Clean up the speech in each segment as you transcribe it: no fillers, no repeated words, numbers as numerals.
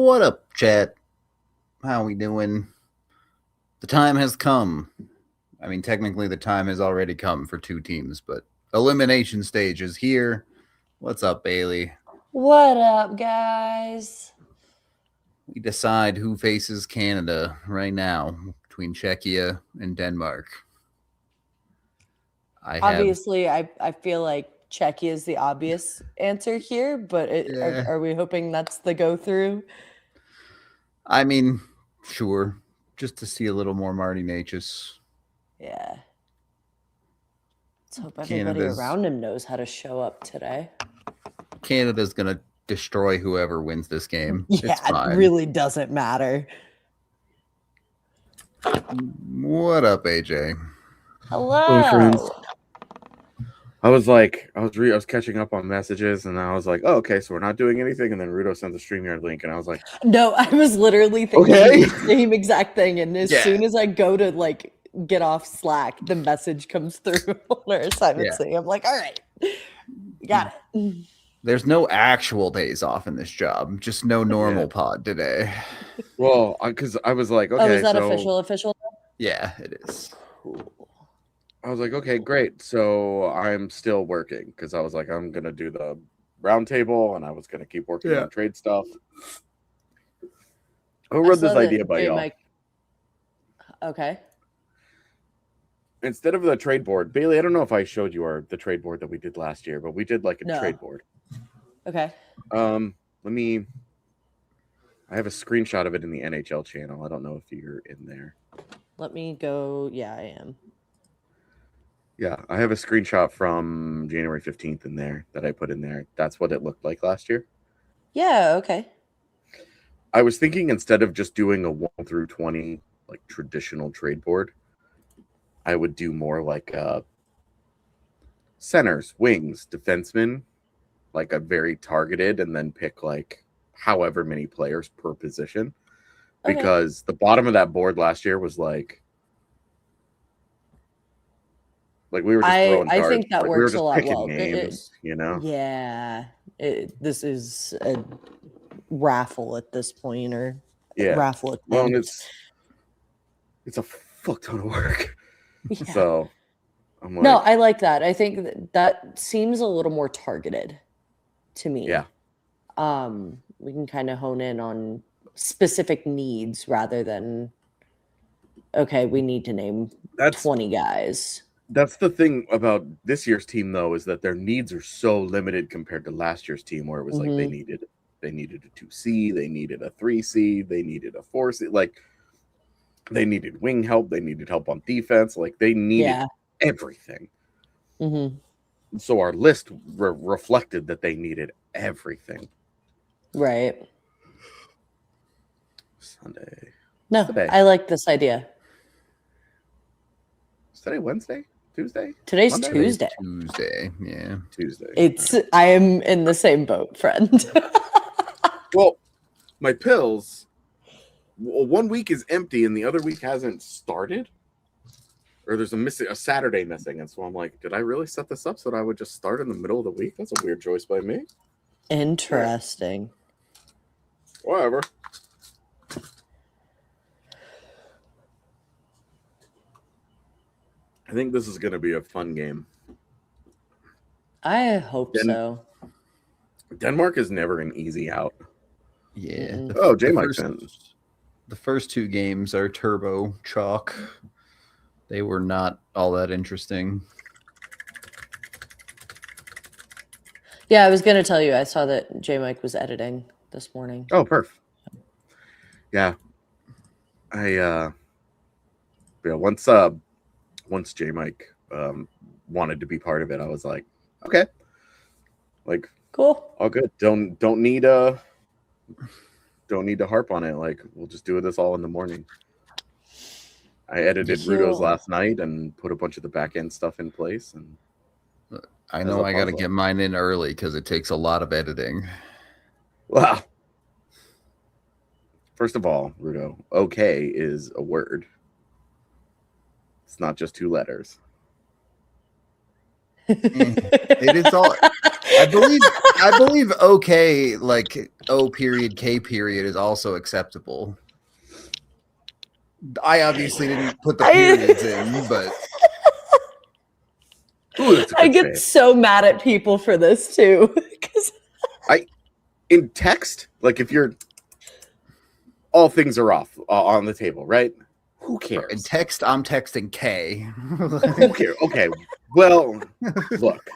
What up, chat? How we doing? The time has come. I mean, technically the time has already come for two teams, but elimination stage is here. What's up, Bailey? What up, guys? We decide who faces Canada right now between Czechia and Denmark. Obviously, I feel like Czechia is the obvious answer here, but are we hoping that's the go-through? I mean, sure. Just to see a little more Marty Natchez. Yeah. Let's hope everybody around him knows how to show up today. Canada's going to destroy whoever wins this game. Yeah, it really doesn't matter. What up, AJ? Hello, friends. I was catching up on messages, and I was like, "Oh, okay, so we're not doing anything." And then Rudo sent the StreamYard link, and I was like, "No, I was literally thinking the same exact thing." And as soon as I go to get off Slack, the message comes through on our assignment thing. I'm like, "All right, got it." There's no actual days off in this job, just no normal pod today. Well, because I was like, okay, is that official? Yeah, it is. Cool. I was like, okay, great. So I'm still working because I was like, I'm going to do the roundtable and I was going to keep working on trade stuff. I'll run this idea by y'all. Okay. Instead of the trade board, Bailey, I don't know if I showed you the trade board that we did last year, but we did a trade board. Okay. I have a screenshot of it in the NHL channel. I don't know if you're in there. Let me go. Yeah, I am. Yeah, I have a screenshot from January 15th in there that I put in there. That's what it looked like last year. Yeah, okay. I was thinking instead of just doing a 1 through 20 traditional trade board, I would do more centers, wings, defensemen, a very targeted, and then pick however many players per position. Okay. Because the bottom of that board last year was we were just throwing darts. I think that works a lot well. Names, Yeah. This is a raffle at this point, or raffle at well, and it's a fuck ton of work. Yeah. So I'm no, I like that. I think that seems a little more targeted to me. Yeah. We can kind of hone in on specific needs rather than we need to name 20 guys. That's the thing about this year's team, though, is that their needs are so limited compared to last year's team, where it was they needed a 2C, they needed a 3C, they needed a 4C, they needed wing help, they needed help on defense, they needed everything. Mm-hmm. So our list reflected that they needed everything. Right. Sunday. No, today? I like this idea. Is today Wednesday? Tuesday? Today's Monday? Tuesday. Tuesday, yeah. Tuesday. I am in the same boat, friend. Well, my pills, 1 week is empty and the other week hasn't started. Or there's a Saturday missing. And so I'm like, did I really set this up so that I would just start in the middle of the week? That's a weird choice by me. Interesting. Whatever. I think this is going to be a fun game. I hope so. Denmark is never an easy out. Yeah. The first two games are turbo chalk. They were not all that interesting. Yeah, I was going to tell you. I saw that J-Mike was editing this morning. Oh, perf. Yeah. Once J-Mike wanted to be part of it, I was like, okay. Cool. All good. Don't need to harp on it. We'll just do this all in the morning. I edited Rudo's last night and put a bunch of the back end stuff in place. And I know I got to get mine in early because it takes a lot of editing. Wow. First of all, Rudo, okay is a word. It's not just 2 letters. It is all. I believe okay, O period, K period is also acceptable. I obviously didn't put the periods in, but Ooh, I get so mad at people for this too. In text, like if you're all things are off on the table, right? Who cares? In text, I'm texting K. Who cares? Okay, well, look,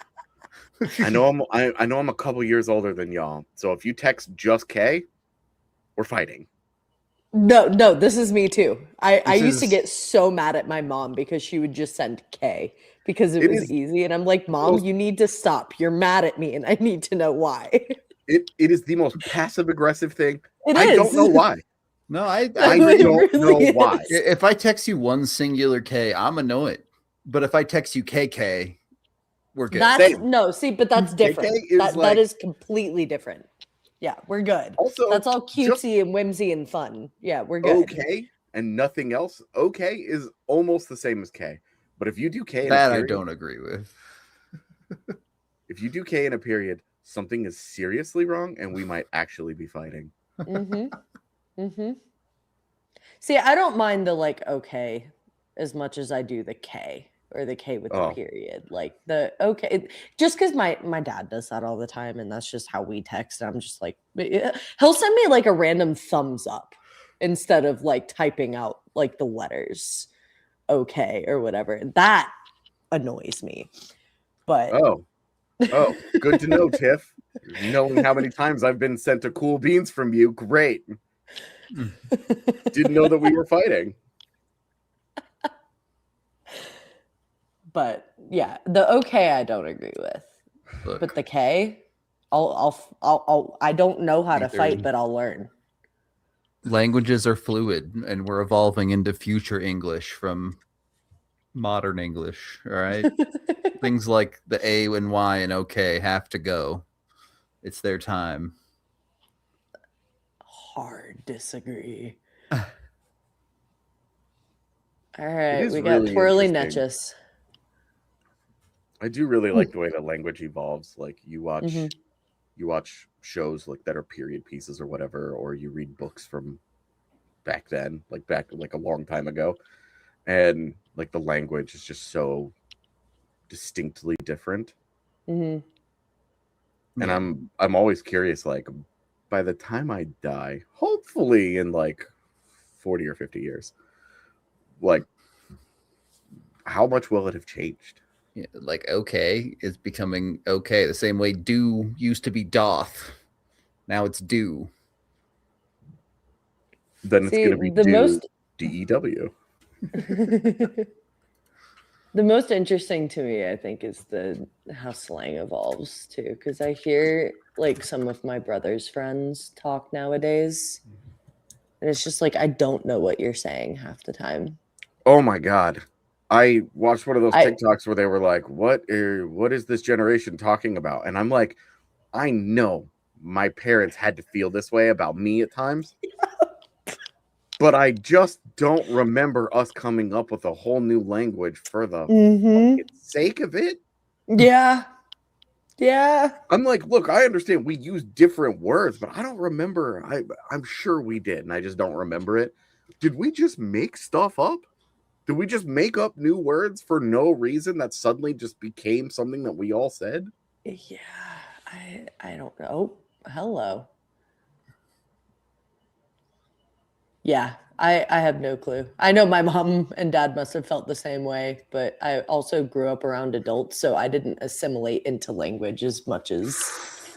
I know I'm a couple years older than y'all, so if you text just K, we're fighting. No, this is me too. I used to get so mad at my mom because she would just send K because it was easy. And I'm like, Mom, you need to stop. You're mad at me and I need to know why. It is the most passive aggressive thing. I don't know why. No, I don't know why. If I text you one singular K, I'm annoyed. But if I text you KK, we're good. But that's different. That is completely different. Yeah, we're good. Also, that's all cutesy and whimsy and fun. Yeah, we're good. Okay, and nothing else. Okay is almost the same as K. But if you do K in that a period, I don't agree with. If you do K in a period, something is seriously wrong, and we might actually be fighting. See, I don't mind the okay as much as I do the K or the K with the period. Like the okay, just because my dad does that all the time, and that's just how we text. I'm just like, he'll send me like a random thumbs up instead of like typing out like the letters okay or whatever. That annoys me. But good to know, Tiff. Knowing how many times I've been sent to cool beans from you, great. Didn't know that we were fighting. But yeah, the okay I don't agree with. Look, but the K, I don't know how to fight, but I'll learn. Languages are fluid, and we're evolving into future English from modern English. All right, things like the A and Y and OK have to go. It's their time. Hard disagree. All right, we got twirly netches. I do really like the way that language evolves. Like you watch shows like that are period pieces or whatever, or you read books from back then, back a long time ago, and like the language is just so distinctly different. And I'm always curious, like by the time I die, hopefully in like 40 or 50 years, like how much will it have changed? Yeah, like okay is becoming okay the same way do used to be doth. Now it's do. Then it's going to be DEW. The most interesting to me, I think, is how slang evolves too, because I hear like some of my brother's friends talk nowadays, and it's just like I don't know what you're saying half the time. Oh my god. I watched one of those TikToks where they were like, what is this generation talking about? And I'm like, I know my parents had to feel this way about me at times, but I just don't remember us coming up with a whole new language for the sake of it. Yeah. I'm like, look, I understand we use different words, but I don't remember. I'm sure we did, and I just don't remember it. Did we just make stuff up? Did we just make up new words for no reason that suddenly just became something that we all said? Yeah, I don't know. Oh, hello. Yeah, I have no clue. I know my mom and dad must have felt the same way, but I also grew up around adults, so I didn't assimilate into language as much as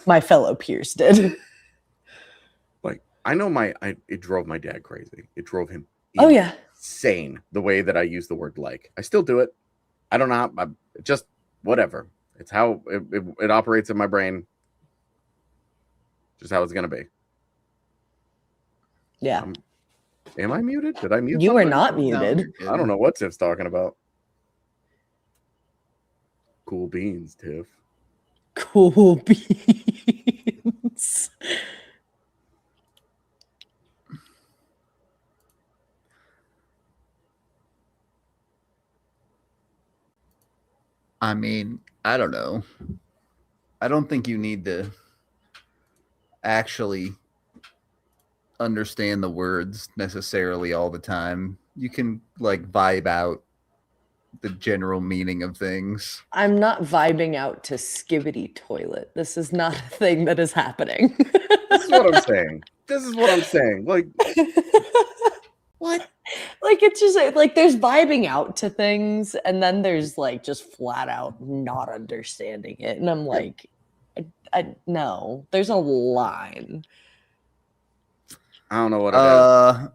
my fellow peers did. Like, I know it drove my dad crazy. It drove him insane the way that I use the word like. I still do it. I don't know how, just whatever. It's how it operates in my brain. Just how it's going to be. Yeah. Am I muted? Did I mute you something? Are not muted. No, I don't know what Tiff's talking about. Cool beans, Tiff. Cool beans. I mean, I don't know. I don't think you need to actually understand the words necessarily all the time. You can like vibe out the general meaning of things. I'm not vibing out to skibbity toilet. This is not a thing that is happening. This is what I'm saying. This is what I'm saying. Like, what? Like, it's just like there's vibing out to things, and then there's like just flat out not understanding it. And I'm like, I no, there's a line. I don't know what it is.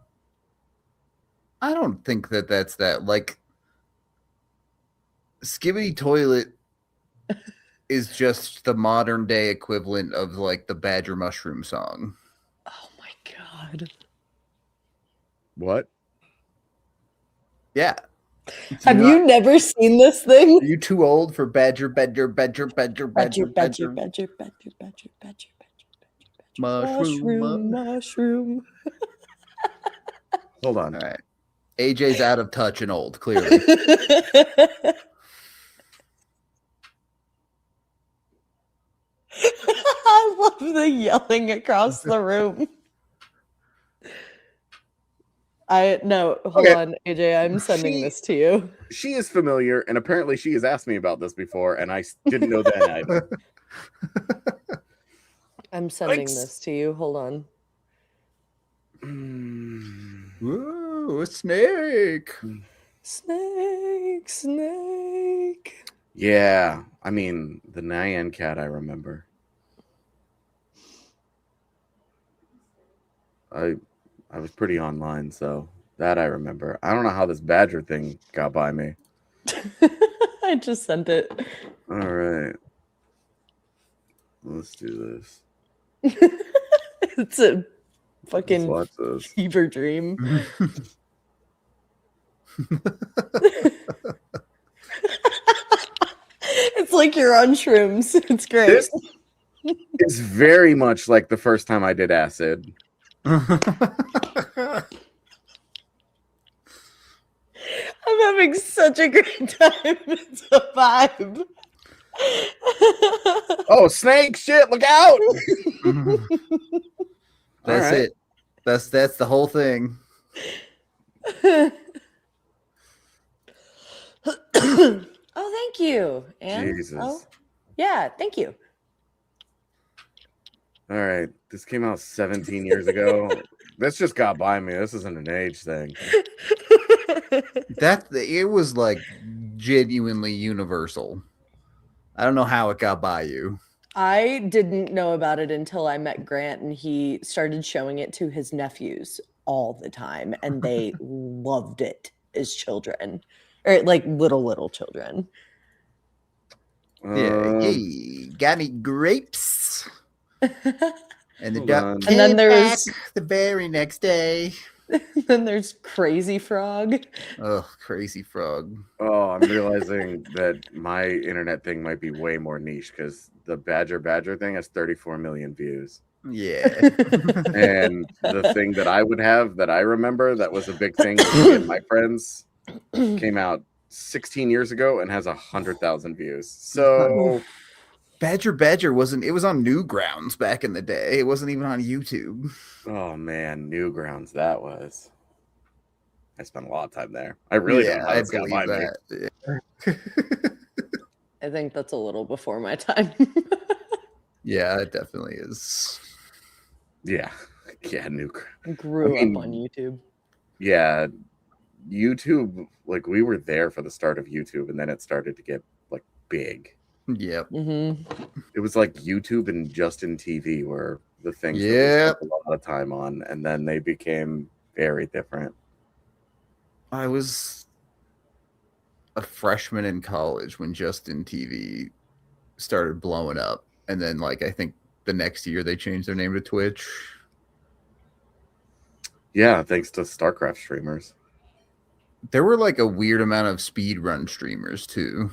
I don't think that's that. Like, skibbity toilet is just the modern day equivalent of like the Badger Mushroom song. Oh my god. What? Yeah. Have you never seen this thing? Are you too old for Badger mushroom? Hold on. All right. AJ's out of touch and old, clearly. I love the yelling across the room. Hold on, AJ. I'm sending this to you. She is familiar, and apparently she has asked me about this before, and I didn't know that either. I'm sending this to you. Hold on. Whoa, a snake. Snake. Yeah, I mean, the Nyan cat I remember. I was pretty online, so that I remember. I don't know how this Badger thing got by me. I just sent it. All right. Let's do this. It's a fucking Let's watch this. fever dream. It's like you're on shrooms. It's great. This is very much like the first time I did acid. I'm having such a great time. It's a vibe. Oh, snake shit, look out. That's right. it. That's the whole thing. Oh, thank you. And Jesus. oh, yeah, thank you. All right. This came out 17 years ago. This just got by me. This isn't an age thing. It was like genuinely universal. I don't know how it got by you. I didn't know about it until I met Grant, and he started showing it to his nephews all the time, and they loved it as children, or like little children. Yeah, got any grapes? And the duck And then there's the very next day. then there's Crazy Frog. Oh, Crazy Frog. Oh, I'm realizing that my internet thing might be way more niche because the Badger thing has 34 million views. Yeah. And the thing that I would have that I remember that was a big thing with me and my friends came out 16 years ago and has 100,000 views. So Badger wasn't. It was on Newgrounds back in the day. It wasn't even on YouTube. oh man, Newgrounds that was. I spent a lot of time there. I really don't know how I this got by me. that. I think that's a little before my time. Yeah, it definitely is. Yeah, Newgrounds. Grew up on YouTube. Yeah, YouTube. Like we were there for the start of YouTube, and then it started to get like big. Yep. Mm-hmm. It was like YouTube and Justin TV were the things that we Yep. spent a lot of time on, and then they became very different. I was a freshman in college when Justin TV started blowing up. And then, like, I think the next year they changed their name to Twitch. Yeah, thanks to StarCraft streamers. There were, like, a weird amount of speedrun streamers, too.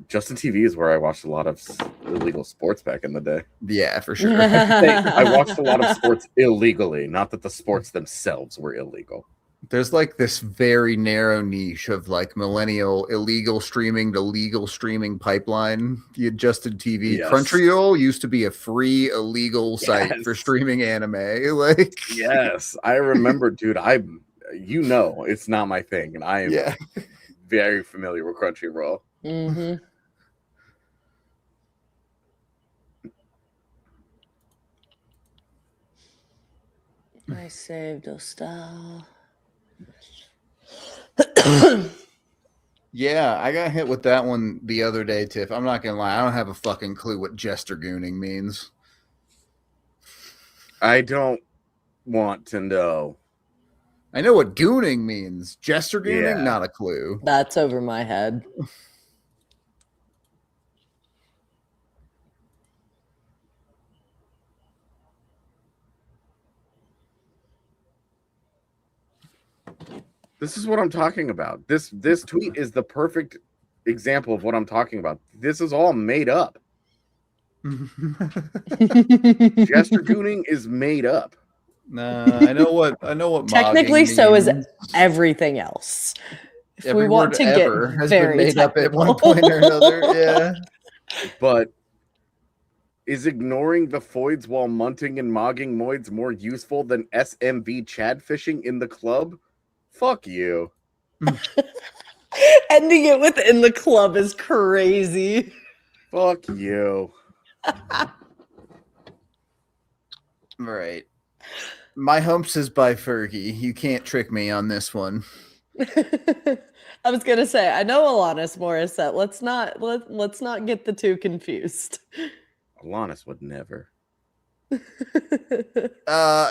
Justin TV is where I watched a lot of illegal sports back in the day. Yeah, for sure. I watched a lot of sports illegally, not that the sports themselves were illegal. There's like this very narrow niche of like millennial illegal streaming to legal streaming pipeline. The adjusted TV. Yes. Crunchyroll used to be a free illegal site for streaming anime. Like, yes, I remember, dude. It's not my thing, and I am very familiar with Crunchyroll. Mm-hmm. I saved a style. yeah, I got hit with that one the other day, Tiff. I'm not gonna lie, I don't have a fucking clue what jester gooning means. I don't want to know. I know what gooning means. Jester gooning, not a clue. That's over my head. This is what I'm talking about. This tweet is the perfect example of what I'm talking about. This is all made up. Jester gooning is made up. Nah, I know what technically so means. is everything else. If every we want word to ever get has very been made technical. up at one point or another. Yeah. But is ignoring the foids while munting and mogging moids more useful than SMV Chad fishing in the club? Fuck you. Ending it with "in the club" is crazy. Fuck you. Right. My humps is by Fergie. You can't trick me on this one. I was gonna say I know Alanis Morissette. Let's not get the two confused. Alanis would never.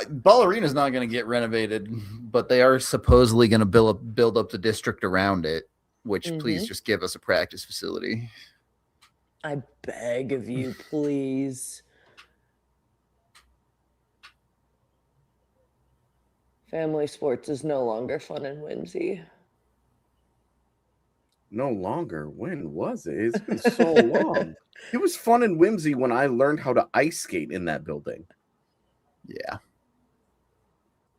Ballerina's not going to get renovated, but they are supposedly going to build up the district around it, which please just give us a practice facility. I beg of you, please. Family sports is no longer fun and whimsy. No longer? When was it? It's been so long. It was fun and whimsy when I learned how to ice skate in that building. Yeah.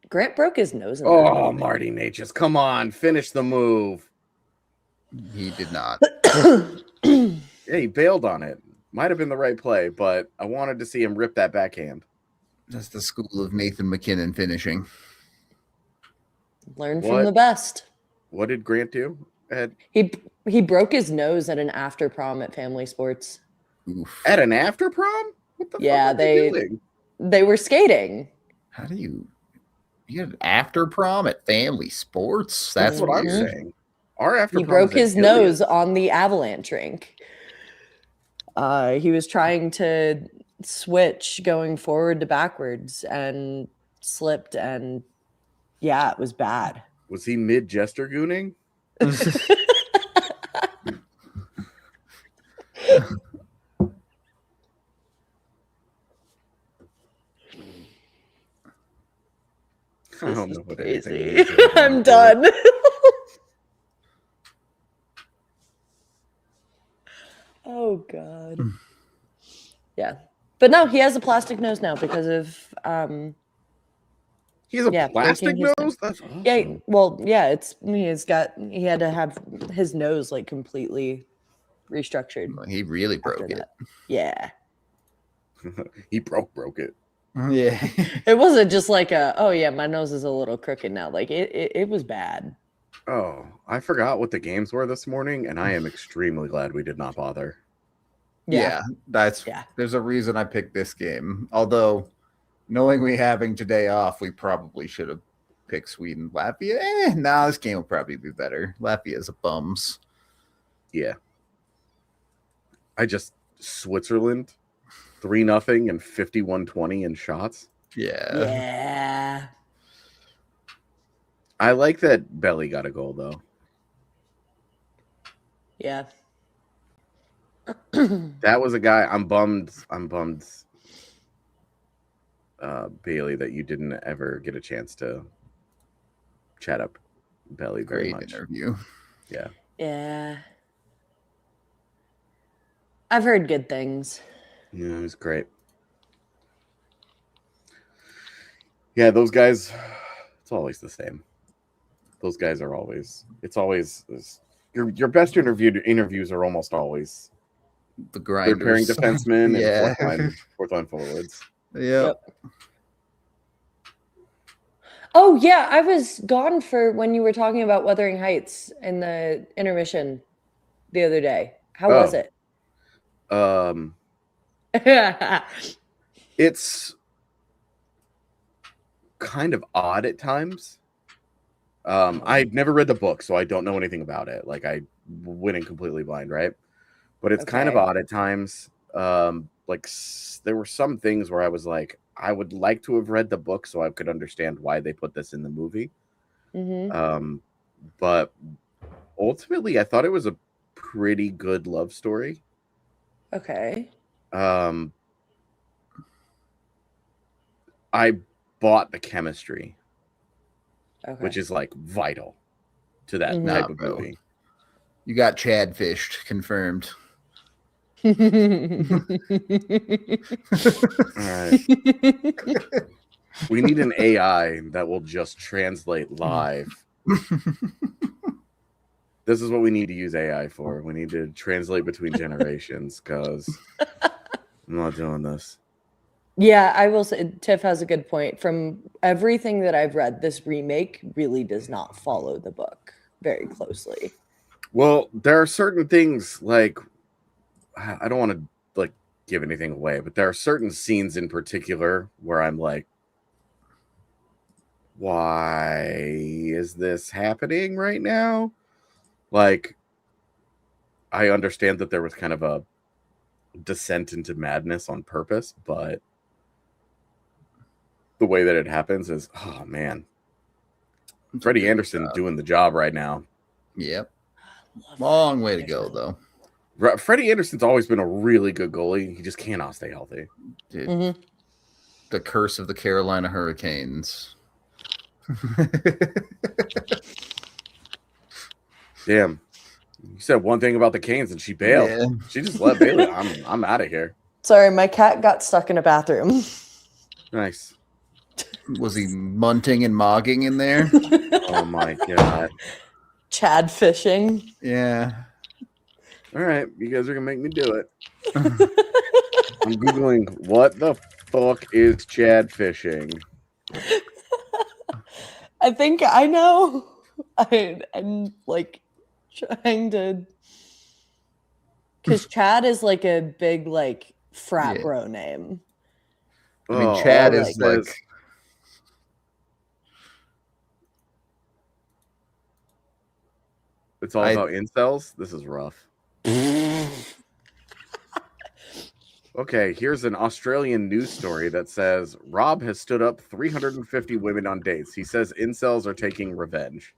Grant broke his nose. Oh, Marty Natchez, come on, finish the move. He did not. Yeah, he bailed on it. Might have been the right play, but I wanted to see him rip that backhand. That's the school of Nathan McKinnon finishing. Learn from the best. What did Grant do? He broke his nose at an after prom at family sports. Oof. At an after prom? What the fuck are they doing? They were skating. How do you get an after prom at family sports? That's what I'm saying. Our after he prom broke his nose on the Avalanche rink. He was trying to switch going forward to backwards and slipped, and yeah, it was bad. Was he mid jester gooning? I don't know what anything is. I'm done. Oh God. Yeah, but no, he has a plastic nose now because of He has a plastic nose? That's awesome. Yeah, well, yeah, he had to have his nose like completely restructured. Well, he really broke it. Yeah. He broke it. Yeah. It wasn't just like oh yeah, my nose is a little crooked now. Like it was bad. Oh, I forgot what the games were this morning, and I am extremely glad we did not bother. Yeah, there's a reason I picked this game. Although, knowing we having today off, we probably should have picked Sweden. Latvia? This game will probably be better. Latvia's a bums. Yeah. Switzerland 3-0 and 51-20 in shots. Yeah. Yeah. I like that Belly got a goal though. Yeah. That was a guy. I'm bummed, Bailey, that you didn't ever get a chance to chat up Belly very much. Interview. Yeah. Yeah. I've heard good things. Yeah, it was great. Yeah, those guys, it's always the same. those guys are always. It's always your best interviews are almost always the grinders, third pairing defensemen yeah, and fourth line forwards. Yep. Oh yeah, I was gone for when you were talking about Wuthering Heights in the intermission the other day. How was it? It's kind of odd at times. I'd never read the book, so I don't know anything about it. Like I went in completely blind, right? But it's kind of odd at times. Like there were some things where I was like, I would like to have read the book so I could understand why they put this in the movie. But ultimately, I thought it was a pretty good love story. Okay. I bought the chemistry, which is like vital to that type of movie. You got Chad fished, confirmed. All right. We need an AI that will just translate live. This is what we need to use AI for. We need to translate between generations because I'm not doing this. Yeah, I will say Tiff has a good point. From everything that I've read, this remake really does not follow the book very closely. Well, there are certain things like I don't want to like give anything away, but there are certain scenes in particular where I'm like, why is this happening right now? Like, I understand that there was kind of a descent into madness on purpose, but the way that it happens is, oh man, Freddie Anderson doing the job right now. Yep. Long way to go, though. Freddie Anderson's always been a really good goalie. He just cannot stay healthy. Dude, the curse of the Carolina Hurricanes. Damn. You said one thing about the Canes and she bailed. Yeah. She just let Bailey. I'm out of here. Sorry, my cat got stuck in a bathroom. Nice. Was he munting and mogging in there? Oh my god. Chad fishing. Yeah. All right, you guys are gonna make me do it. I'm googling what the fuck is Chad fishing. I think I know. I'm like trying to, because Chad is like a big like frat bro name. I mean, Chad is like. It's all about incels. This is rough. Okay, here's an Australian news story that says Rob has stood up 350 women on dates. He says incels are taking revenge.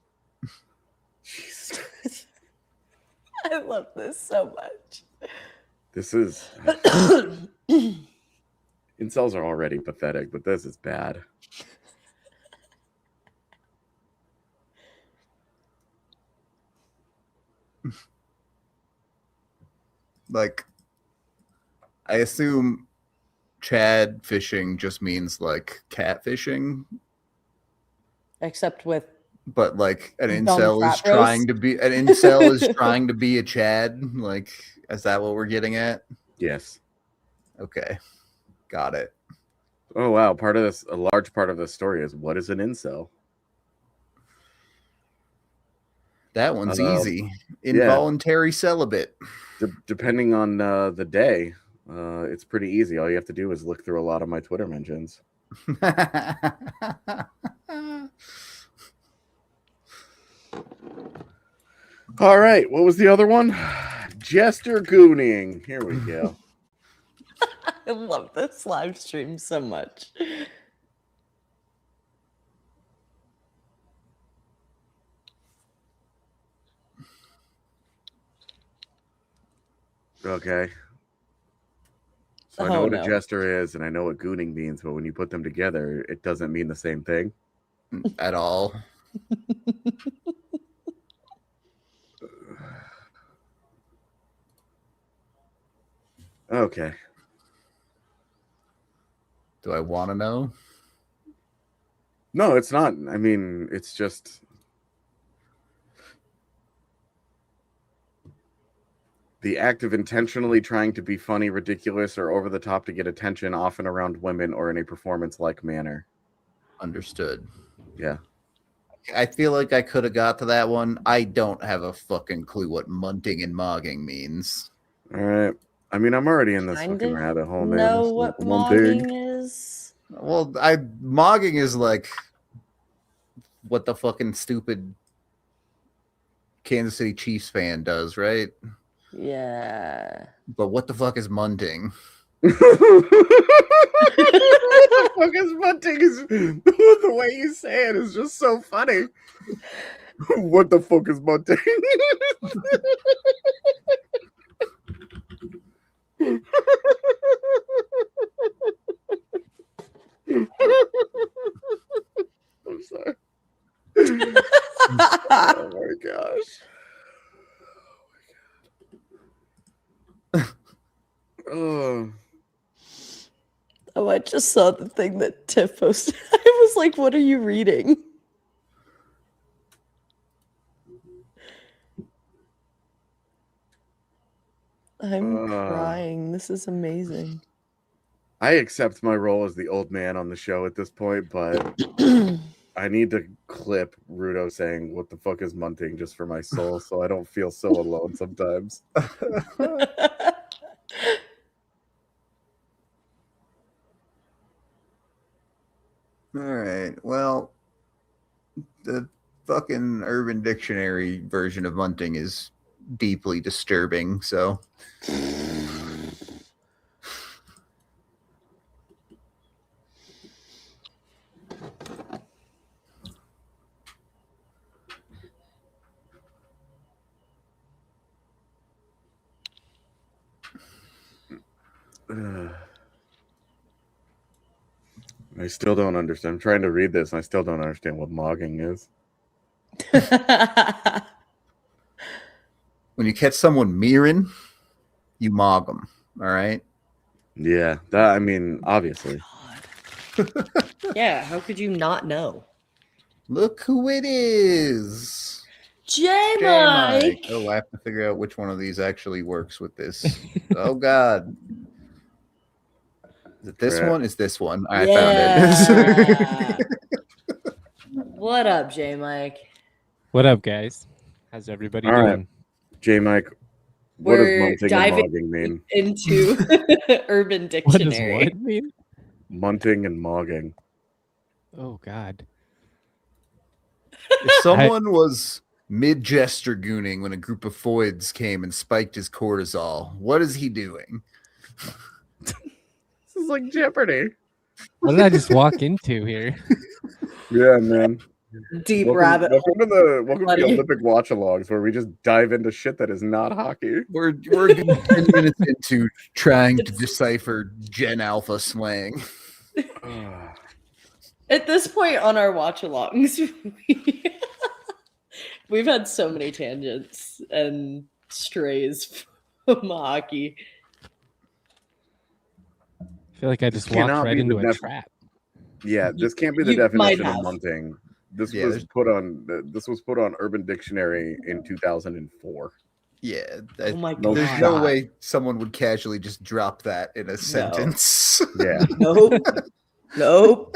Jesus. I love this so much. This is incels are already pathetic, but this is bad. Like, I assume Chad fishing just means like catfishing, except with. But like an incel is trying to be trying to be a Chad. Like, is that what we're getting at? Yes. Okay, got it. Oh wow! A large part of this story is what is an incel? That one's easy. Involuntary celibate. Depending on the day, it's pretty easy. All you have to do is look through a lot of my Twitter mentions. All right. What was the other one? Jester gooning. Here we go. I love this live stream so much. Okay. So I know what a jester is and I know what gooning means, but when you put them together, it doesn't mean the same thing. At all. Okay. Do I want to know? No, it's not. I mean, it's just The act of intentionally trying to be funny, ridiculous, or over the top to get attention, often around women or in a performance-like manner. Understood. Yeah. I feel like I could have got to that one. I don't have a fucking clue what munting and mogging means. All right. I mean, I'm already in this Kind fucking of rabbit hole, man. know It's what one thing. mogging is? Well, mogging is like what the fucking stupid Kansas City Chiefs fan does, right? Yeah. But what the fuck is munting? What the fuck is munting? Is the way you say it is just so funny. What the fuck is munting? I'm sorry. Oh my gosh. Oh. Oh, I just saw the thing that Tiff posted. I was like, what are you reading? I'm crying. This is amazing. I accept my role as the old man on the show at this point, but I need to clip Rudo saying, what the fuck is munting, just for my soul, so I don't feel so alone sometimes. All right. Well, the fucking Urban Dictionary version of munting is deeply disturbing, so. I still don't understand. I'm trying to read this, and I still don't understand what mogging is. When you catch someone mirroring, you mog them. All right. Yeah, that, I mean, obviously. Yeah, how could you not know? Look who it is. J-Mike. Oh, I have to figure out which one of these actually works with this. Oh, God. Is it this one? Is this one? I found it. What up, J-Mike? What up, guys? How's everybody All doing? right. J-Mike, what does munting and mogging mean? Into Urban What Dictionary. does what mean? Munting and mogging. Oh, God. If someone was mid-gesture gooning when a group of foids came and spiked his cortisol, what is he doing? This is like Jeopardy. What did I just walk into here? Yeah, man. Deep rabbit hole. Welcome to the Olympic Watchalongs, where we just dive into shit that is not hockey. We're 10 minutes into trying to decipher Gen Alpha slang. At this point on our watch-alongs, we've had so many tangents and strays from hockey. I feel like I just walked right into a trap. Yeah, this can't be the definition of munting. This was put on Urban Dictionary in 2004. Yeah, oh my God. There's no way someone would casually just drop that in a sentence. Yeah. Nope.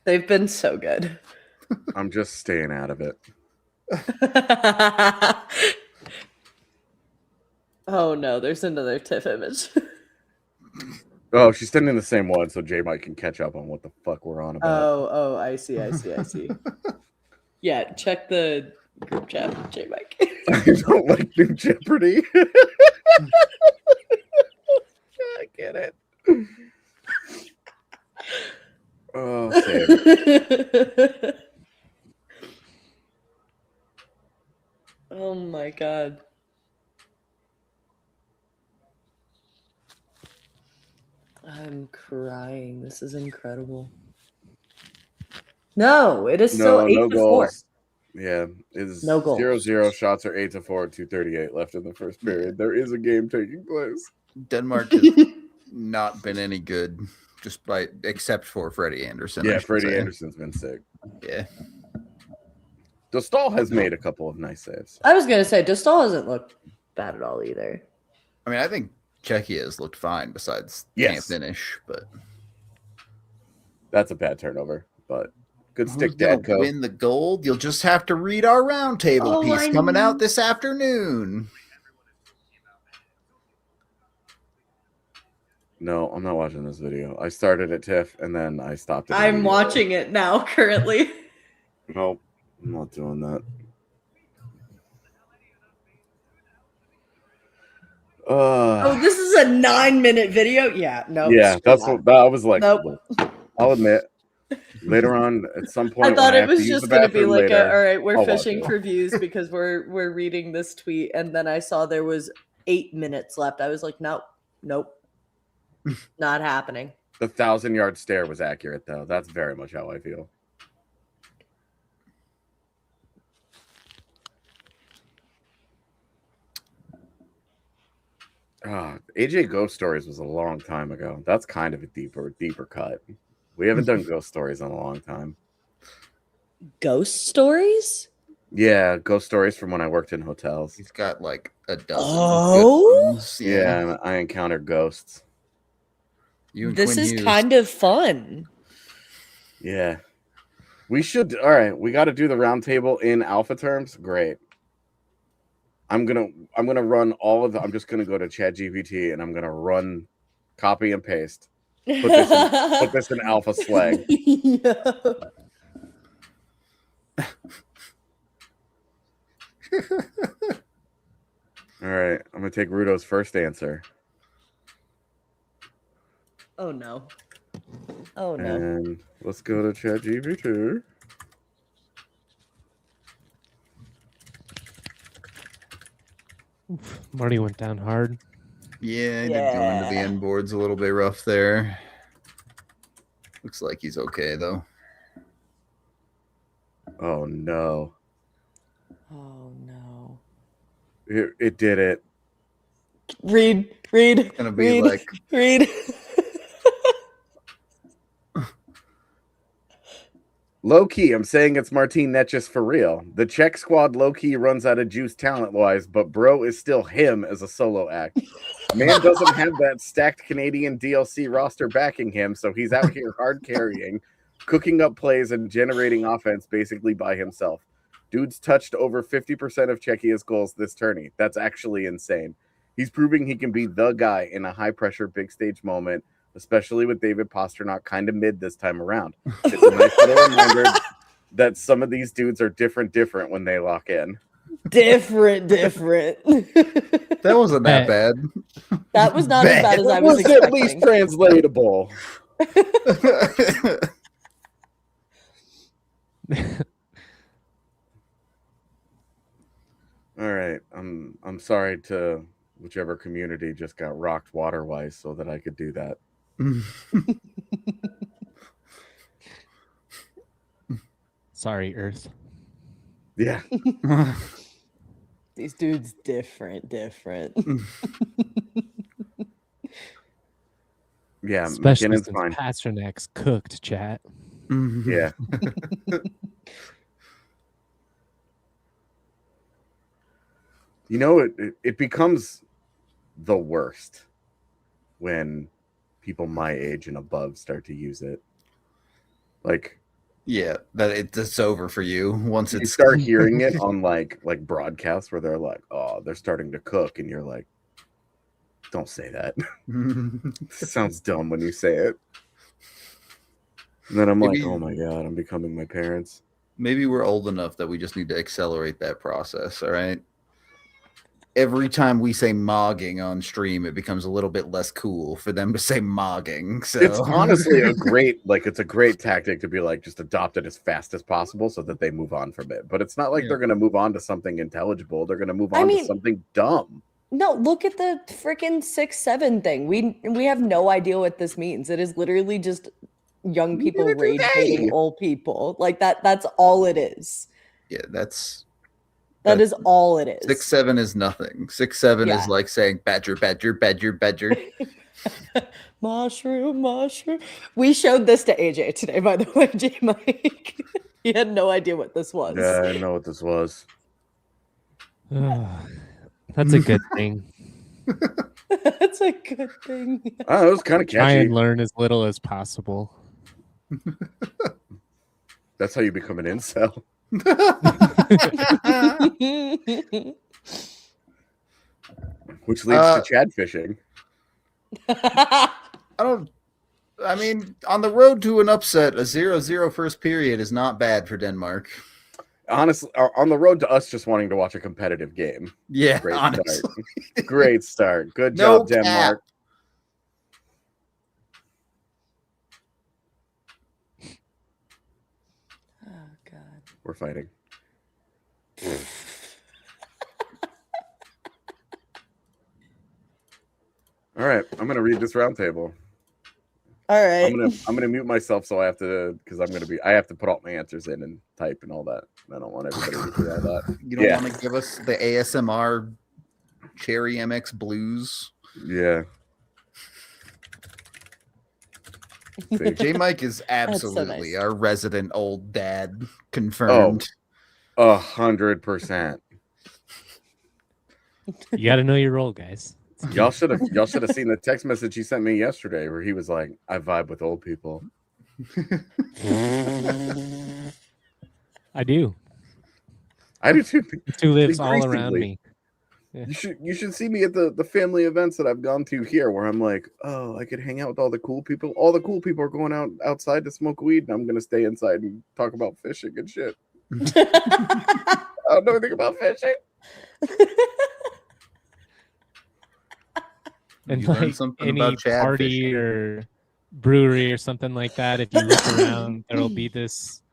They've been so good. I'm just staying out of it. Oh no, there's another TIFF image. Oh, she's sending the same one, so J-Mike can catch up on what the fuck we're on about. Oh, I see. Yeah, check the group chat, J-Mike. I don't like New Jeopardy. I get it. Oh, same. Oh my God. I'm crying. This is incredible. No, it is still 8-4. Goals. Yeah, it's no goals. 0-0. Shots are 8-4. 2:38 left in the first period. There is a game taking place. Denmark has not been any good, except for Freddie Anderson. Yeah, Freddie Anderson's been sick. Yeah. Dostal has made a couple of nice saves. I was gonna say Dostal hasn't looked bad at all either. I mean, I think Czechia has looked fine besides can't finish, but that's a bad turnover. But good stick, Dad. Dadco. Win the gold. You'll just have to read our roundtable piece coming out this afternoon. No, I'm not watching this video. I started at TIFF and then I stopped it. I'm watching it now currently. Nope, I'm not doing that. Oh, this is a 9-minute video. Yeah, no. Yeah, that's what I was like. Nope. I'll admit. Later on, at some point, I thought it was just going to be like, later, all right, we're fishing for views because we're reading this tweet, and then I saw there was 8 minutes left. I was like, nope, not happening. The 1,000-yard stare was accurate, though. That's very much how I feel. AJ Ghost Stories was a long time ago. That's kind of a deeper cut. We haven't done ghost stories in a long time. Ghost stories? Yeah, ghost stories from when I worked in hotels. He's got like a dozen. Oh, yeah, I encountered ghosts. This is kind of fun. Yeah, we should. All right, we got to do the round table in alpha terms. Great. I'm gonna run all of the. I'm just gonna go to ChatGPT and I'm gonna run, copy and paste. Put this in alpha slang. Yeah. All right, I'm gonna take Rudo's first answer. Oh no. Oh no. And let's go to ChatGPT. Marty went down hard. Yeah, he did go into the end boards a little bit rough there. Looks like he's okay, though. Oh, no. Oh, no. It did it. Read. It's going to be like... Read. Low-key, I'm saying it's Martin Netjes for real. The Czech squad low-key runs out of juice talent-wise, but bro is still him as a solo act. Man doesn't have that stacked Canadian DLC roster backing him, so he's out here hard carrying, cooking up plays, and generating offense basically by himself. Dude's touched over 50% of Czechia's goals this tourney. That's actually insane. He's proving he can be the guy in a high-pressure, big-stage moment, especially with David Pastrnak kind of mid this time around. It's a nice little reminder that some of these dudes are different when they lock in. Different. That wasn't that bad. That was not as bad as I was expecting. At least translatable. All right. I'm sorry to whichever community just got rocked water-wise so that I could do that. Sorry, Earth. Yeah. These dudes different. Yeah, especially McKinnon's since fine. Pasternak's cooked, chat. Yeah. You know, it becomes the worst when people my age and above start to use it. Like, yeah, that it's over for you once you it's start hearing it on like broadcasts where they're like, "Oh, they're starting to cook," and you're like, "Don't say that." It sounds dumb when you say it. And then I'm like, "Oh my god, I'm becoming my parents." Maybe we're old enough that we just need to accelerate that process. All right. Every time we say mogging on stream, it becomes a little bit less cool for them to say mogging. So it's honestly a great tactic to be like, just adopt it as fast as possible so that they move on from it. But it's not like they're going to move on to something intelligible. They're going to move on to something dumb. No, look at the freaking 6-7 thing. We have no idea what this means. It is literally just young people rage baiting old people. Like that's all it is. Yeah, that is all it is. 6-7 is nothing. 6-7 is like saying badger. Mushroom. We showed this to AJ today, by the way, J Mike. He had no idea what this was. Yeah, I know what this was. That's a good thing. That's a good thing. Oh, it was kind of Try catchy. and learn as little as possible. That's how you become an incel. Which leads to Chad fishing. I mean, on the road to an upset, a 0-0 first period is not bad for Denmark. Honestly, on the road to us just wanting to watch a competitive game. Yeah, Great honestly. start. Great start. Good No job, Denmark. Oh, God. We're fighting. All right, I'm gonna read this roundtable. All right. I'm gonna mute myself so I have to because I have to put all my answers in and type and all that. I don't want everybody to hear all that. You don't want to give us the ASMR Cherry MX Blues? Yeah. J Mike is absolutely our resident old dad, confirmed. 100%. You got to know your role, guys. Y'all should have seen the text message he sent me yesterday where he was like, "I vibe with old people." I do. I do too. It's who lives all around Increasingly. me. Yeah. You should see me at the family events that I've gone to here where I'm like, oh, I could hang out with all the cool people. All the cool people are going outside to smoke weed, and I'm gonna stay inside and talk about fishing and shit. I don't know anything about fishing. And You learned like something any about Chad party fishing. or brewery or something like that, if you look around, there'll be this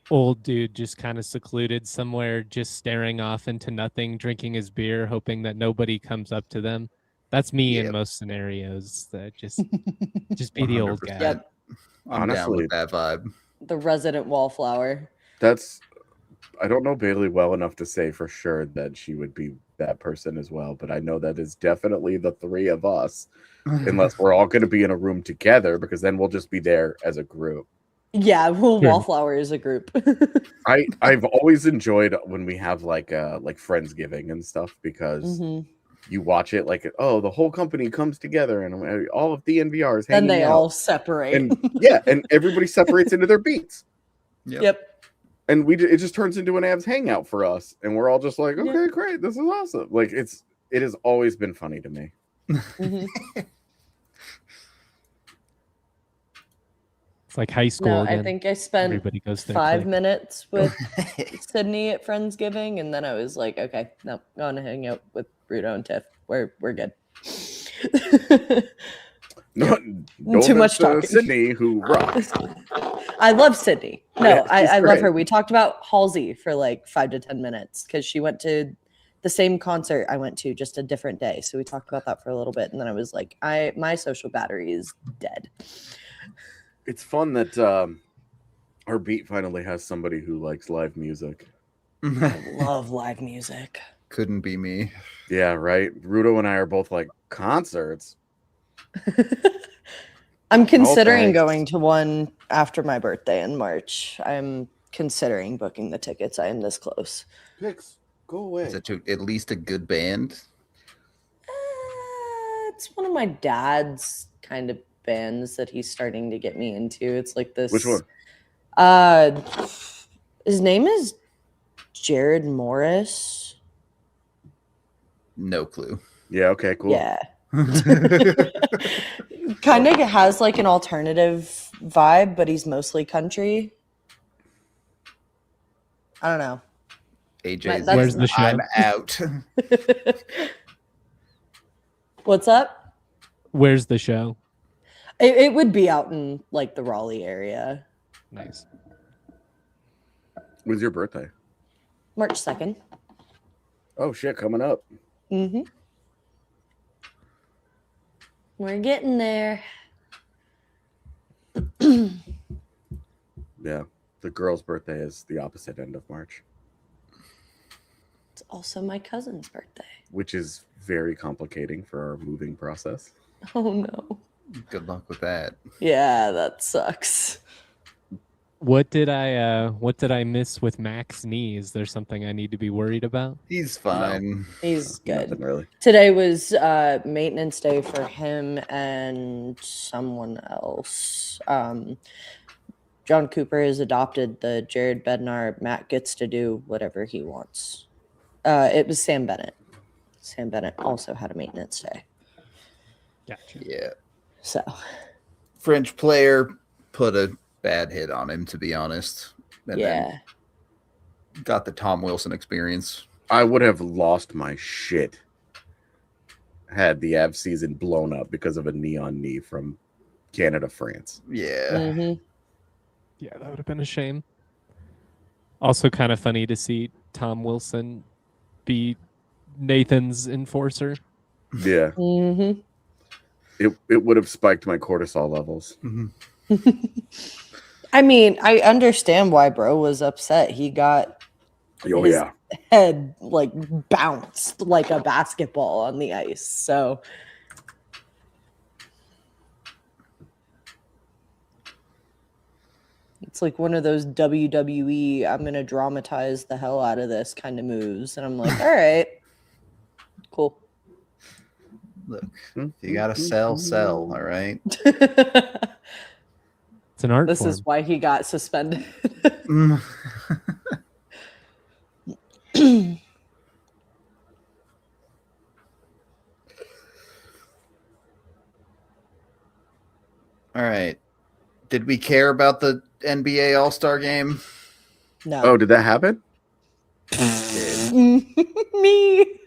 old dude just kind of secluded somewhere, just staring off into nothing, drinking his beer, hoping that nobody comes up to them. That's me in most scenarios. That just be the old guy. 100%. Yep. I'm down Honestly, with that vibe. The resident wallflower. I don't know Bailey well enough to say for sure that she would be that person as well, but I know that is definitely the three of us, unless we're all going to be in a room together, because then we'll just be there as a group. Yeah, well, Sure. wallflower is a group. I've always enjoyed when we have like Friendsgiving and stuff, because you watch it like, oh, the whole company comes together and all of DNVR is hanging Then they out. all separate. And and everybody separates into their beats. Yep. And it just turns into an abs hangout for us, and we're all just like, okay, great, this is awesome. Like it has always been funny to me. It's like high school. No, again. I think I spent Everybody goes there 5 quick. minutes with Sydney at Friendsgiving, and then I was like, okay, no, going to hang out with Bruto and Tiff. We're good. No Too much offense to talking. Sydney, who rocks. I love Sydney. No, Yeah, she's I love great. her. We talked about Halsey for like 5 to 10 minutes because she went to the same concert I went to, just a different day. So we talked about that for a little bit, and then I was like, my social battery is dead. It's fun that our beat finally has somebody who likes live music. I love live music. Couldn't be me. Yeah, right. Rudo and I are both like, concerts. I'm considering thanks. going to one after my birthday in March. I'm considering booking the tickets. I am this close. Pix, go away. Is it at least a good band? It's one of my dad's kind of bands that he's starting to get me into. It's like this. Which one? His name is Jared Morris. No clue. Yeah, okay, cool. Yeah. Kind of has like an alternative vibe, but he's mostly country. I don't know. AJ's Where's the show? I'm out. What's up? Where's the show? It would be out in like the Raleigh area. Nice. When's your birthday? March 2nd. Oh shit, coming up. Mm-hmm. We're getting there. Yeah. The girl's birthday is the opposite end of March, It's also my cousin's birthday. which is very complicating for our moving process. Oh no. Good luck with that. Yeah, that sucks. What did I miss with Mac's knee? Is there something I need to be worried about? He's fine. He's good. Nothing really. Today was maintenance day for him and someone else. John Cooper has adopted the Jared Bednar. Matt gets to do whatever he wants. It was Sam Bennett. Sam Bennett also had a maintenance day. Gotcha. Yeah. So French player put a bad hit on him, to be honest. And yeah. then got the Tom Wilson experience. I would have lost my shit had the Av season blown up because of a knee-on-knee from Canada, France. Yeah. Mm-hmm. Yeah, that would have been a shame. Also kind of funny to see Tom Wilson be Nathan's enforcer. Yeah. Mm-hmm. It would have spiked my cortisol levels. Mm-hmm. I mean, I understand why bro was upset. He got Oh, his yeah. head like bounced like a basketball on the ice. So it's like one of those WWE, I'm going to dramatize the hell out of this kind of moves. And I'm like, all right, cool. Look, if you got to sell, all right? It's an art This form. is why he got suspended. All right. Did we care about the NBA All-Star game? No. Oh, did that happen? Me.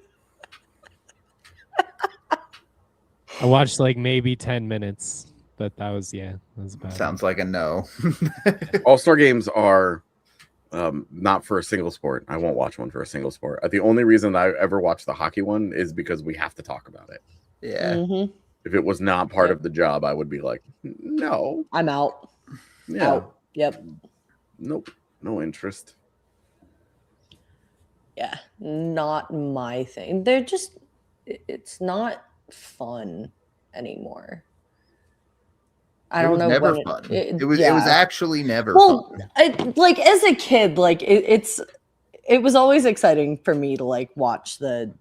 I watched like maybe 10 minutes, but that was about it. Sounds like a no. All-Star games are not for a single sport. I won't watch one for a single sport. The only reason I ever watch the hockey one is because we have to talk about it. Yeah. Mm-hmm. If it was not part of the job, I would be like, no. I'm out. Yeah. Out. Yep. Nope. No interest. Yeah. Not my thing. They're just, it's not fun anymore. I don't know. It was never when fun. It It was actually never well, fun. like as a kid, like it was always exciting for me to like watch the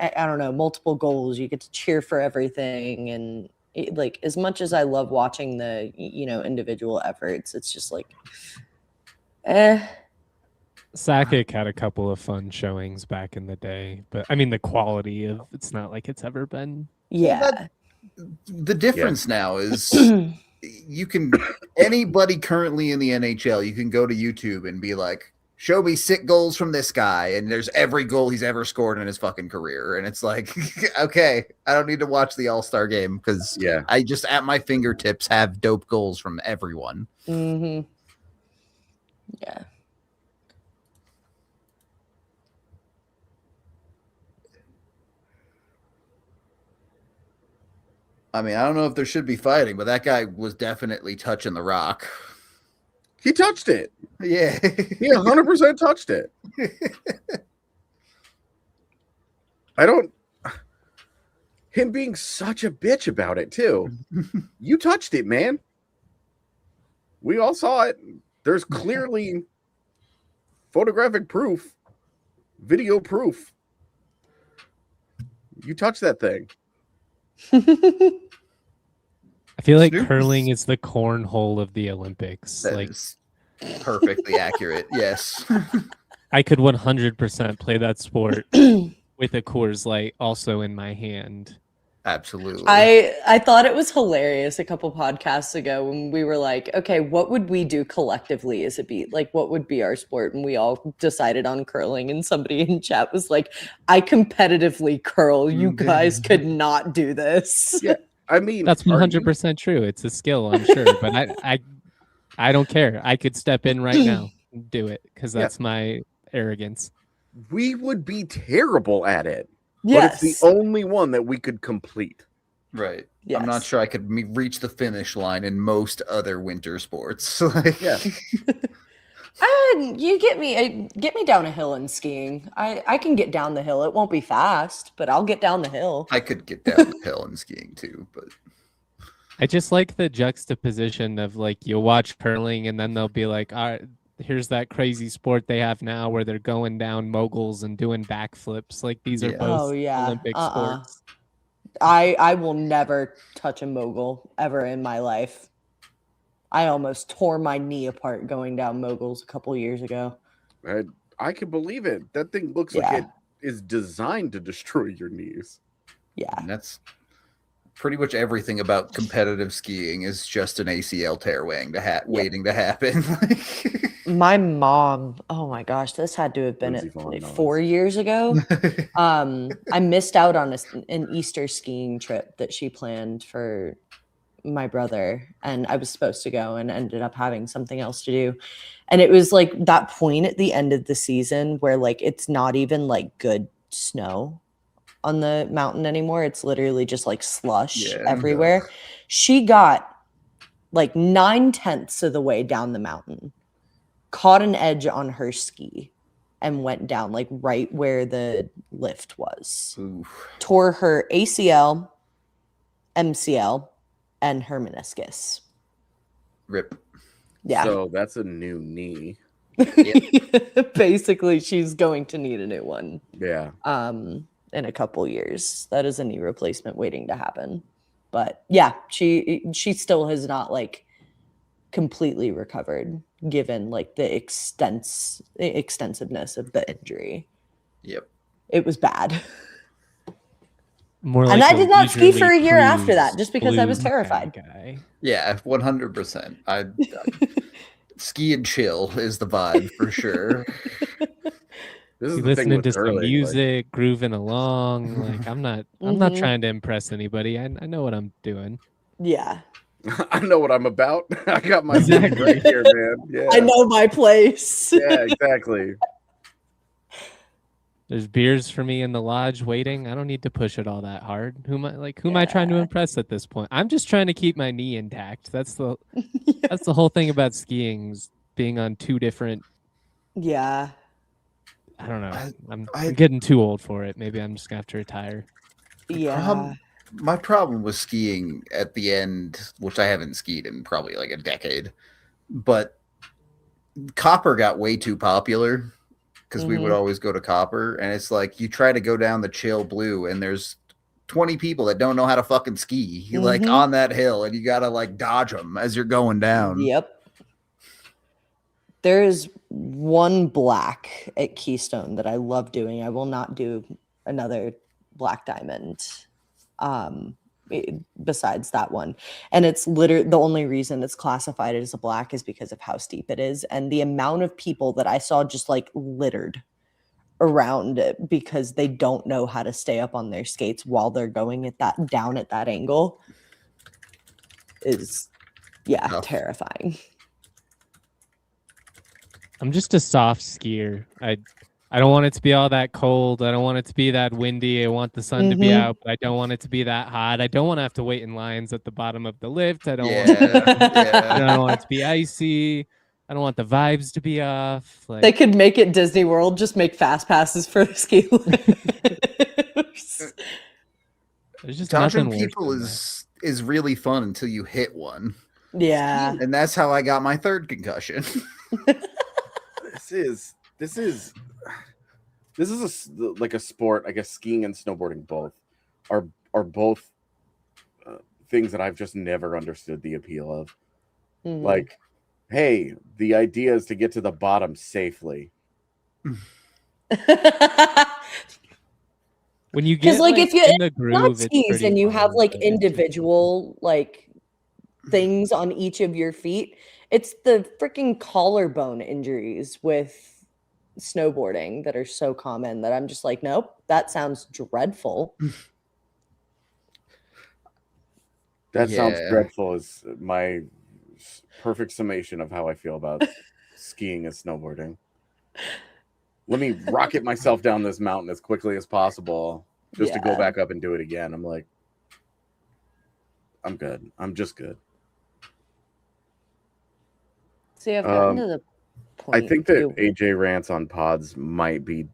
I don't know, multiple goals. You get to cheer for everything, and like as much as I love watching the individual efforts, it's just like, Sakic had a couple of fun showings back in the day, but I mean the quality of it's not like it's ever been. yeah. The difference now is you can anybody currently in the NHL, you can go to YouTube and be like, show me 6 goals from this guy, and there's every goal he's ever scored in his fucking career. And it's like, okay, I don't need to watch the All-Star game because I just at my fingertips have dope goals from everyone. Mm-hmm. Yeah. I mean, I don't know if there should be fighting, but that guy was definitely touching the rock. He touched it. Yeah. He 100% touched it. Him being such a bitch about it, too. You touched it, man. We all saw it. There's clearly photographic proof, video proof. You touched that thing. I feel like Snoop curling is the cornhole of the Olympics. That like is perfectly accurate. Yes. I could 100% play that sport with a Coors Light also in my hand. Absolutely. I thought it was hilarious a couple podcasts ago when we were like, okay, what would we do collectively as a beat? Like, what would be our sport? And we all decided on curling. And somebody in chat was like, I competitively curl. You guys could not do this. Yeah, I mean, that's 100% true. It's a skill, I'm sure, but I don't care. I could step in right now and do it because that's my arrogance. We would be terrible at it. Yes. But it's the only one that we could complete. Right. Yes. I'm not sure I could reach the finish line in most other winter sports. Yeah. You get me down a hill in skiing. I can get down the hill. It won't be fast, but I'll get down the hill. I could get down the hill in skiing too, but I just like the juxtaposition of like you'll watch curling and then they'll be like, all right, here's that crazy sport they have now where they're going down moguls and doing backflips. Like these are Yeah. both Oh yeah. Olympic sports. I will never touch a mogul ever in my life. I almost tore my knee apart going down moguls a couple years ago. I can believe it. That thing looks like it is designed to destroy your knees. Yeah. And that's pretty much everything about competitive skiing is just an ACL tear waiting to happen. My mom, oh my gosh, this had to have been like 4 years ago. I missed out on an Easter skiing trip that she planned for my brother, and I was supposed to go and ended up having something else to do. And it was like that point at the end of the season where like it's not even like good snow on the mountain anymore. It's literally just like slush everywhere. She got like 9/10 of the way down the mountain, caught an edge on her ski, and went down like right where the lift was. Oof. Tore her ACL, MCL, and her meniscus. Rip. Yeah. So that's a new knee. Basically, she's going to need a new one. Yeah. In a couple years. That is a knee replacement waiting to happen. But yeah, she still has not like completely recovered given like the extensiveness of the injury. Yep. It was bad. More and like I did not ski for a year after that just because I was blues terrified. Guy. Yeah, 100%. I ski and chill is the vibe for sure. This is You the thing listening with to some curling, music, grooving along. Like I'm not trying to impress anybody. I know what I'm doing. Yeah. I know what I'm about. I got my boots right here, man. Yeah. I know my place. Yeah, exactly. There's beers for me in the lodge waiting. I don't need to push it all that hard. Who am I trying to impress at this point? I'm just trying to keep my knee intact. That's the whole thing about skiing, is being on two different. Yeah. I don't know. I'm getting too old for it. Maybe I'm just gonna have to retire. Yeah. My problem with skiing at the end, which I haven't skied in probably like a decade, but copper got way too popular because we would always go to copper, and it's like you try to go down the chill blue and there's 20 people that don't know how to fucking ski like on that hill, and you gotta like dodge them as you're going down. Yep. There is one black at Keystone that I love doing. I will not do another black diamond besides that one. And it's literally the only reason it's classified as a black is because of how steep it is. And the amount of people that I saw just like littered around it because they don't know how to stay up on their skates while they're going at that down at that angle is terrifying. I'm just a soft skier. I don't want it to be all that cold. I don't want it to be that windy. I want the sun to be out, but I don't want it to be that hot. I don't want to have to wait in lines at the bottom of the lift. I don't want it to be icy. I don't want the vibes to be off. Like, they could make it Disney World, just make fast passes for the ski lifts. There's just dodging people is really fun until you hit one. Yeah. And that's how I got my third concussion. This is like a sport. I guess skiing and snowboarding both are both things that I've just never understood the appeal of. Like, hey, the idea is to get to the bottom safely. When you get like if you in the groove, skis and you have like individual like things on each of your feet, it's the freaking collarbone injuries with snowboarding that are so common that I'm just like, nope, that sounds dreadful. That sounds dreadful is my perfect summation of how I feel about skiing and snowboarding. Let me rocket myself down this mountain as quickly as possible just to go back up and do it again. I'm like, I'm good. I'm just good. See, I've gotten to the point. I think that AJ rants on pods might be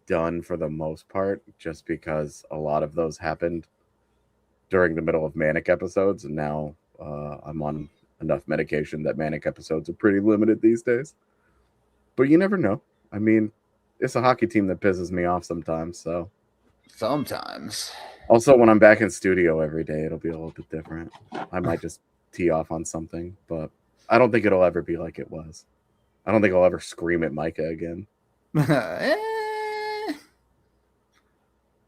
done for the most part, just because a lot of those happened during the middle of manic episodes, and now I'm on enough medication that manic episodes are pretty limited these days. But you never know. I mean, it's a hockey team that pisses me off sometimes. So sometimes. Also, when I'm back in studio every day, it'll be a little bit different. I might just tee off on something, but I don't think it'll ever be like it was. I don't think I'll ever scream at Micah again.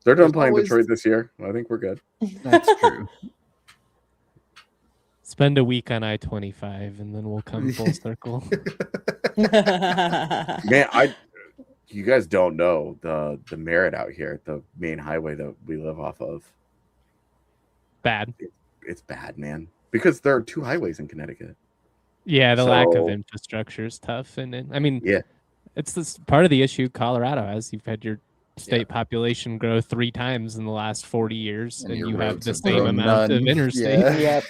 They're done playing Detroit this year. I think we're good. That's true. Spend a week on I-25 and then we'll come full circle. Man, you guys don't know the merit out here, the main highway that we live off of. Bad. It's bad, man. Because there are 2 highways in Connecticut. Yeah, the lack of infrastructure is tough. And I mean, yeah, it's this part of the issue Colorado has. You've had your state population grow 3 times in the last 40 years, and you have the same amount of interstate.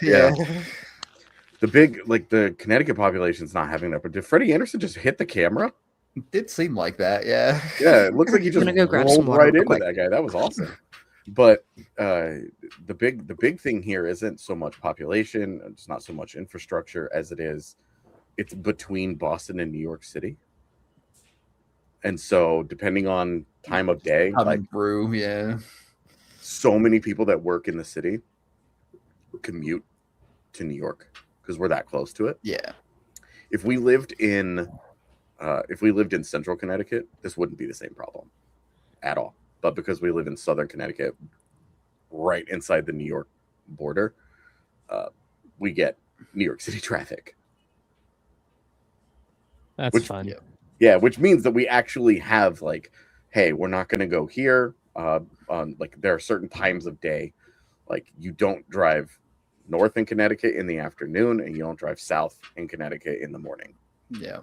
Yeah. The Connecticut population's not having that. But did Freddie Anderson just hit the camera? It did seem like that, yeah. Yeah, it looks like he just rolled right into that guy. That was awesome. But the big thing here isn't so much population, it's not so much infrastructure as it's between Boston and New York City. And so depending on time of day, so many people that work in the city commute to New York because we're that close to it. Yeah. If we lived in central Connecticut, this wouldn't be the same problem at all. But because we live in southern Connecticut, right inside the New York border, we get New York City traffic. That's fun. Yeah, which means that we actually have hey, we're not going to go here. There are certain times of day, you don't drive north in Connecticut in the afternoon, and you don't drive south in Connecticut in the morning. Yeah.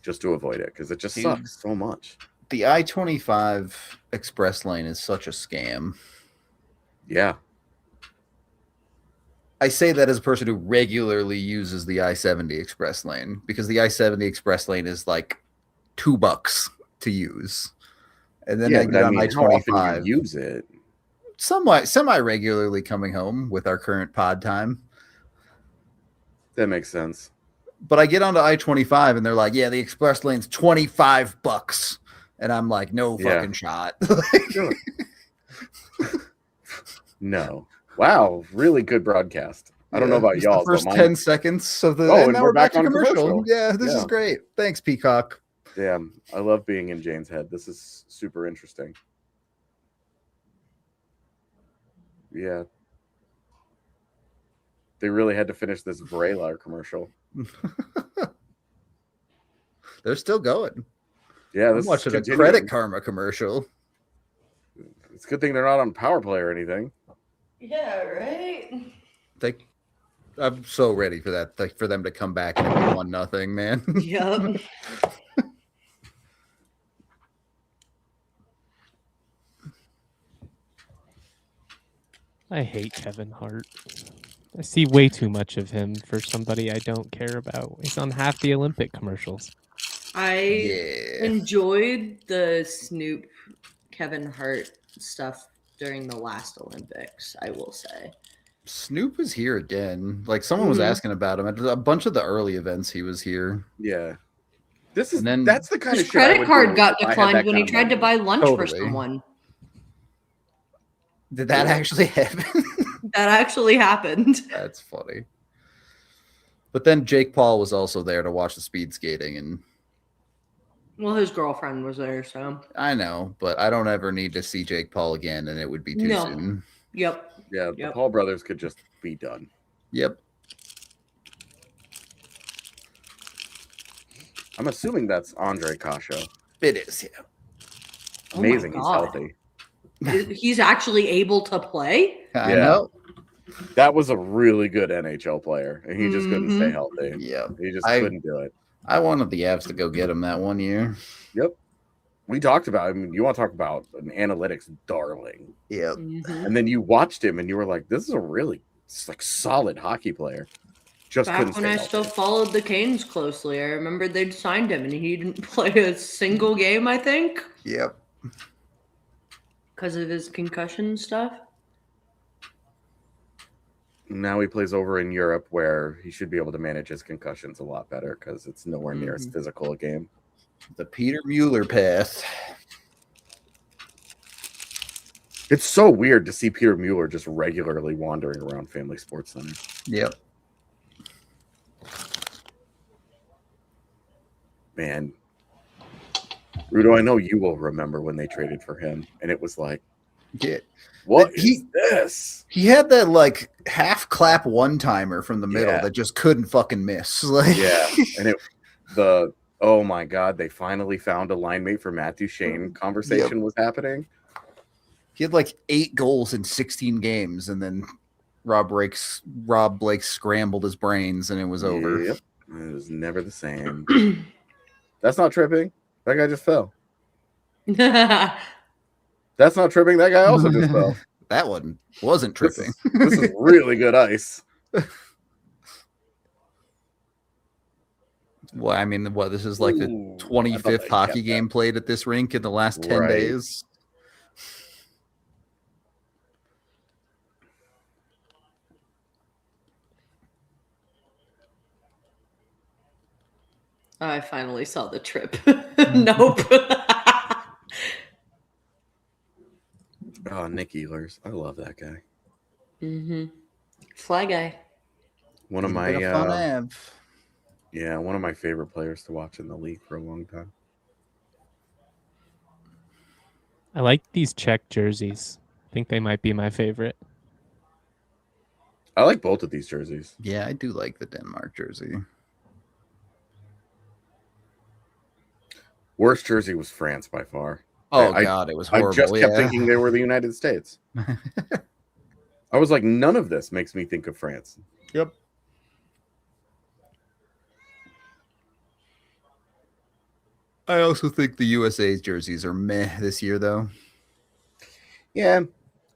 Just to avoid it, because it just sucks so much. The I-25 express lane is such a scam. Yeah. I say that as a person who regularly uses the I-70 express lane, because the I-70 express lane is like $2 to use. And then I get on I-25. You use it? Semi-regularly coming home with our current pod time. That makes sense. But I get onto I-25 and they're like, yeah, the express lane's $25. And I'm like, no fucking shot. No. Wow. Really good broadcast. I don't know about y'all. The first 10 seconds of the and now we're back on commercial. Yeah, this is great. Thanks, Peacock. Damn. I love being in Jane's head. This is super interesting. Yeah. They really had to finish this Vraylar commercial. They're still going. Yeah, I'm watching a Credit Karma commercial. It's a good thing they're not on Power Play or anything. Yeah, right. I'm so ready for that. For them to come back and 1-0, man. Yep. I hate Kevin Hart. I see way too much of him for somebody I don't care about. He's on half the Olympic commercials. I enjoyed the Snoop Kevin Hart stuff during the last Olympics, I will say. Snoop is here again. Someone was asking about him at a bunch of the early events. He was here. Yeah. That's the kind of shit. Credit card got declined when he tried to buy lunch for someone. Did that actually happen? That actually happened. That's funny. But then Jake Paul was also there to watch the speed skating, and well, his girlfriend was there, so I know, but I don't ever need to see Jake Paul again, and it would be too soon. Yep. Yeah, the Paul brothers could just be done. Yep. I'm assuming that's Andre Kasha. It is, yeah. Amazing, he's healthy. He's actually able to play? I know. That was a really good NHL player, and he just couldn't stay healthy. Yeah. He just couldn't do it. I wanted the Avs to go get him that one year. Yep. We talked about him. You want to talk about an analytics darling. Yep. And then you watched him, and you were like, this is a really solid hockey player. Just back when I still followed the Canes closely, I remember they'd signed him, and he didn't play a single game, I think. Yep. Because of his concussion stuff. Now he plays over in Europe, where he should be able to manage his concussions a lot better because it's nowhere near as physical a game. The Peter Mueller path. It's so weird to see Peter Mueller just regularly wandering around Family Sports Center. Yep. Man, Rudo, I know you will remember when they traded for him, and it was like, yeah. What is this? He had that like half clap one timer from the middle that just couldn't fucking miss. Like, yeah, and oh my god, they finally found a line mate for Matt Duchene. Conversation was happening. He had like 8 goals in 16 games, and then Rob Blake scrambled his brains, and it was over. Yep, it was never the same. That's not tripping. That guy just fell. That's not tripping. That guy also just fell. That one wasn't tripping. This is really good ice. Well, I mean, this is like the 25th hockey game played at this rink in the last 10 days. I finally saw the trip. Nope. Oh, Nick Ehlers. I love that guy. Fly guy. One of my fun one of my favorite players to watch in the league for a long time. I like these Czech jerseys. I think they might be my favorite. I like both of these jerseys. Yeah, I do like the Denmark jersey. Worst jersey was France by far. Oh, God, it was horrible. I just kept thinking they were the United States. I was like, none of this makes me think of France. Yep. I also think the USA's jerseys are meh this year, though. Yeah,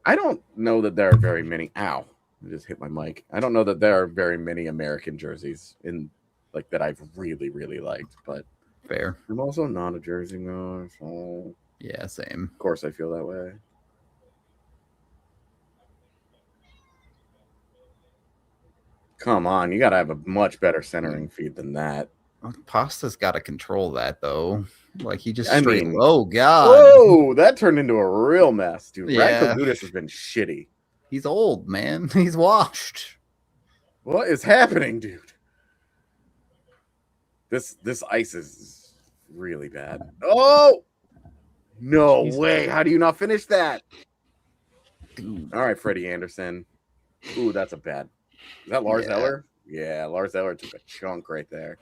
I don't know that there are very many. Ow, I just hit my mic. I don't know that there are very many American jerseys in like that I've really, really liked. But fair. I'm also not a jersey guy, so yeah, same. Of course, I feel that way. Come on, you got to have a much better centering feed than that. Pasta's got to control that, though. Like, he just oh, God. Whoa, that turned into a real mess, dude. Yeah. Radko Gudas has been shitty. He's old, man. He's washed. What is happening, dude? This ice is really bad. Oh! No way. How do you not finish that? Dude. All right, Freddie Anderson. Ooh, that's a bad. Is that Lars Eller? Yeah, Lars Eller took a chunk right there.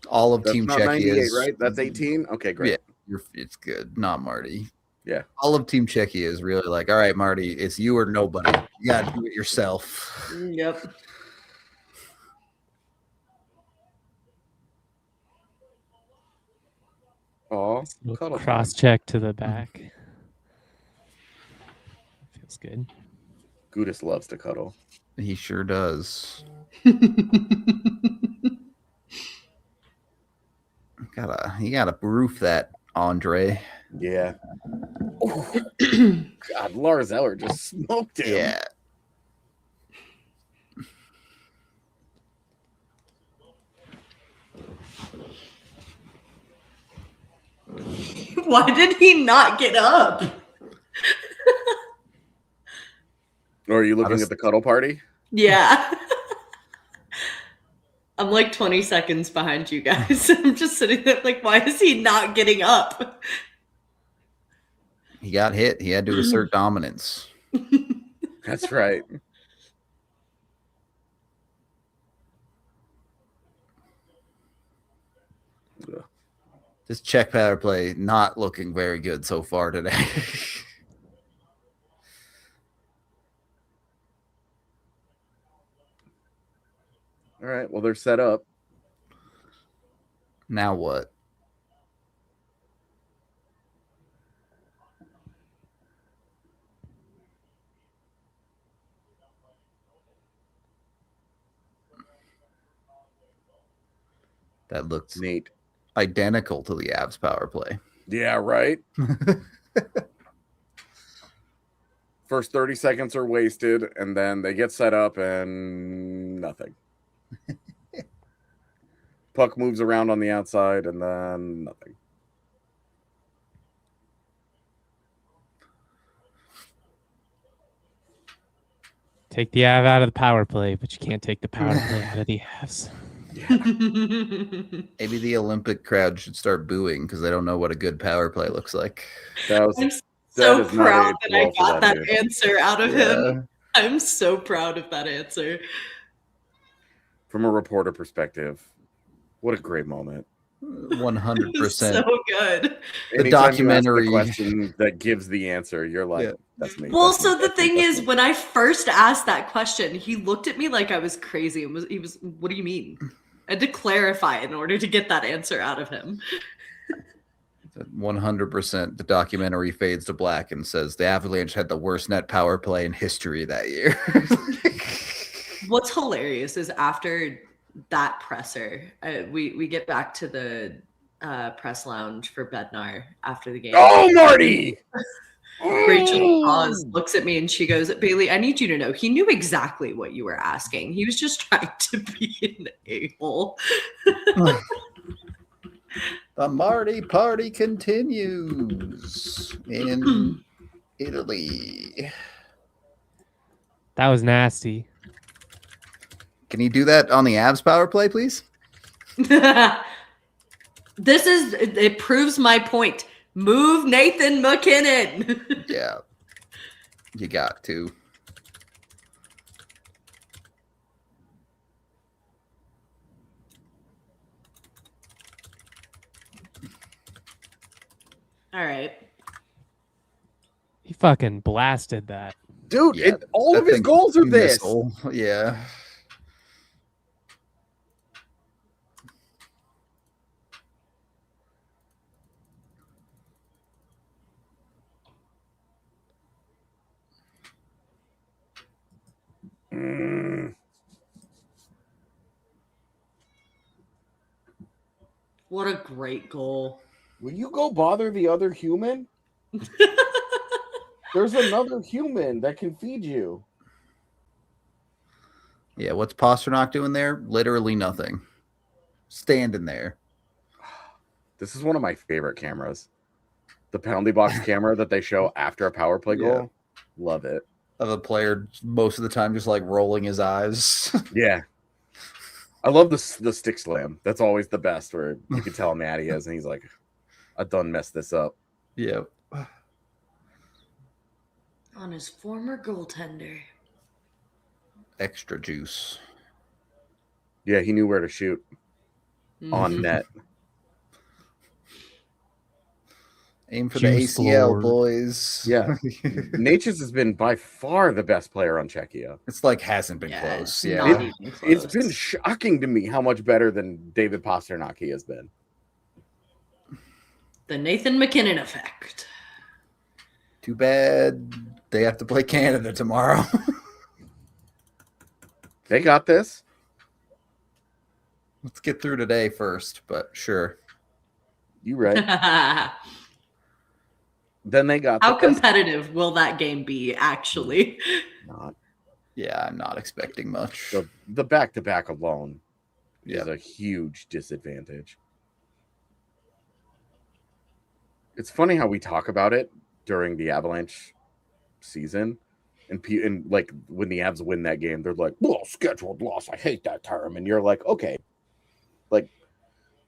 All of That's Team not Czechia 98, is right? That's 18. Okay, great. Yeah, it's good. Not Marty. Yeah. All of Team Czechia is really like, all right, Marty, it's you or nobody. You got to do it yourself. Yep. Oh, cross check to the back. Feels good. Gudas loves to cuddle. He sure does. You gotta roof that, Andre. Yeah. Oh, God, Lars Eller just smoked him. Yeah. Why did he not get up? Or are you looking at the cuddle party? Yeah. I'm like 20 seconds behind you guys. I'm just sitting there like, why is he not getting up? He got hit. He had to assert dominance. That's right. This Czech power play not looking very good so far today. All right. Well, they're set up. Now what? That looks neat. Identical to the Avs power play. Yeah, right. First 30 seconds are wasted, and then they get set up and nothing. Puck moves around on the outside, and then nothing. Take the Av out of the power play, but you can't take the power play out of the Avs. Maybe the Olympic crowd should start booing because they don't know what a good power play looks like. I'm so proud that I got that answer out of him. I'm so proud of that answer. From a reporter perspective, what a great moment. 100%. So good. The documentary question that gives the answer, you're like, that's me. Well, so the thing is, when I first asked that question, he looked at me like I was crazy and he was, what do you mean? I had to clarify in order to get that answer out of him. 100%. The documentary fades to black and says the Avalanche had the worst net power play in history that year. What's hilarious is after that presser, we get back to the press lounge for Bednar after the game. Oh, Marty! Rachel Hawes looks at me and she goes, Bailey, I need you to know he knew exactly what you were asking. He was just trying to be an a-hole. The Marty party continues in Italy. That was nasty. Can you do that on the Avs power play, please? It proves my point. Move Nathan McKinnon. Yeah. You got to. All right. He fucking blasted that. Dude, all of his goals are this. Yeah. What a great goal. Will you go bother the other human? There's another human that can feed you. Yeah, what's Pasternak doing there? Literally nothing. Standing there. This is one of my favorite cameras. The penalty box camera that they show after a power play goal. Love it. Of a player most of the time just like rolling his eyes. Yeah. I love the stick slam. That's always the best, where you can tell how mad he is, and he's like, I done messed this up. Yeah. On his former goaltender. Extra juice. Yeah, he knew where to shoot on net. Aim for Juice the ACL, Lord. Mm-hmm. boys. Yeah. Natchez has been by far the best player on Czechia. It's like hasn't been close. It's Yeah. not even close. It's been shocking to me how much better than David Pasternak he has been. The Nathan McKinnon effect. Too bad they have to play Canada tomorrow. They got this. Let's get through today first, but sure. You right. Then they got How competitive will that game be, actually? not. Yeah, I'm not expecting much. The back-to-back alone Yeah. is a huge disadvantage. It's funny how we talk about it during the Avalanche season, and like when the Avs win that game, they're like, "Well, scheduled loss. I hate that term." And you're like, "Okay." Like,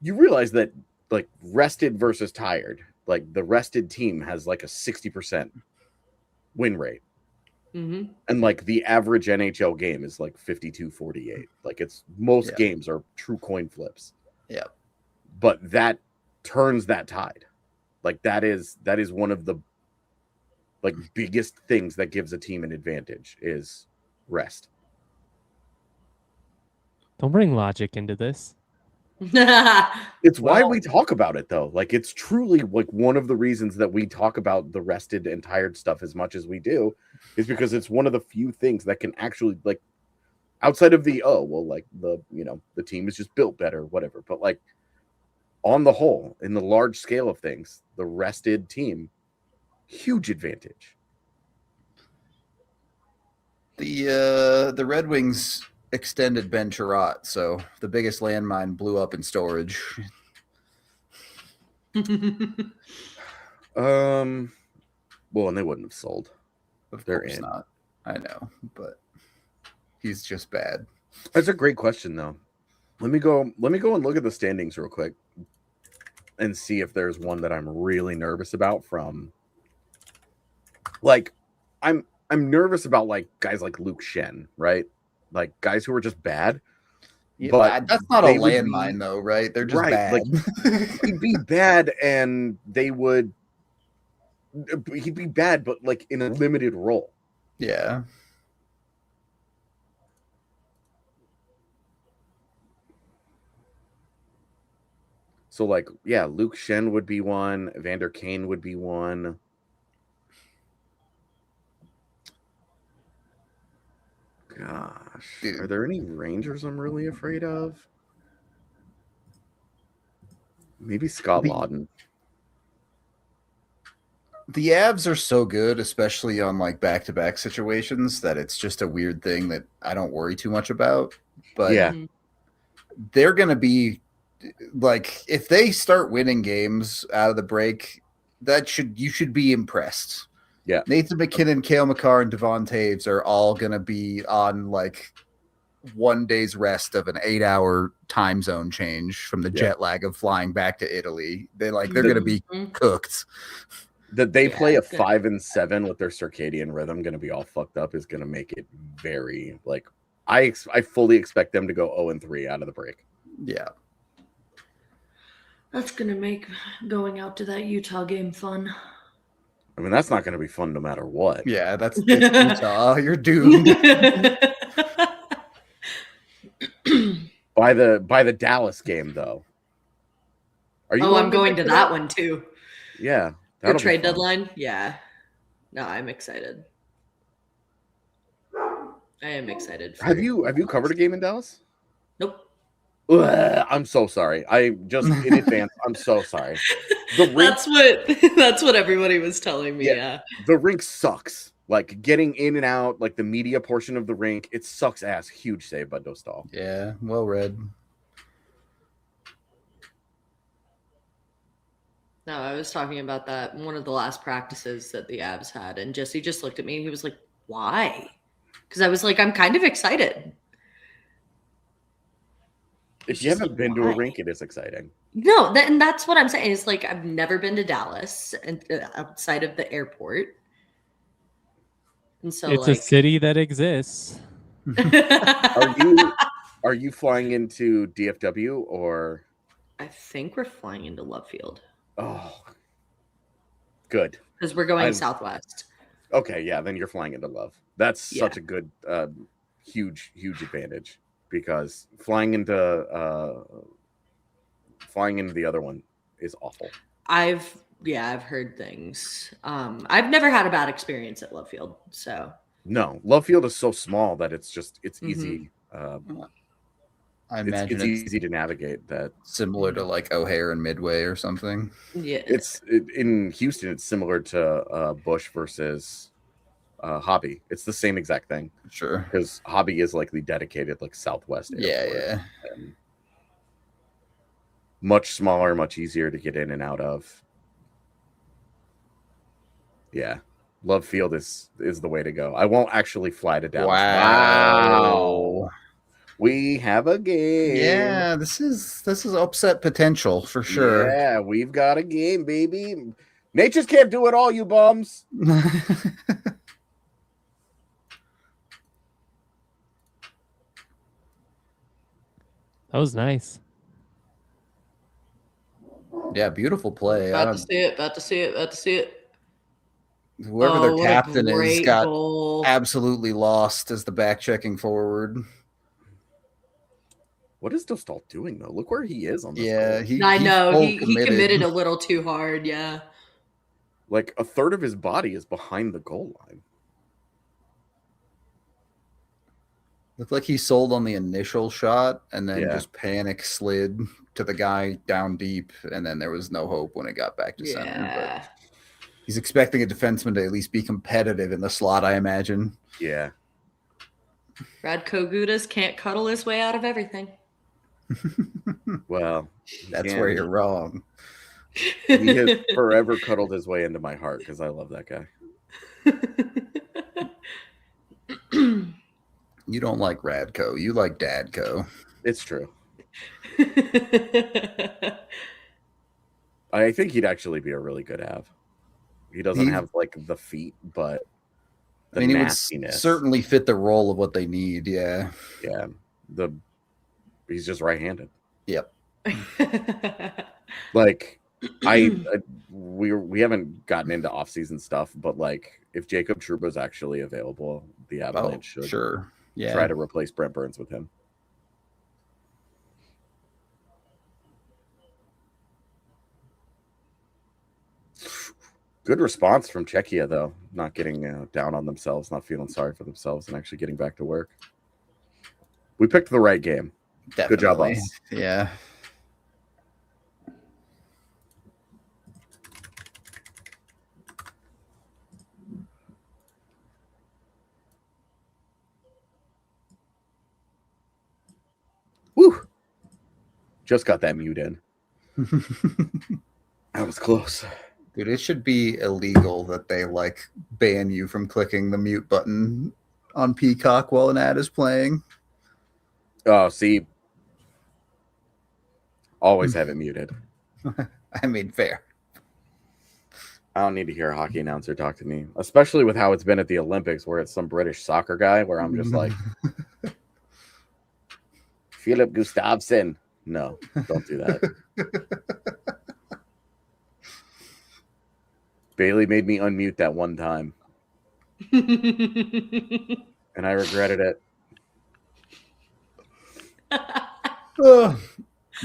you realize that like rested versus tired, like the rested team has like a 60% win rate. Mm-hmm. And like the average NHL game is like 52-48. Like it's most games are true coin flips. Yeah. But that turns that tide. Like that is one of the like biggest things that gives a team an advantage is rest. Don't bring logic into this. It's why we talk about it though. Like it's truly like one of the reasons that we talk about the rested and tired stuff as much as we do is because it's one of the few things that can actually like outside of the like the the team is just built better, whatever. But like on the whole, in the large scale of things, the rested team, huge advantage. The Red Wings extended Ben Chirot, so the biggest landmine blew up in storage. Well, and they wouldn't have sold. Of course not. I know, but he's just bad. That's a great question, though. Let me go and look at the standings real quick and see if there's one that I'm really nervous about from. Like, I'm nervous about like guys like Luke Shen, right? Like guys who are just bad. Yeah, but that's not a landmine, though, right? They're just bad. Like, he'd be bad, and he'd be bad, but like in a limited role. Yeah. So, like, yeah, Luke Shen would be one. Evander Kane would be one. Gosh, dude. Are there any Rangers I'm really afraid of? Maybe Scott Lawton. The Avs are so good, especially on like back-to-back situations, that it's just a weird thing that I don't worry too much about. But yeah, they're going to be like, if they start winning games out of the break, you should be impressed. Yeah, Nathan McKinnon, Cale Makar, and Devon Taves are all going to be on like 1 day's rest of an 8-hour time zone change from the jet lag of flying back to Italy. They're going to be cooked. That they play a 5 and 7 with their circadian rhythm going to be all fucked up is going to make it very like I fully expect them to go 0 and 3 out of the break. Yeah. That's going to make going out to that Utah game fun. I mean, that's not going to be fun no matter what. Yeah, that's Utah. You're doomed. By the Dallas game, though. Are you? Oh, I'm going to that one too. Yeah. For trade deadline? Yeah. No, I'm excited. I am excited. Have you covered a game in Dallas? Nope. Ugh, I'm so sorry. I just in advance. I'm so sorry. The rink, that's what everybody was telling me. Yeah. The rink sucks. Like getting in and out, like the media portion of the rink, it sucks ass. Huge save by Dostal. Yeah, well read. No, I was talking about that one of the last practices that the Avs had, and Jesse just looked at me and he was like, "Why?" Because I was like, "I'm kind of excited." If you haven't been to a rink, it is exciting. No, and that's what I'm saying. It's like I've never been to Dallas and outside of the airport, and so it's a city that exists. Are you flying into DFW or? I think we're flying into Love Field. Oh, good. Because we're going Southwest. Okay, yeah, then you're flying into Love. That's such a good, huge advantage. Because flying into the other one is awful. I've heard things. I've never had a bad experience at Love Field. So no, Love Field is so small that it's easy. I imagine it's easy to navigate. That similar to like O'Hare and Midway or something. Yeah, in Houston. It's similar to Bush versus. Hobby. It's the same exact thing. Sure. Because Hobby is like the dedicated like Southwest airport. Yeah. And much smaller, much easier to get in and out of. Yeah. Love Field is the way to go. I won't actually fly to Dallas. Wow. We have a game. Yeah, this is upset potential for sure. Yeah, we've got a game, baby. Nature's can't do it all, you bums. That was nice. Yeah, beautiful play. About to see it. Whoever their captain is got absolutely lost as the back checking forward. What is Dostal doing though? Look where he is on this. Yeah, I know he committed a little too hard. Yeah, like a third of his body is behind the goal line. Looked like he sold on the initial shot and then just panic slid to the guy down deep, and then there was no hope when it got back to center. But he's expecting a defenseman to at least be competitive in the slot, I imagine. Yeah. Radko Gudas can't cuddle his way out of everything. Well, That's where you're wrong. He has forever cuddled his way into my heart because I love that guy. You don't like Radko. You like Dadko. It's true. I think he'd actually be a really good Av. He doesn't have like the feet, but the nastiness. He would certainly fit the role of what they need. Yeah. Yeah. He's just right-handed. Yep. Like we haven't gotten into off-season stuff, but like if Jacob Trouba's actually available, the Avalanche should try to replace Brent Burns with him. Good response from Czechia, though. Not getting down on themselves, not feeling sorry for themselves, and actually getting back to work. We picked the right game. Definitely. Good job, us. Yeah. Woo! Just got that mute in. That was close. Dude, it should be illegal that they like ban you from clicking the mute button on Peacock while an ad is playing. Oh, see. Always have it muted. I mean, fair. I don't need to hear a hockey announcer talk to me, especially with how it's been at the Olympics where it's some British soccer guy where I'm just like, Philip Gustafsson. No, don't do that. Bailey made me unmute that one time. And I regretted it.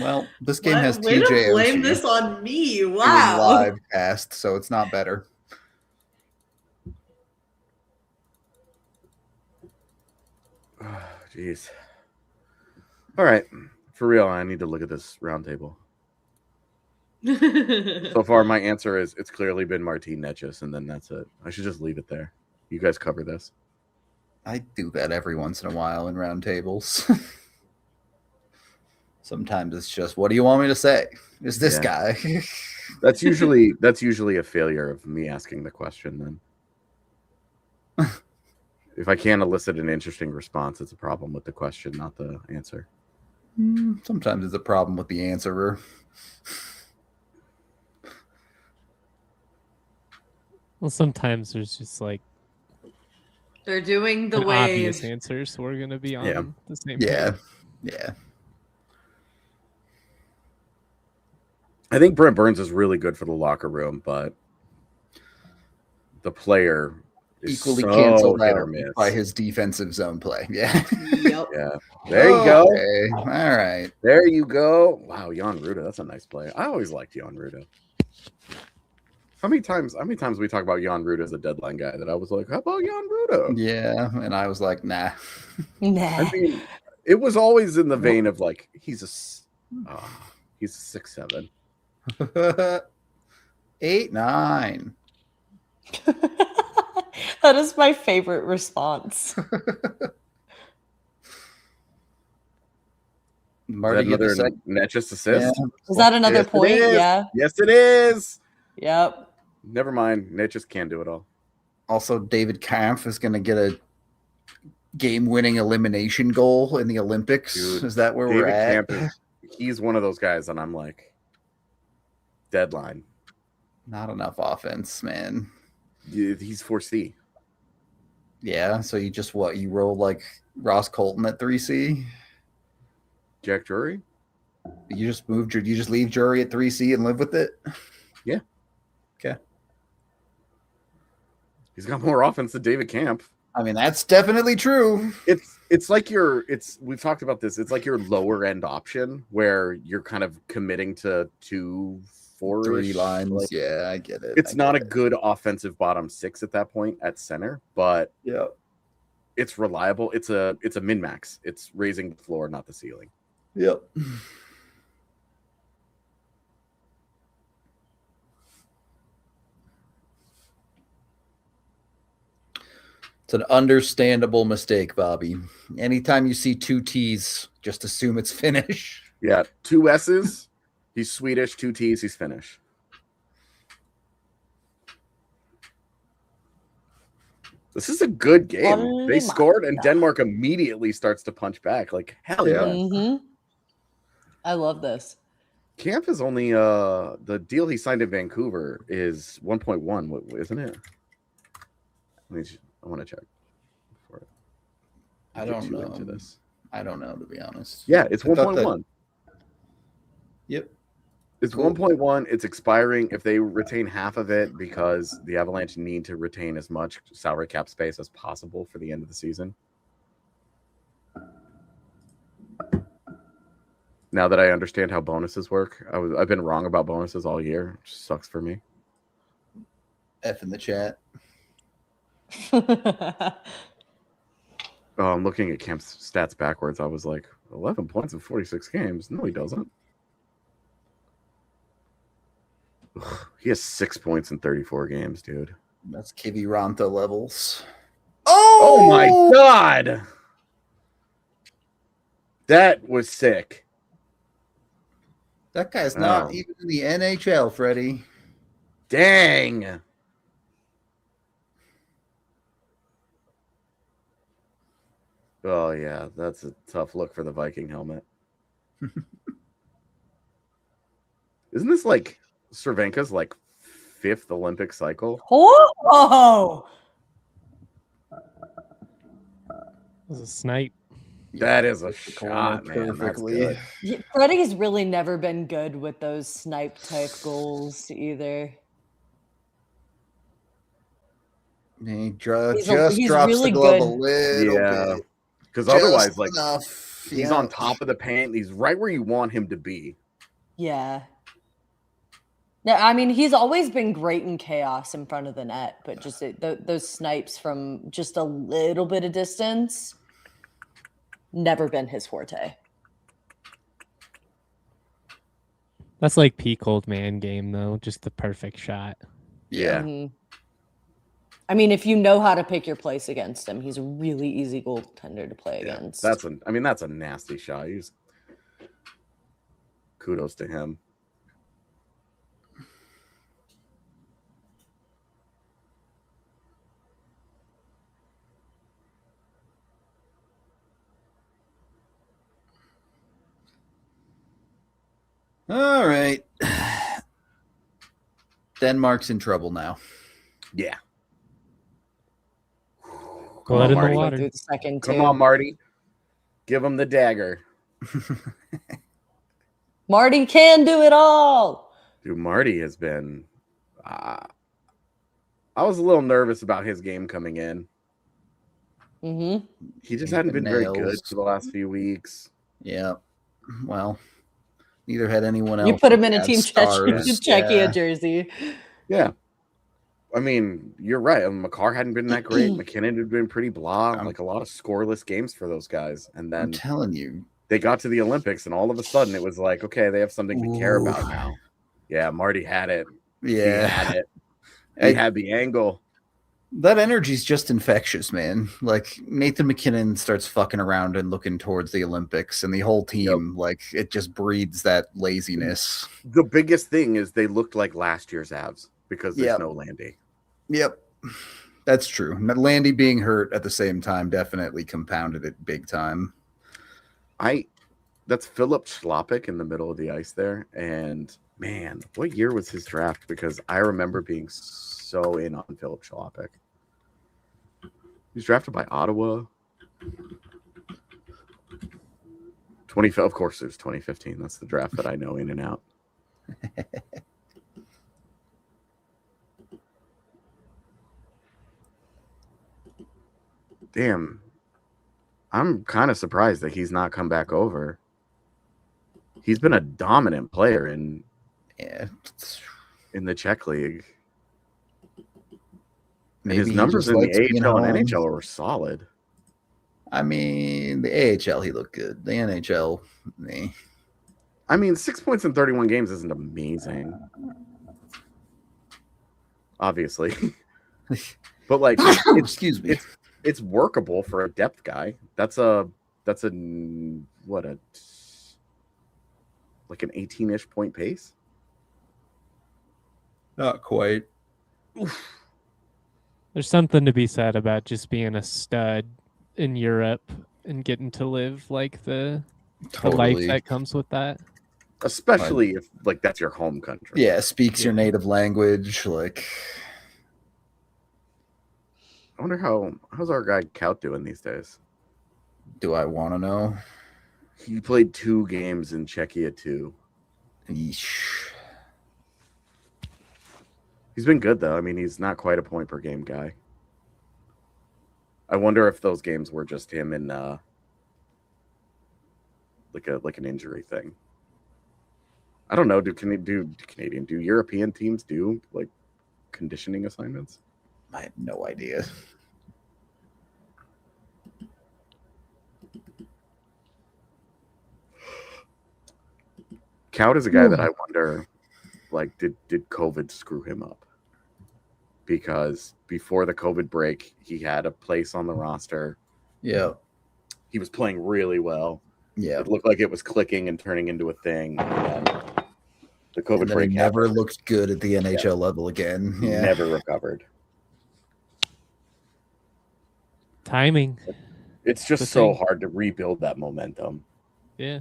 Well, this game has way to TJ blame this on me. Wow. Live cast, so it's not better. Jeez. All right. For real, I need to look at this round table. So far, my answer is it's clearly been Martin Necas, and then that's it. I should just leave it there. You guys cover this. I do that every once in a while in round tables. Sometimes it's just, what do you want me to say? Is this guy? That's usually a failure of me asking the question then. If I can't elicit an interesting response, it's a problem with the question, not the answer. Sometimes it's a problem with the answerer. Well, sometimes there's just like they're doing the way obvious answers, so we're gonna be on the same page. Yeah. I think Brent Burns is really good for the locker room, but the player is equally so canceled hit out or miss by his defensive zone play. Yeah. Yep. Yeah. There you go. Okay. All right. There you go. Wow, Jan Ruda. That's a nice play. I always liked Jan Ruda. How many times we talk about Jan Ruda as a deadline guy that I was like, how about Jan Ruda? Yeah. And I was like, nah. I mean, it was always in the vein of like, he's a 6'7". 8, 9. That is my favorite response. Marty, another Necas assist. Yeah. Is that another point? Yeah. Yes, it is. Yep. Never mind. Necas can't do it all. Also, David Kampf is going to get a game-winning elimination goal in the Olympics. Dude, is that where we're at? He's one of those guys, and I'm like, deadline. Not enough offense, man. He's 4C. Yeah, so you just you roll like Ross Colton at 3C? Jack Drury? You just leave Drury at 3C and live with it? Yeah. Okay. He's got more offense than David Kampf. I mean, that's definitely true. It's like we've talked about this. It's like your lower end option where you're kind of committing to 2, 4, 3 lines. Like, yeah, I get it. It's not a good offensive bottom 6 at that point at center, but yeah, it's reliable. It's a min-max. It's raising the floor, not the ceiling. Yep. It's an understandable mistake, Bobby. Anytime you see 2 T's, just assume it's Finnish. Yeah, 2 S's. He's Swedish. 2 T's. He's Finnish. This is a good game. They scored, and Denmark immediately starts to punch back. Like, hell yeah. Mm-hmm. I love this. Camp is only the deal he signed in Vancouver is 1.1, isn't it? I want to check. I don't know. Into this. I don't know, to be honest. Yeah, it's 1.1. Yep. It's cool. 1.1. It's expiring if they retain half of it because the Avalanche need to retain as much salary cap space as possible for the end of the season. Now that I understand how bonuses work, I've been wrong about bonuses all year. Which sucks for me. F in the chat. Oh, I'm looking at Camp's stats backwards. I was like, 11 points in 46 games. No, he doesn't. Ugh, he has 6 points in 34 games, dude. That's Kiviranta levels. Oh my God. That was sick. That guy's not even in the NHL, Freddie. Dang. Oh, yeah. That's a tough look for the Viking helmet. Isn't this like Cervenka's like 5th Olympic cycle? Oh! That was a snipe. That is a shot, man. Perfectly. Freddie's really never been good with those snipe type goals either. He just drops really the glove a little bit. Because otherwise, like, he's on top of the paint. He's right where you want him to be. Yeah. No, I mean, he's always been great in chaos in front of the net, but just those snipes from just a little bit of distance, never been his forte. That's like peak old man game, though. Just the perfect shot. Yeah. Mm-hmm. I mean, if you know how to pick your place against him, he's a really easy goaltender to play against. That's a nasty shot. Kudos to him. All right. Denmark's in trouble now. Yeah. Blood in the water. Come on, Marty. Give him the dagger. Marty can do it all. Dude, Marty has been... I was a little nervous about his game coming in. Mm-hmm. He just hadn't been very good for the last few weeks. Yeah. Well, neither had anyone else. You put him in a Team Czechia jersey. Yeah. I mean, you're right. Makar hadn't been that great. McKinnon had been pretty blah. Like a lot of scoreless games for those guys. And then I'm telling you, they got to the Olympics, and all of a sudden it was like, okay, they have something to care about now. Yeah, Marty had it. Yeah, he had it. He had the angle. That energy's just infectious, man. Like Nathan McKinnon starts fucking around and looking towards the Olympics, and the whole team, like it just breeds that laziness. The biggest thing is they looked like last year's Avs because there's no Landy. Yep, that's true. Landy being hurt at the same time definitely compounded it big time. That's Philip Schlappick in the middle of the ice there, and man, what year was his draft? Because I remember being so in on Philip Schlappick. He's drafted by Ottawa. Of course, it was 2015. That's the draft that I know in and out. Damn. I'm kind of surprised that he's not come back over. He's been a dominant player in the Czech league. Maybe his numbers in the AHL and NHL were solid. I mean, the AHL, he looked good. The NHL, I mean, 6 points in 31 games isn't amazing. Obviously. But like, excuse me. it's workable for a depth guy. That's a what a like an 18-ish point pace. Not quite. There's something to be said about just being a stud in Europe and getting to live like the life that comes with that. Especially if like that's your home country. Yeah, speaks your native language. Like, I wonder how's our guy Kaut doing these days? Do I want to know? He played 2 games in Czechia too. Yeesh. He's been good though. I mean, he's not quite a point per game guy. I wonder if those games were just him in like an injury thing. I don't know. Do European teams do like conditioning assignments? I have no idea. Kaut is a guy that I wonder, like, did COVID screw him up? Because before the COVID break, he had a place on the roster. Yeah. He was playing really well. Yeah. It looked like it was clicking and turning into a thing. And then the COVID break he never looked good at the NHL level again. Yeah. Never recovered. Timing. It's just so hard to rebuild that momentum. Yeah.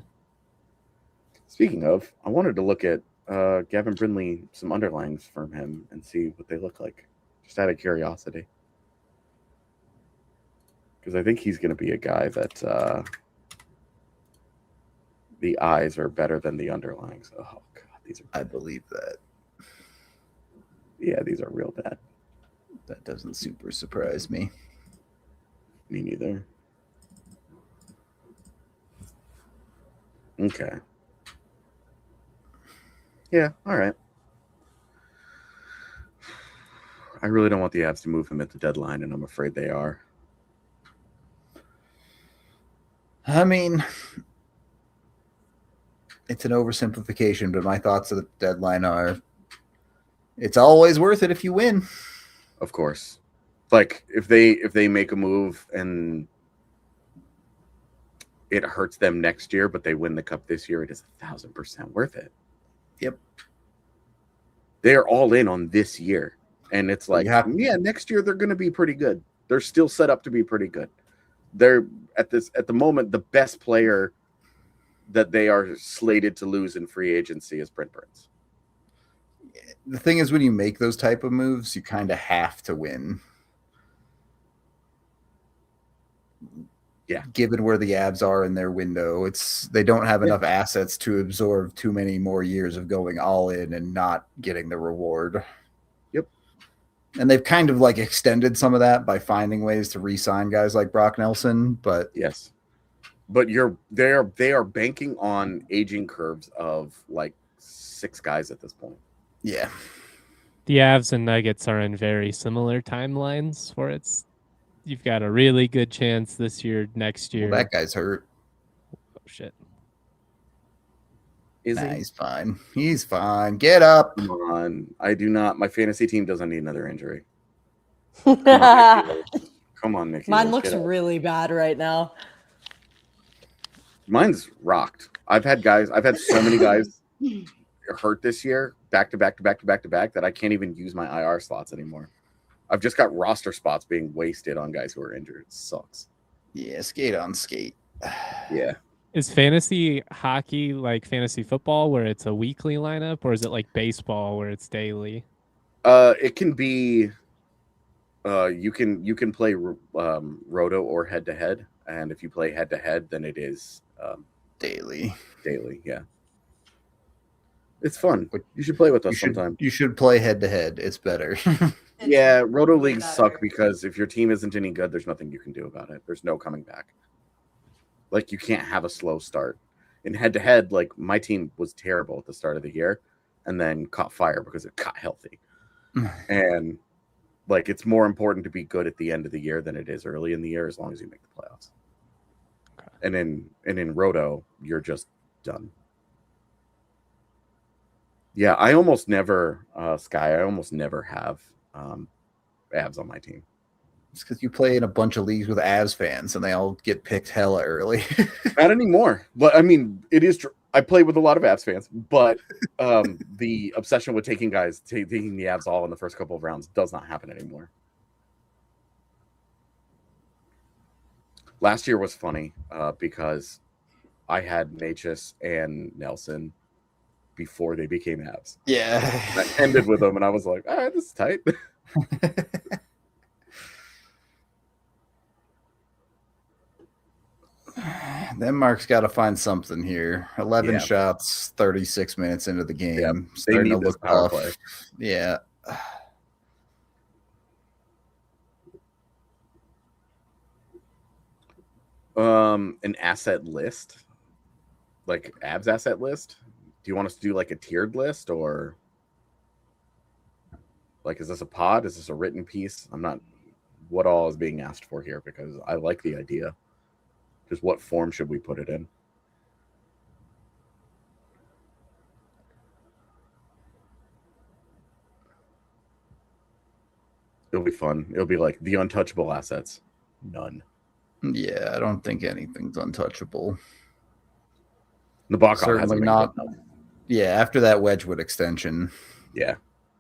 Speaking of, I wanted to look at Gavin Brindley, some underlings from him, and see what they look like. Just out of curiosity. Because I think he's going to be a guy that the eyes are better than the underlings. Oh, God. These are bad. I believe that. Yeah, these are real bad. That doesn't super surprise me. Me neither. Okay. Yeah, all right. I really don't want the Avs to move him at the deadline, and I'm afraid they are. I mean, it's an oversimplification, but my thoughts of the deadline are it's always worth it if you win. Of course. Like if they make a move and it hurts them next year, but they win the cup this year, it is 1,000% worth it. Yep. They are all in on this year. And it's like, yeah, next year they're going to be pretty good. They're still set up to be pretty good. They're at the moment, the best player that they are slated to lose in free agency is Brent Burns. The thing is, when you make those type of moves, you kind of have to win. Yeah. Given where the Avs are in their window, they don't have enough assets to absorb too many more years of going all in and not getting the reward. Yep. And they've kind of like extended some of that by finding ways to re-sign guys like Brock Nelson, but yes. But they are banking on aging curves of like 6 guys at this point. Yeah. The Avs and Nuggets are in very similar timelines where you've got a really good chance this year, next year. Well, that guy's hurt. Oh shit. He's fine. He's fine. Get up. Come on. I do not. My fantasy team doesn't need another injury. Come on, Nikki. Mine looks really bad right now. Mine's rocked. I've had so many guys hurt this year, back to back that I can't even use my IR slots anymore. I've just got roster spots being wasted on guys who are injured. It sucks. Yeah, skate on skate. Yeah. Is fantasy hockey like fantasy football where it's a weekly lineup, or is it like baseball where it's daily? It can be you can play roto or head to head, and if you play head to head, then it is daily. Yeah. It's fun. You should play with us sometime. You should play head to head. It's better. Yeah, roto leagues suck because if your team isn't any good, there's nothing you can do about it. There's no coming back. Like, you can't have a slow start. In head-to-head, like, my team was terrible at the start of the year and then caught fire because it got healthy. And, like, it's more important to be good at the end of the year than it is early in the year as long as you make the playoffs. Okay. And in Roto, you're just done. Yeah, I almost never, Sky, I almost never have Avs on my team. It's because you play in a bunch of leagues with Avs fans, and they all get picked hella early. Not anymore. But I mean, it is true. I play with a lot of Avs fans, but the obsession with taking the Avs all in the first couple of rounds does not happen anymore. Last year was funny because I had Natchez and Nelson before they became Avs. Yeah. I ended with them, and I was like, all right, this is tight. Then Mark's got to find something here. 11 shots, 36 minutes into the game. Yeah, they Starting need to this look power tough. play. Yeah. An asset list, like Avs asset list. Do you want us to do like a tiered list, or like, is this a pod? Is this a written piece? I'm not. What all is being asked for here? Because I like the idea. Just what form should we put it in? It'll be fun. It'll be like the untouchable assets. None. Yeah, I don't think anything's untouchable. Nabokov Certainly hasn't been not. good enough. Yeah, after that Wedgwood extension. Yeah.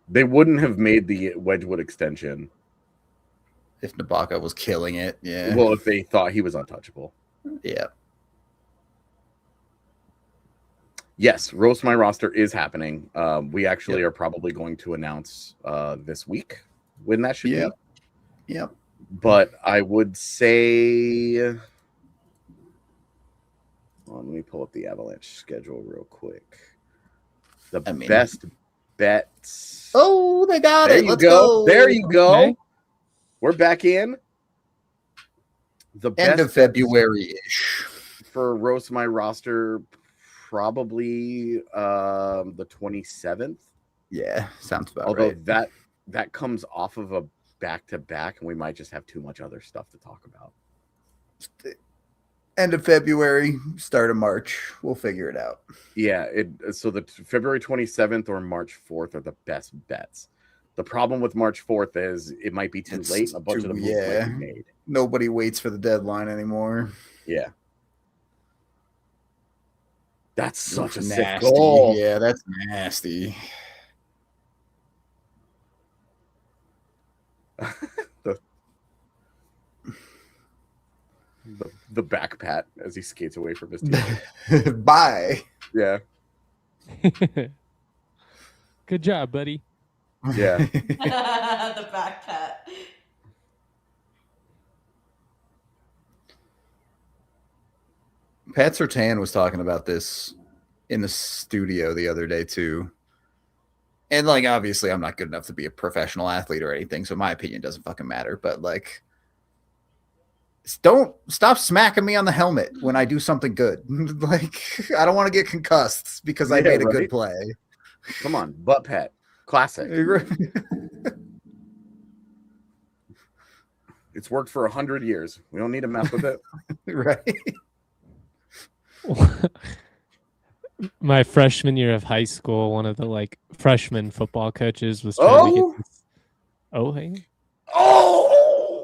They wouldn't have made the Wedgwood extension If Nabokov was killing it. Yeah. well if they thought he was untouchable. Yeah. Yes, Roast My Roster is happening. We actually are probably going to announce this week when that should be. Yep. But I would say, hold on, let me pull up the Avalanche schedule real quick. Best bets. Oh, they got There it. you Let's go. There you go. Okay. We're back in. The End best of February-ish. for Roast My Roster, probably the 27th. Yeah, sounds about Although right. that comes off of a back-to-back, and we might just have too much other stuff to talk about. End of February, start of March. We'll figure it out. Yeah, so the February 27th or March 4th are the best bets. The problem with March 4th is it might be too late. A bunch of the moves might be made. Nobody waits for the deadline anymore. Yeah. That's such a nasty. sick goal. Yeah, that's nasty. the back pat as he skates away from his team. Bye. Yeah. Good job, buddy. Yeah. The back pat. Pat Surtain was talking about this in the studio the other day too. And like, obviously I'm not good enough to be a professional athlete or anything, so my opinion doesn't fucking matter. But like, don't stop smacking me on the helmet when I do something good. Like, I don't want to get concussed because I made a good play. Come on, butt pat. Classic. It's worked for 100 years. We don't need to mess with it. Right. My freshman year of high school, one of the like freshman football coaches was trying to get this. Oh, hey. Oh,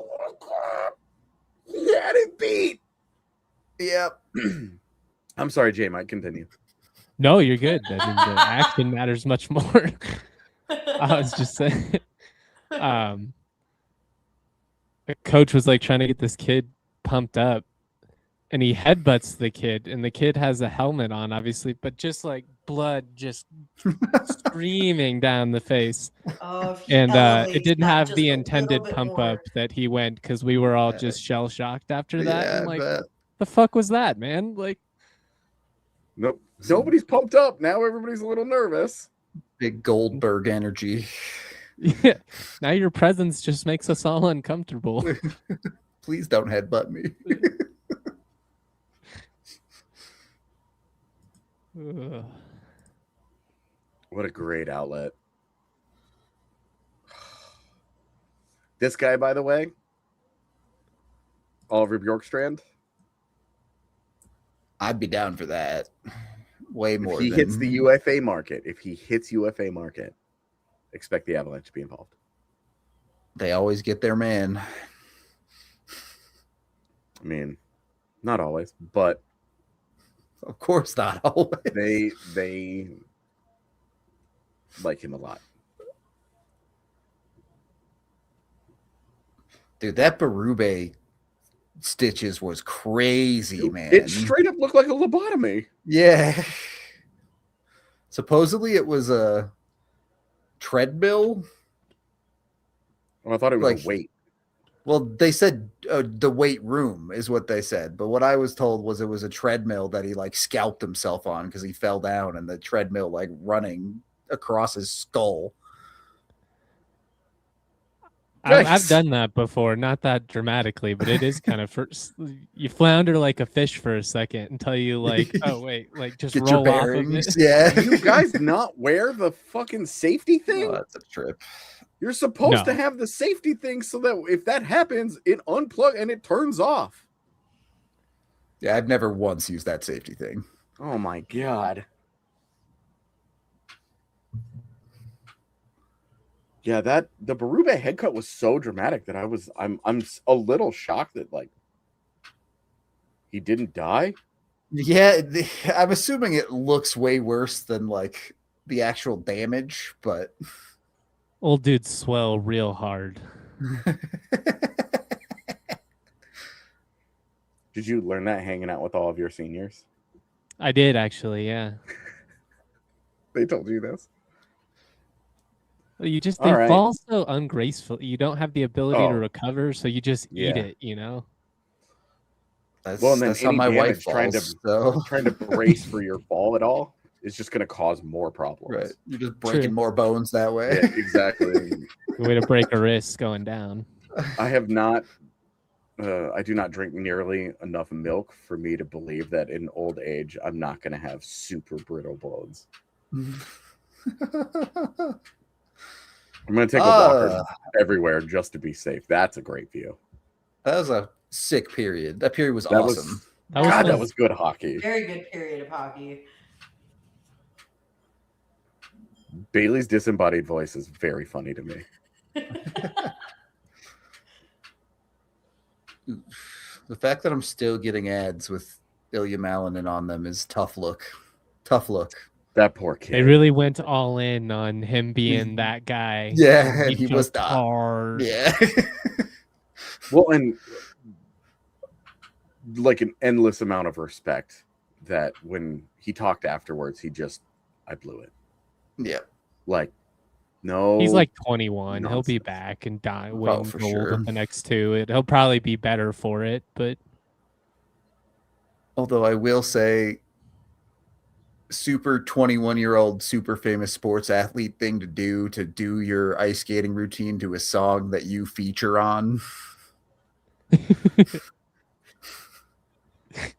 he had it beat. Yep. I'm sorry, Jay. Mike, continue. No, you're good. I mean, the action matters much more. I was just saying. The coach was like trying to get this kid pumped up, and he headbutts the kid, and the kid has a helmet on, obviously, but just like blood just streaming down the face. Oh, and it didn't have the intended pump up that he went, because we were all just shell shocked after that. Yeah, and like, the fuck was that, man? Like, nope. Nobody's pumped up. Now everybody's a little nervous. Big Goldberg energy. Yeah. Now your presence just makes us all uncomfortable. Please don't headbutt me. What a great outlet. This guy, by the way, Oliver Bjorkstrand. I'd be down for that. Way more. If he hits the UFA market, expect the Avalanche to be involved. They always get their man. I mean, not always, but of course not always. They like him a lot. Dude, that Berube stitches was crazy, man. It straight up looked like a lobotomy. Yeah. Supposedly it was a treadmill. Oh, I thought it was a weight. Well, they said the weight room is what they said. But what I was told was it was a treadmill that he like scalped himself on because he fell down and the treadmill like running across his skull. I've done that before, not that dramatically, but it is kind of first. You flounder like a fish for a second until you like, oh wait, like just Get roll your off of bearings. it. Yeah. You guys not wear the fucking safety thing? Oh, that's a trip. You're supposed to have the safety thing so that if that happens, it unplugs and it turns off. Yeah, I've never once used that safety thing. Oh my god. Yeah, the Berube head cut was so dramatic that I'm a little shocked that like he didn't die. Yeah, I'm assuming it looks way worse than like the actual damage, but Old dudes swell real hard. Did you learn that hanging out with all of your seniors? I did actually, yeah. They told you this? Well, they right. fall so ungracefully. You don't have the ability to recover, so you just eat Yeah. it, you know? That's, Well, and then that's how any my wife damage falls. trying to brace for your fall at all is just going to cause more problems. Right, you're just breaking more bones that way. Yeah, exactly. Way to break a wrist going down. I have not. I do not drink nearly enough milk for me to believe that in old age I'm not going to have super brittle bones. I'm going to take a walker everywhere just to be safe. That's a great view. That was a sick period. That period was awesome. That was good hockey. Very good period of hockey. Bailey's disembodied voice is very funny to me. The fact that I'm still getting ads with Ilya Malinin on them is tough look. Tough look. That poor kid. They really went all in on him being that guy. Yeah, he was hard. Yeah. Well, and like an endless amount of respect that when he talked afterwards, I blew it. Yeah. Like, no. He's like 21. Nonsense. He'll be back and win for gold sure. with the next two. He'll probably be better for it, but although I will say super 21-year-old super famous sports athlete thing to do your ice skating routine to a song that you feature on.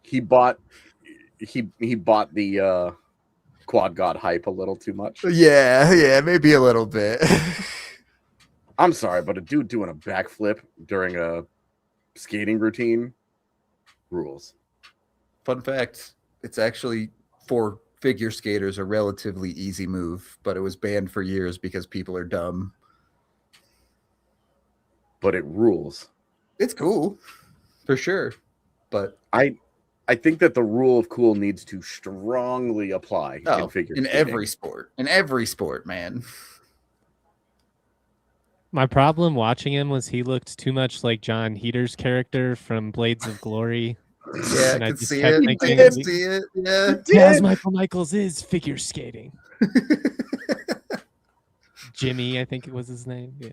He bought the quad god hype a little too much. Yeah, maybe a little bit. I'm sorry, but a dude doing a backflip during a skating routine rules. Fun fact, it's actually for figure skaters a relatively easy move, but it was banned for years because people are dumb. But it rules. It's cool, for sure. But I think that the rule of cool needs to strongly apply in figure skating. In every sport, man. my problem watching him was he looked too much like John Heater's character from Blades of Glory. Yeah, And I I could just see kept it. thinking, I could see it. Yeah. As Michael Michaels is figure skating. Jimmy, I think it was his name. Yeah.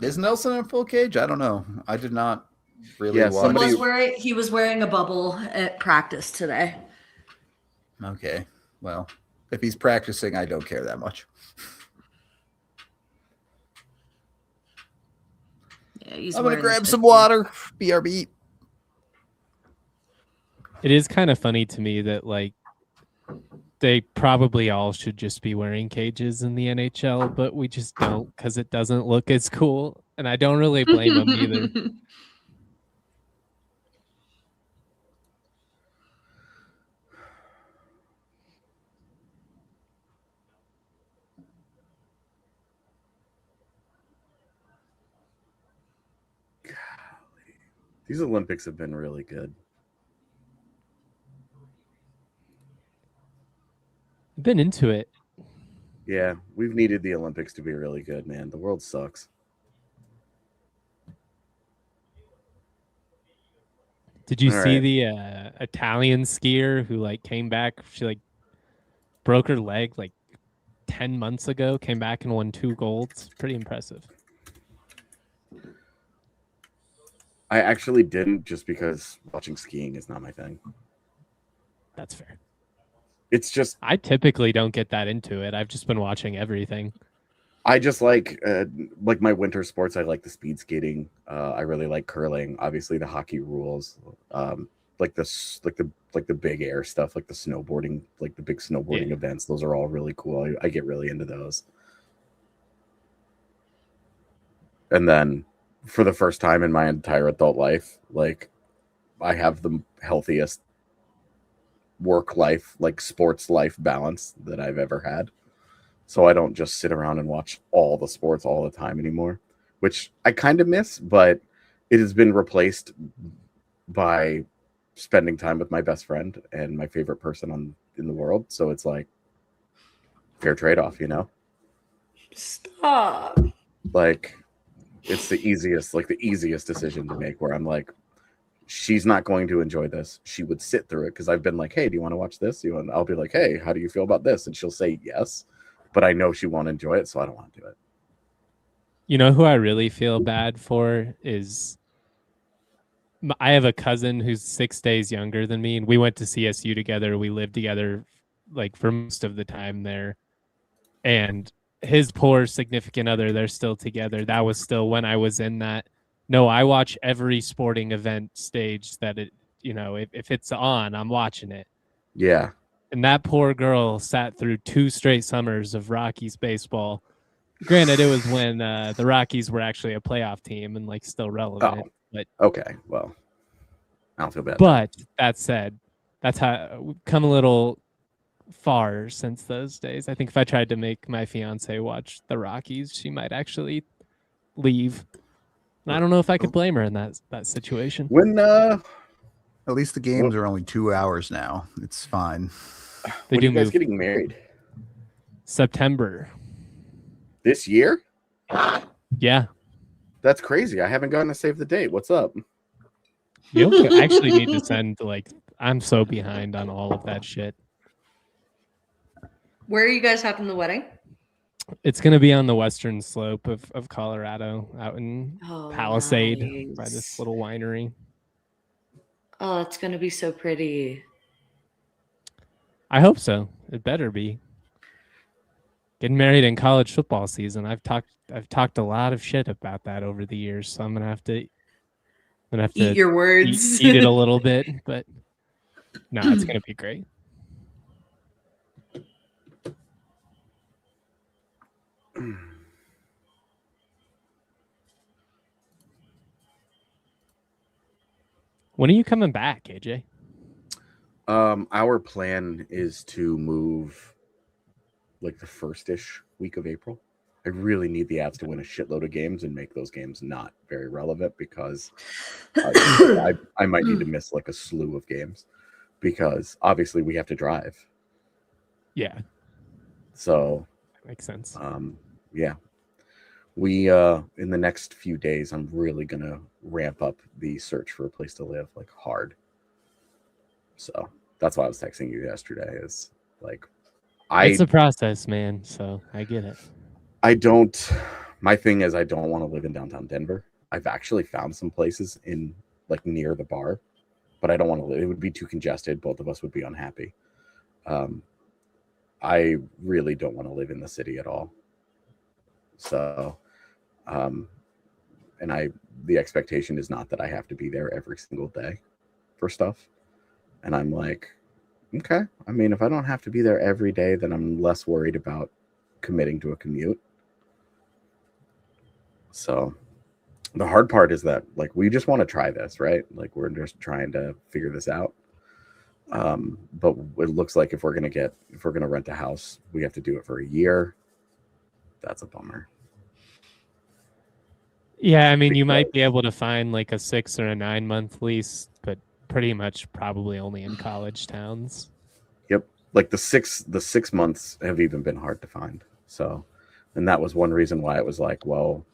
Is Nelson in full cage? I don't know. I did not really watch. He was wearing a bubble at practice today. Okay. Well, if he's practicing, I don't care that much. Yeah, I'm gonna grab some water. BRB. It is kind of funny to me that like they probably all should just be wearing cages in the NHL, but we just don't because it doesn't look as cool. And I don't really blame them either. These Olympics have been really good. I've been into it. Yeah, we've needed the Olympics to be really good, man. The world sucks. Did you All see right. the Italian skier who like came back? She like broke her leg like 10 months ago, came back and won 2 golds. Pretty impressive. I actually didn't, just because watching skiing is not my thing. That's fair. It's just I typically don't get that into it. I've just been watching everything. I just like my winter sports. I like the speed skating. I really like curling. Obviously, the hockey rules. Like the big air stuff, like the snowboarding, like the big snowboarding events. Those are all really cool. I get really into those. And then, for the first time in my entire adult life, like I have the healthiest work life, like sports life balance that I've ever had. So I don't just sit around and watch all the sports all the time anymore, which I kind of miss, but it has been replaced by spending time with my best friend and my favorite person in the world. So it's like fair trade-off, you know? Stop. Like it's the easiest decision to make, where I'm like, she's not going to enjoy this. She would sit through it because I've been like, hey, do you want to watch this? I'll be like, hey, how do you feel about this? And she'll say yes, but I know she won't enjoy it, so I don't want to do it. You know who I really feel bad for is I have a cousin who's 6 days younger than me, and we went to CSU together. We lived together like for most of the time there. And his poor significant other, they're still together. That was still when I was in that. No, I watch every sporting event stage that it, if it's on, I'm watching it. Yeah. And that poor girl sat through 2 straight summers of Rockies baseball. Granted, it was when the Rockies were actually a playoff team and like still relevant. Oh, but okay, well, I don't feel bad. But that said, that's how we've come a little far since those days. I think if I tried to make my fiance watch the Rockies, she might actually leave. And I don't know if I could blame her in that situation. When at least the games are only 2 hours now. It's fine. When are you guys getting married? September. This year? Yeah. That's crazy. I haven't gotten to save the date. What's up? You actually need to send, I'm so behind on all of that shit. Where are you guys having the wedding? It's going to be on the western slope of Colorado, out in Palisade, nice. by this little winery. Oh, it's going to be so pretty. I hope so. It better be. Getting married in college football season. I've talked a lot of shit about that over the years, so I'm gonna have to eat your words. eat it a little bit, but no, it's gonna be great. When are you coming back, AJ? Our plan is to move like the first-ish week of April. I really need the Avs to win a shitload of games and make those games not very relevant, because I might need to miss like a slew of games, because obviously we have to drive. Yeah. So that makes sense. Yeah. We in the next few days, I'm really gonna ramp up the search for a place to live like hard. So that's why I was texting you yesterday. Is like it's a process, man. So I get it. My thing is I don't want to live in downtown Denver. I've actually found some places in like near the bar, but I don't want to live. It would be too congested. Both of us would be unhappy. I really don't want to live in the city at all. So, and the expectation is not that I have to be there every single day for stuff. And I'm like, okay. I mean, if I don't have to be there every day, then I'm less worried about committing to a commute. So the hard part is that like we just want to try this, right? Like we're just trying to figure this out. But it looks like if we're gonna rent a house, we have to do it for a year. That's a bummer. Yeah, I mean, you might Because- be able to find like a 6 or a 9 month lease, but pretty much probably only in college towns. Yep, like the 6 months have even been hard to find. So, and that was one reason why it was like, well,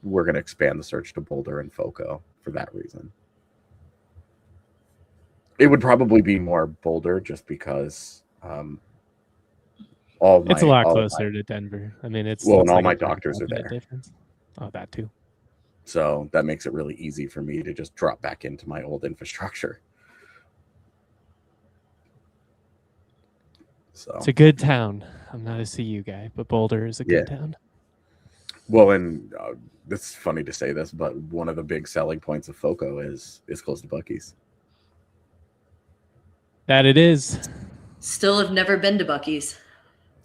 we're going to expand the search to Boulder and Foco for that reason. It would probably be more Boulder just because It's a lot closer to Denver. I mean, it's and all like my a doctors are 45-minute there. difference. Oh, that too. So that makes it really easy for me to just drop back into my old infrastructure. So it's a good town. I'm not a CU guy, but Boulder is a good town. Well, and it's funny to say this, but one of the big selling points of Foco is close to Buc-ee's. That it is. Still have never been to Buc-ee's.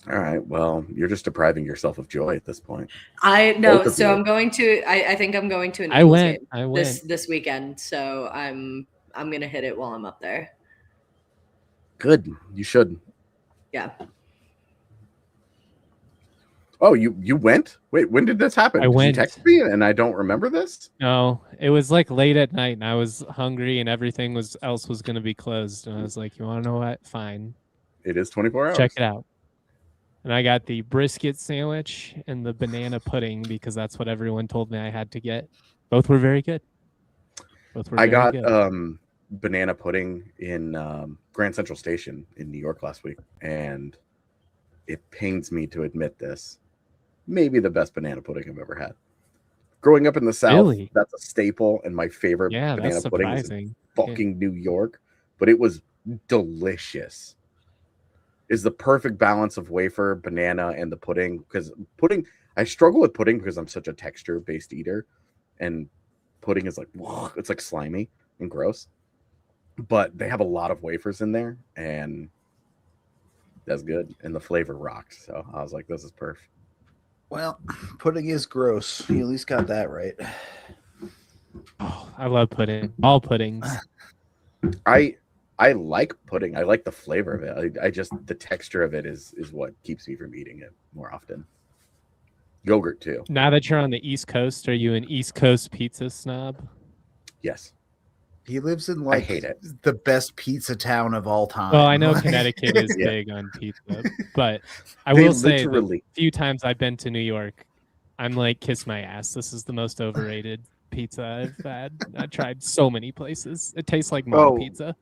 All right. Well, you're just depriving yourself of joy at this point. I know. Both of So you. I'm going to. I think I'm going to an I Eagles went. game I went. this weekend. So I'm gonna hit it while I'm up there. Good. You should. Yeah. Oh, you went? Wait, when did this happen? I went. You text me and I don't remember this? No, it was like late at night, and I was hungry, and everything else was going to be closed. And I was like, "You want to know what? Fine, It is 24 hours. check it out." And I got the brisket sandwich and the banana pudding because that's what everyone told me I had to get. Both were very good. I got banana pudding in Grand Central Station in New York last week, and it pains me to admit this. Maybe the best banana pudding I've ever had. Growing up in the South, Really? that's a staple, and my favorite banana that's pudding is surprising. fucking New York, but it was delicious. Is the perfect balance of wafer, banana, and the pudding. Because pudding, I struggle with pudding because I'm such a texture-based eater, and pudding is like, it's like slimy and gross. But they have a lot of wafers in there, and that's good, and the flavor rocked. So I was like, this is perfect. Well, pudding is gross. You at least got that right. Oh, I love pudding. All puddings. I like pudding. I like the flavor of it. I just the texture of it is what keeps me from eating it more often. Yogurt too. Now that you're on the East Coast, are you an East Coast pizza snob? Yes. He lives in I hate it. the best pizza town of all time. Well, I know Connecticut is big on pizza, but I will say the few times I've been to New York, I'm like, kiss my ass. This is the most overrated pizza I've had. I tried so many places. It tastes like mom pizza.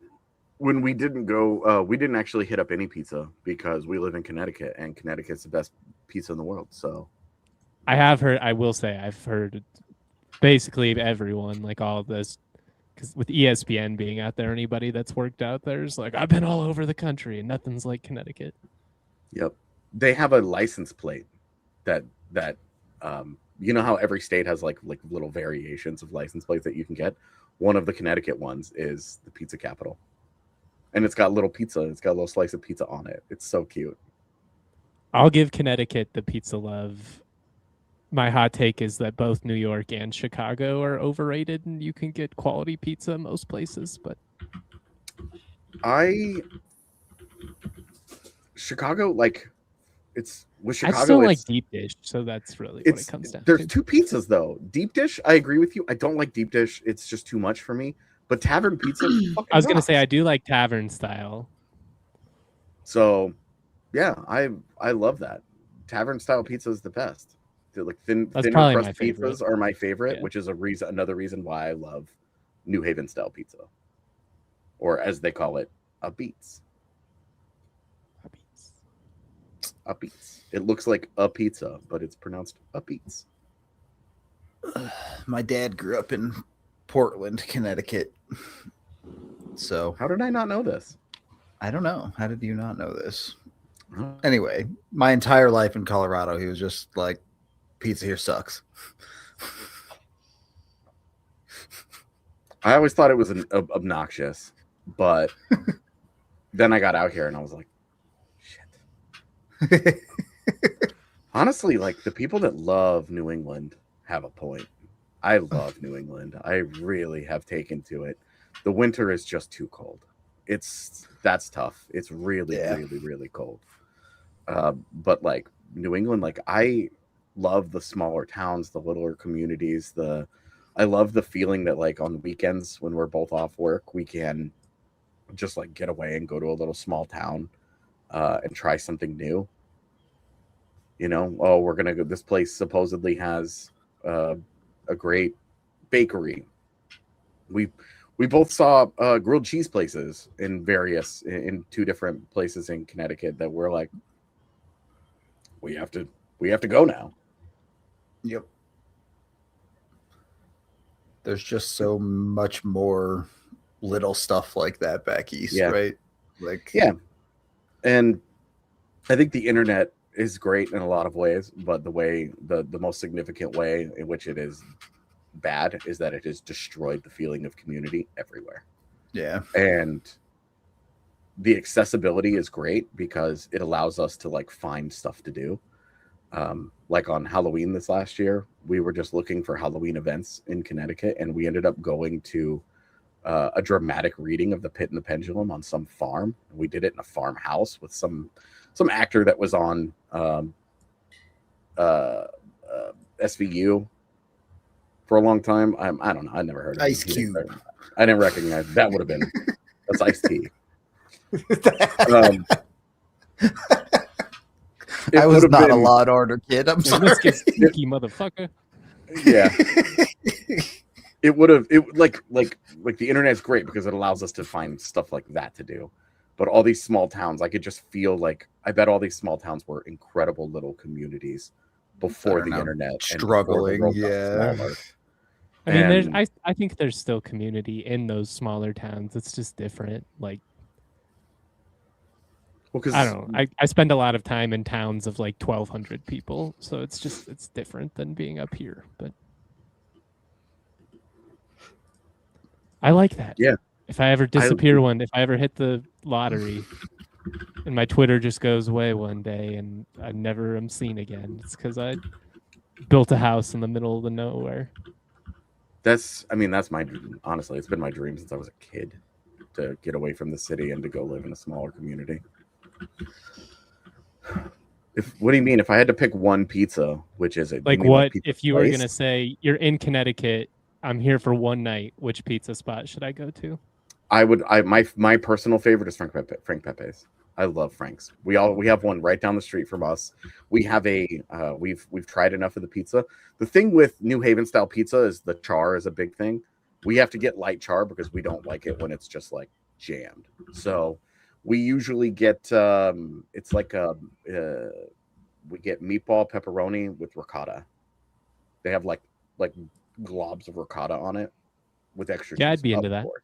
When we didn't go, we didn't actually hit up any pizza because we live in Connecticut, and Connecticut's the best pizza in the world. So I will say I've heard basically everyone, like all of this, because with ESPN being out there, anybody that's worked out there is like, I've been all over the country and nothing's like Connecticut. Yep. They have a license plate that you know how every state has like little variations of license plates that you can get. One of the Connecticut ones is the pizza capital. And it's got little pizza. It's got a little slice of pizza on it. It's so cute. I'll give Connecticut the pizza love. My hot take is that both New York and Chicago are overrated, and you can get quality pizza most places. But Chicago, like it's with Chicago. I still like deep dish, so that's really what it comes down to. There's two pizzas though. Deep dish, I agree with you. I don't like deep dish. It's just too much for me. But tavern pizza, I was gonna say I do like tavern style. So, yeah, I love that. Tavern style pizza is the best. Like thinner crust pizzas are my favorite, which is another reason why I love New Haven style pizza, or as they call it, a beats. A beats. It looks like a pizza, but it's pronounced a beats. My dad grew up in Portland, Connecticut. So how did I not know this? I don't know. How did you not know this? Anyway, my entire life in Colorado, he was just like, pizza here sucks. I always thought it was obnoxious, but then I got out here and I was like, shit. Honestly, like the people that love New England have a point. I love New England. I really have taken to it. The winter is just too cold. That's tough. It's really, really, really cold. But like New England, like love the smaller towns, the littler communities. I love the feeling that like on weekends when we're both off work, we can just like get away and go to a little small town and try something new. You know, oh, we're gonna go. This place supposedly has a great bakery. We both saw grilled cheese places in two different places in Connecticut that we're like, we have to go now. Yep. There's just so much more little stuff like that back east, right? Like, yeah. And I think the internet is great in a lot of ways, but the most significant way in which it is bad is that it has destroyed the feeling of community everywhere. Yeah. And the accessibility is great because it allows us to like find stuff to do. Like on Halloween this last year, we were just looking for Halloween events in Connecticut, and we ended up going to a dramatic reading of The Pit and the Pendulum on some farm. We did it in a farmhouse with some actor that was on SVU for a long time. I don't know. I never heard of Ice him. Cube. I didn't recognize that. Would have been that's Ice-T. I was not a Law and Order kid. I'm sorry. Let's get sneaky, motherfucker. Yeah. It like the internet's great because it allows us to find stuff like that to do. But all these small towns, I could just feel like I bet all these small towns were incredible little communities before the internet. Struggling, yeah. I mean, I think there's still community in those smaller towns. It's just different. Like, well, I don't know. I spend a lot of time in towns of like 1,200 people, so it's different than being up here. But I like that. Yeah. If I ever disappear if I ever hit the lottery and my Twitter just goes away one day and I never am seen again, it's because I built a house in the middle of the nowhere. That's my dream. Honestly, it's been my dream since I was a kid to get away from the city and to go live in a smaller community. What do you mean? If I had to pick one pizza, which is it? Like what? If you were gonna say you're in Connecticut, I'm here for one night, which pizza spot should I go to? My personal favorite is Frank Pepe's. I love Frank's. We have one right down the street from us. We have we've tried enough of the pizza. The thing with New Haven style pizza is the char is a big thing. We have to get light char because we don't like it when it's just like jammed. So we usually get it's like we get meatball pepperoni with ricotta. They have like globs of ricotta on it with extra cheese. I'd be into that. Course.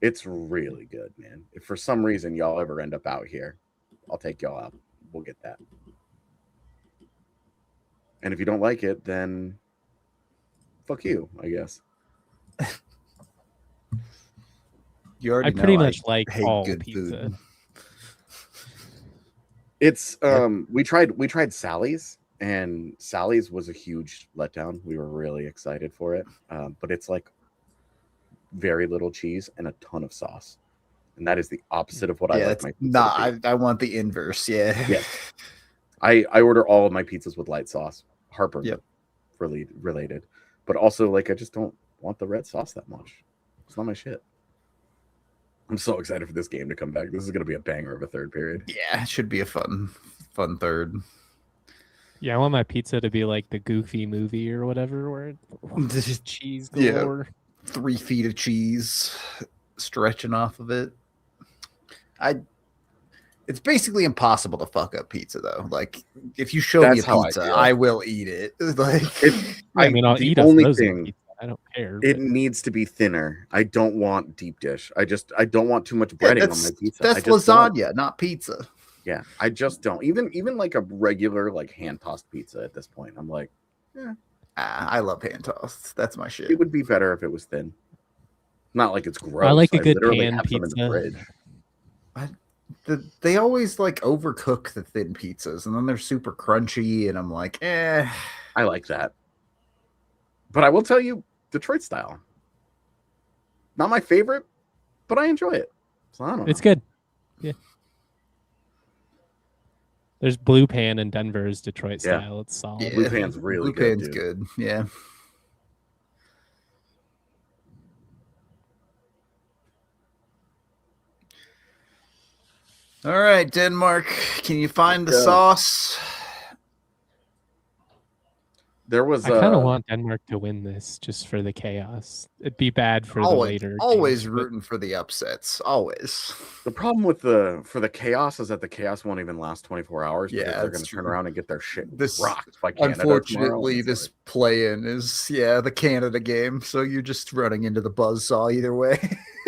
It's really good, man. If for some reason y'all ever end up out here, I'll take y'all out. We'll get that. And if you don't like it, then fuck you, I guess. You already I pretty much like all good pizza. Food. It's we tried Sally's, and Sally's was a huge letdown. We were really excited for it, but it's like very little cheese and a ton of sauce, and that is the opposite of what I like my pizza. I want the inverse. Yeah. I order all of my pizzas with light sauce. Heartburn related, but also like I just don't want the red sauce that much. It's not my shit. I'm so excited for this game to come back. This is going to be a banger of a third period. Yeah, it should be a fun third. Yeah, I want my pizza to be like the Goofy movie or whatever, where it's cheese galore. 3 feet of cheese stretching off of it. It's basically impossible to fuck up pizza, though. Like, if you show me a pizza, I will eat it. Like, I'll eat a frozen pizza. I don't care. It needs to be thinner. I don't want deep dish. I don't want too much breading on my pizza. That's lasagna, not pizza. Yeah, I just don't. Even like a regular like hand tossed pizza at this point, I'm like, I love hand tossed. That's my shit. It would be better if it was thin. Not like it's gross. I like a good pan pizza. They always like overcook the thin pizzas, and then they're super crunchy, and I'm like, I like that. But I will tell you, Detroit style. Not my favorite, but I enjoy it. So I don't know. It's good. Yeah. There's Blue Pan in Denver's Detroit Yeah. style. It's solid. Yeah. Blue Pan's really Blue good. Pan's good. Yeah. All right, Denmark. Can you find the sauce? There was I kind of want Denmark to win this just for the chaos. It'd be bad for the later. Always games, rooting for the upsets. Always. the problem with the chaos is that the chaos won't even last 24 hours. Yeah, because they're going that's to turn true. around and get their shit This rocked by Canada. Unfortunately, this play-in is the Canada game, so you're just running into the buzzsaw either way.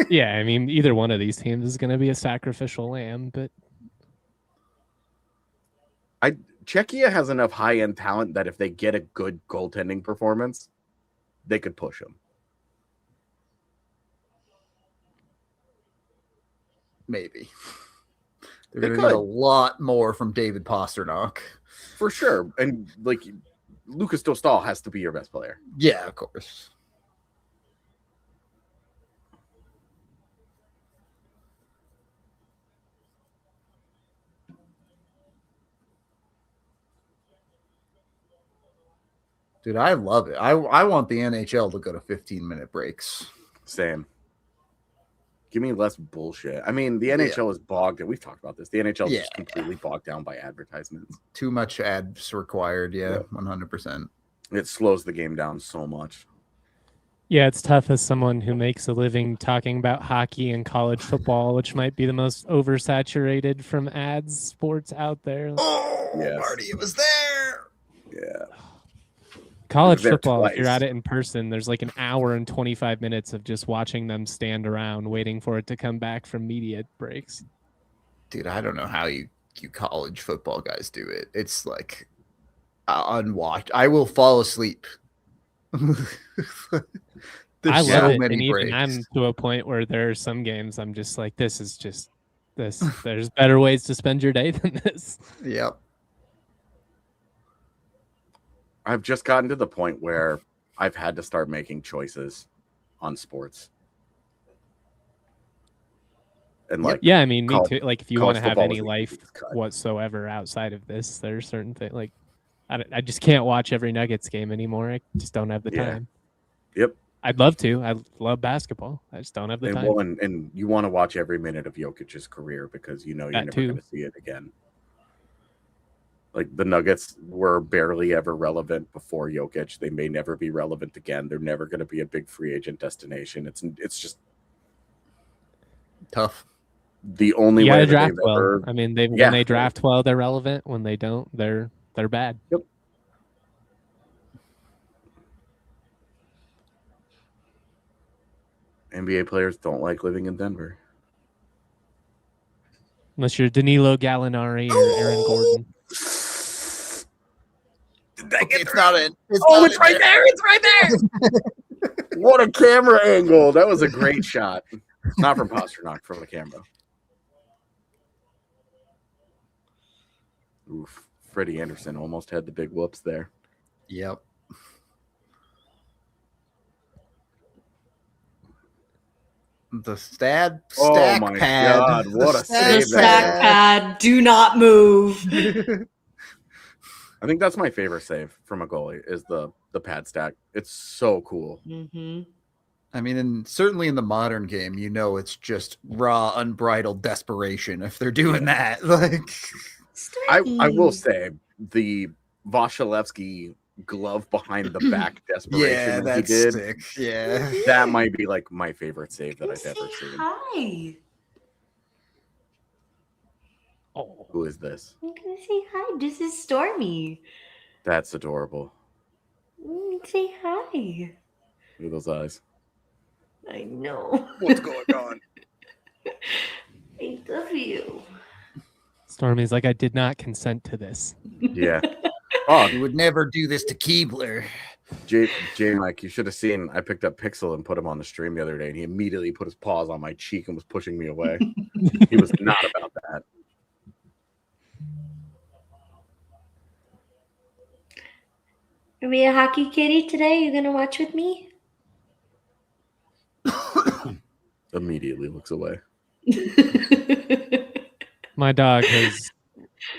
Yeah, I mean, either one of these teams is going to be a sacrificial lamb, but Czechia has enough high-end talent that if they get a good goaltending performance, they could push them. Maybe. They're going to need a lot more from David Pasternak. For sure. And, like, Lucas Dostal has to be your best player. Yeah, of course. Dude, I love it. I want the NHL to go to 15-minute breaks. Same. Give me less bullshit. I mean, the NHL is bogged, and we've talked about this. The NHL is just completely bogged down by advertisements. Too much ads required, 100%. It slows the game down so much. yeah, it's tough as someone who makes a living talking about hockey and college football, which might be the most oversaturated from ads sports out there. Oh, Yes. Marty, it was there. Yeah. College there football, if you're twice. at it in person, there's like an hour and 25 minutes of just watching them stand around waiting for it to come back from media breaks. Dude, I don't know how you college football guys do it. It's like unwatched. I will fall asleep. There's I so love it, many and even breaks. I'm to a point where there are some games I'm just like, this is just this. There's better ways to spend your day than this. Yep. I've just gotten to the point where I've had to start making choices on sports. And like, Yeah, I mean, me college- too. Like, if you college want to have football any was the life easiest cut. whatsoever outside of this, there are certain things like I just can't watch every Nuggets game anymore. I just don't have the Yeah. time. Yep. I'd love to. I love basketball. I just don't have the And, time. well, and you want to watch every minute of Jokic's career because you know you're That never too. going to see it again. Like the Nuggets were barely ever relevant before Jokic. They may never be relevant again. They're never going to be a big free agent destination. It's just Tough. the only You way gotta that draft they've well. ever. I mean, when they draft well, they're relevant. When they don't, they're bad. Yep. NBA players don't like living in Denver. Unless you're Danilo Gallinari or Aaron Gordon. It's not it. It's right there. It's right there. What a camera angle. That was a great shot. Not from Pasternak, from the camera. Oof. Freddie Anderson almost had the big whoops there. Yep. The stack my pad. God, what a The save stack pad, do not move. I think that's my favorite save from a goalie is the pad stack. It's so cool. Mm-hmm. I mean, and certainly in the modern game, it's just raw, unbridled desperation if they're doing that. Like, I will say the Vasilevsky glove behind the back desperation that he did. sick. Yeah. That might be like my favorite save that I've ever seen. Hi. Oh, Who is this? I'm gonna say hi. This is Stormy. That's adorable. Say hi. Look at those eyes. I know. What's going on? I love you. Stormy's like, I did not consent to this. Yeah. Oh, You would never do this to Keebler. Jay, Mike, you should have seen. I picked up Pixel and put him on the stream the other day, and he immediately put his paws on my cheek and was pushing me away. He was not about that. Are we a hockey kitty today? You gonna watch with me? Immediately looks away. My dog has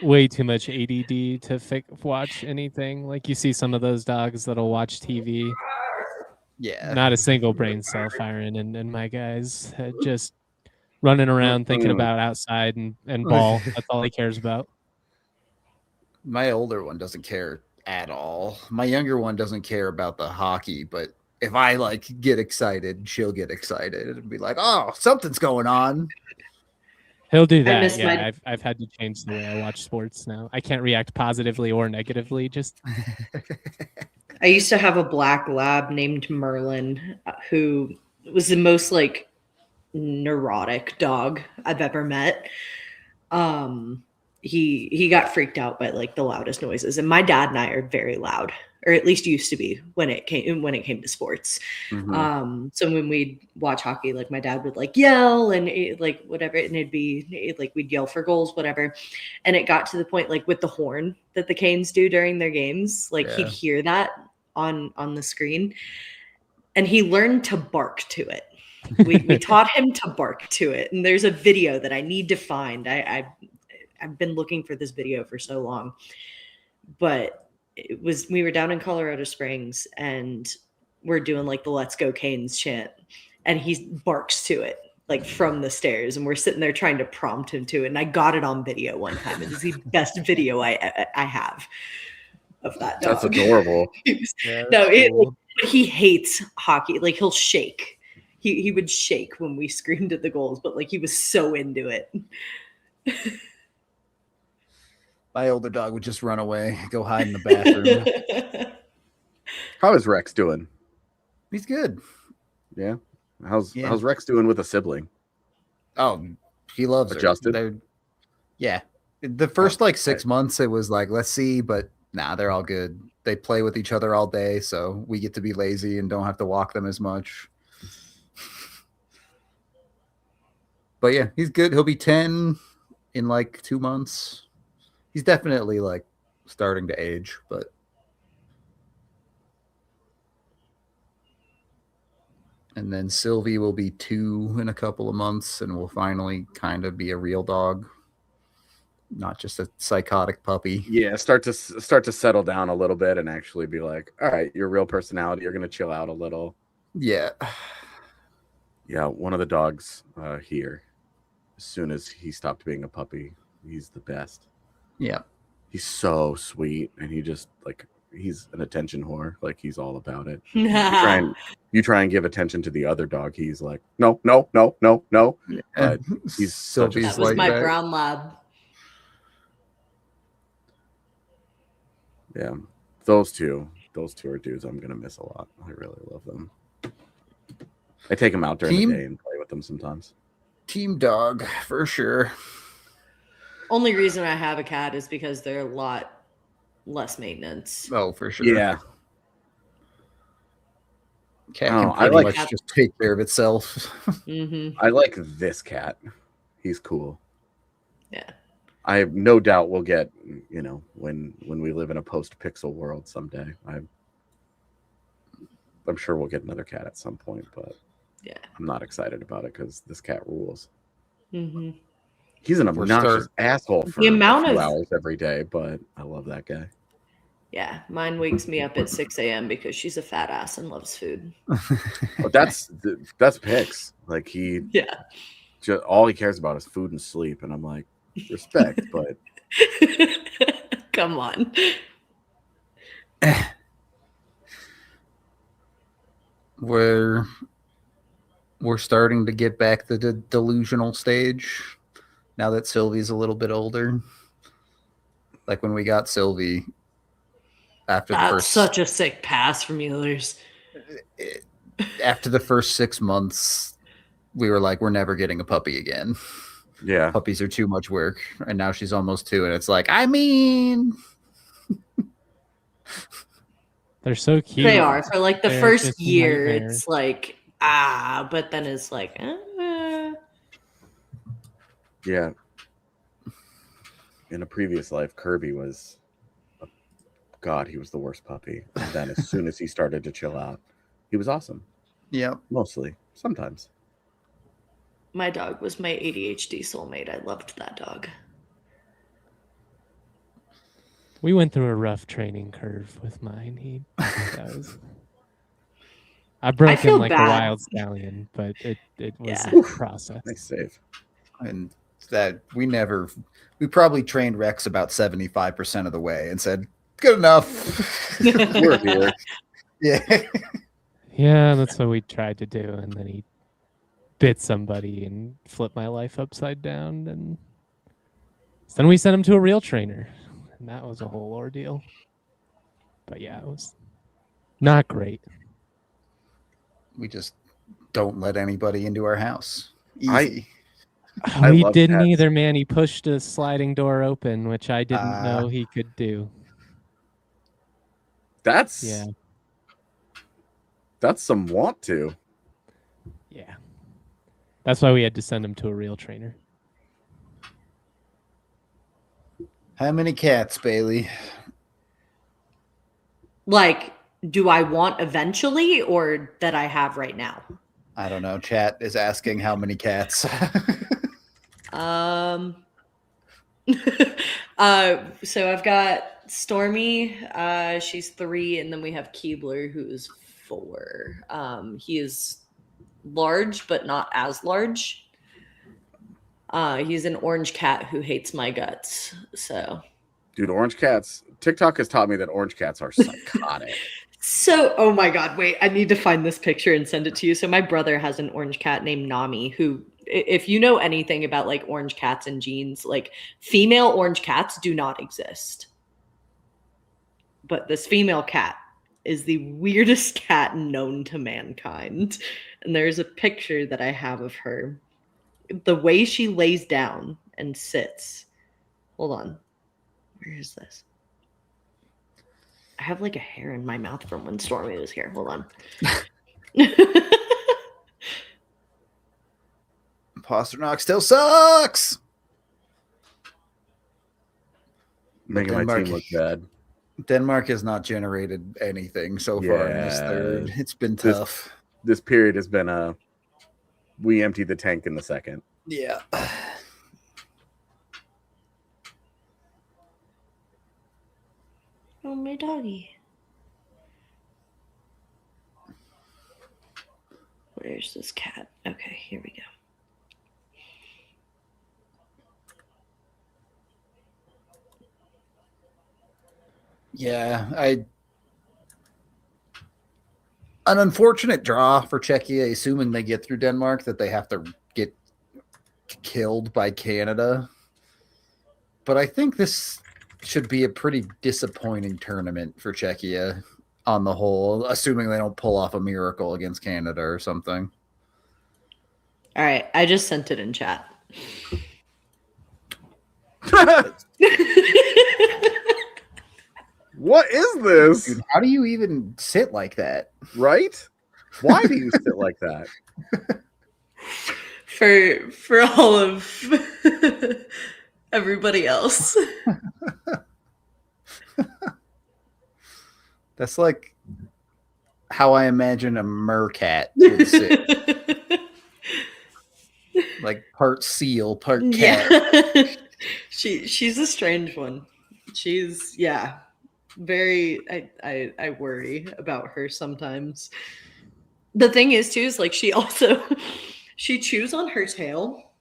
way too much ADD to watch anything. Like you see some of those dogs that'll watch TV. Yeah. Not a single brain cell firing, and my guys just running around thinking about outside and ball. That's all he cares about. My older one doesn't care at all. My younger one doesn't care about the hockey, but if I like get excited, she'll get excited and be like, "Oh, something's going on." He'll do that. Yeah, I've had to change the way I watch sports now. I can't react positively or negatively. Just I used to have a black lab named Merlin, who was the most like neurotic dog I've ever met. He got freaked out by like the loudest noises, and my dad and I are very loud, or at least used to be when it came to sports. So when we'd watch hockey, like my dad would like yell and like whatever, and it'd be like we'd yell for goals, whatever. And it got to the point like with the horn that the Canes do during their games, like he'd hear that on the screen, and he learned to bark to it. We taught him to bark to it, and there's a video that I need to find. I've been looking for this video for so long, but we were down in Colorado Springs and we're doing like the "Let's Go Canes" chant, and he barks to it like from the stairs, and we're sitting there trying to prompt him to it. And I got it on video one time. It is the best video I have of that dog. That's adorable. He hates hockey. Like he'll shake. He would shake when we screamed at the goals, but like he was so into it. My older dog would just run away, go hide in the bathroom. How is Rex doing? He's good. Yeah. How's Rex doing with a sibling? Oh, he loves Adjusted? her. Yeah. The first 6 months, it was like, let's see, but nah, they're all good. They play with each other all day, so we get to be lazy and don't have to walk them as much. But yeah, he's good. He'll be 10 in 2 months. He's definitely starting to age, but and then Sylvie will be 2 in a couple of months and will finally kind of be a real dog, not just a psychotic puppy. Yeah, start to settle down a little bit and actually be like, all right, your real personality, you're gonna chill out a little. Yeah. Yeah, one of the dogs here, as soon as he stopped being a puppy, he's the best. Yeah. He's so sweet, and he just he's an attention whore. Like he's all about it. You try and give attention to the other dog, he's like, no. Yeah. But he's that was my brown lab. Yeah, those two are dudes I'm gonna miss a lot. I really love them. I take them out during the day and play with them sometimes. Team dog for sure. Only reason I have a cat is because they're a lot less maintenance. Oh, for sure. Yeah. Cat can pretty much just take care of itself. Mm-hmm. I like this cat. He's cool. Yeah. I have no doubt we'll get, when we live in a post-pixel world someday. I'm sure we'll get another cat at some point, but yeah, I'm not excited about it because this cat rules. Mm-hmm. He's an obnoxious asshole for the amount a few of hours every day, but I love that guy. Yeah, mine wakes me up at 6 a.m. because she's a fat ass and loves food. But that's Pix. All he cares about is food and sleep, and I'm like, respect, but come on. We're starting to get back to the delusional stage now that Sylvie's a little bit older. Like when we got Sylvie after That's the first, such a sick pass from Ehlers. After the first 6 months, we were like, we're never getting a puppy again. Yeah, puppies are too much work. And now she's almost 2, and it's like, I mean, they're so cute. They are for the They're first year. nightmares. It's like but then it's like Yeah. In a previous life, Kirby was, God, he was the worst puppy. And then as soon as he started to chill out, he was awesome. Yeah. Mostly. Sometimes. My dog was my ADHD soulmate. I loved that dog. We went through a rough training curve with mine. I broke him feel like bad. a wild stallion, but it was Yeah. a process. Nice save. And that we probably trained Rex about 75% of the way and said, good enough. We're here. Yeah. Yeah, that's what we tried to do, and then he bit somebody and flipped my life upside down, and then we sent him to a real trainer, and that was a whole ordeal. But yeah, it was not great. We just don't let anybody into our house. Easy. We love didn't cats. either, man. He pushed a sliding door open, which I didn't know he could do. That's some want to. Yeah. That's why we had to send him to a real trainer. How many cats, Bailey? Like, do I want eventually or that I have right now? I don't know. Chat is asking how many cats. So I've got Stormy, she's 3, and then we have Keebler, who's 4. He is large, but not as large. He's an orange cat who hates my guts. So, dude, orange cats. TikTok has taught me that orange cats are psychotic. So, oh my God, wait, I need to find this picture and send it to you. So my brother has an orange cat named Nami, who, if you know anything about like orange cats and genes, like female orange cats do not exist. But this female cat is the weirdest cat known to mankind. And there's a picture that I have of her. The way she lays down and sits. Hold on. Where is this? I have like a hair in my mouth from when Stormy was here. Hold on. Pasternak still sucks. Making my team look bad. Denmark has not generated anything so far in this third. It's been tough. This period has been we emptied the tank in the second. Yeah. Oh, my doggy. Where's this cat? Okay, here we go. Yeah, an unfortunate draw for Czechia, assuming they get through Denmark, that they have to get killed by Canada. But I think this should be a pretty disappointing tournament for Czechia on the whole, assuming they don't pull off a miracle against Canada or something. All right, I just sent it in chat. What is this? Dude, how do you even sit like that? Right? Why do you sit like that? For all of everybody else. That's like how I imagine a mercat would sit. Like part seal, part cat. Yeah. She's a strange one. She's very I worry about her sometimes. The thing is too is like she chews on her tail,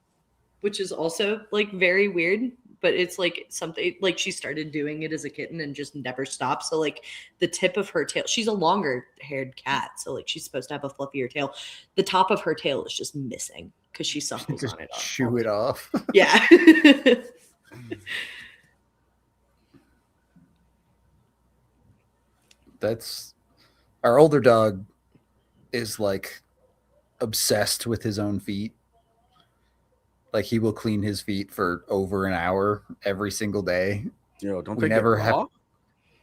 which is also like very weird, but it's like something like she started doing it as a kitten and just never stopped. So like the tip of her tail, she's a longer haired cat, so like she's supposed to have a fluffier tail. The top of her tail is just missing because she suckles on it off. Chew it off. Yeah. That's our older dog is like obsessed with his own feet. Like he will clean his feet for over an hour every single day. Don't we they never get have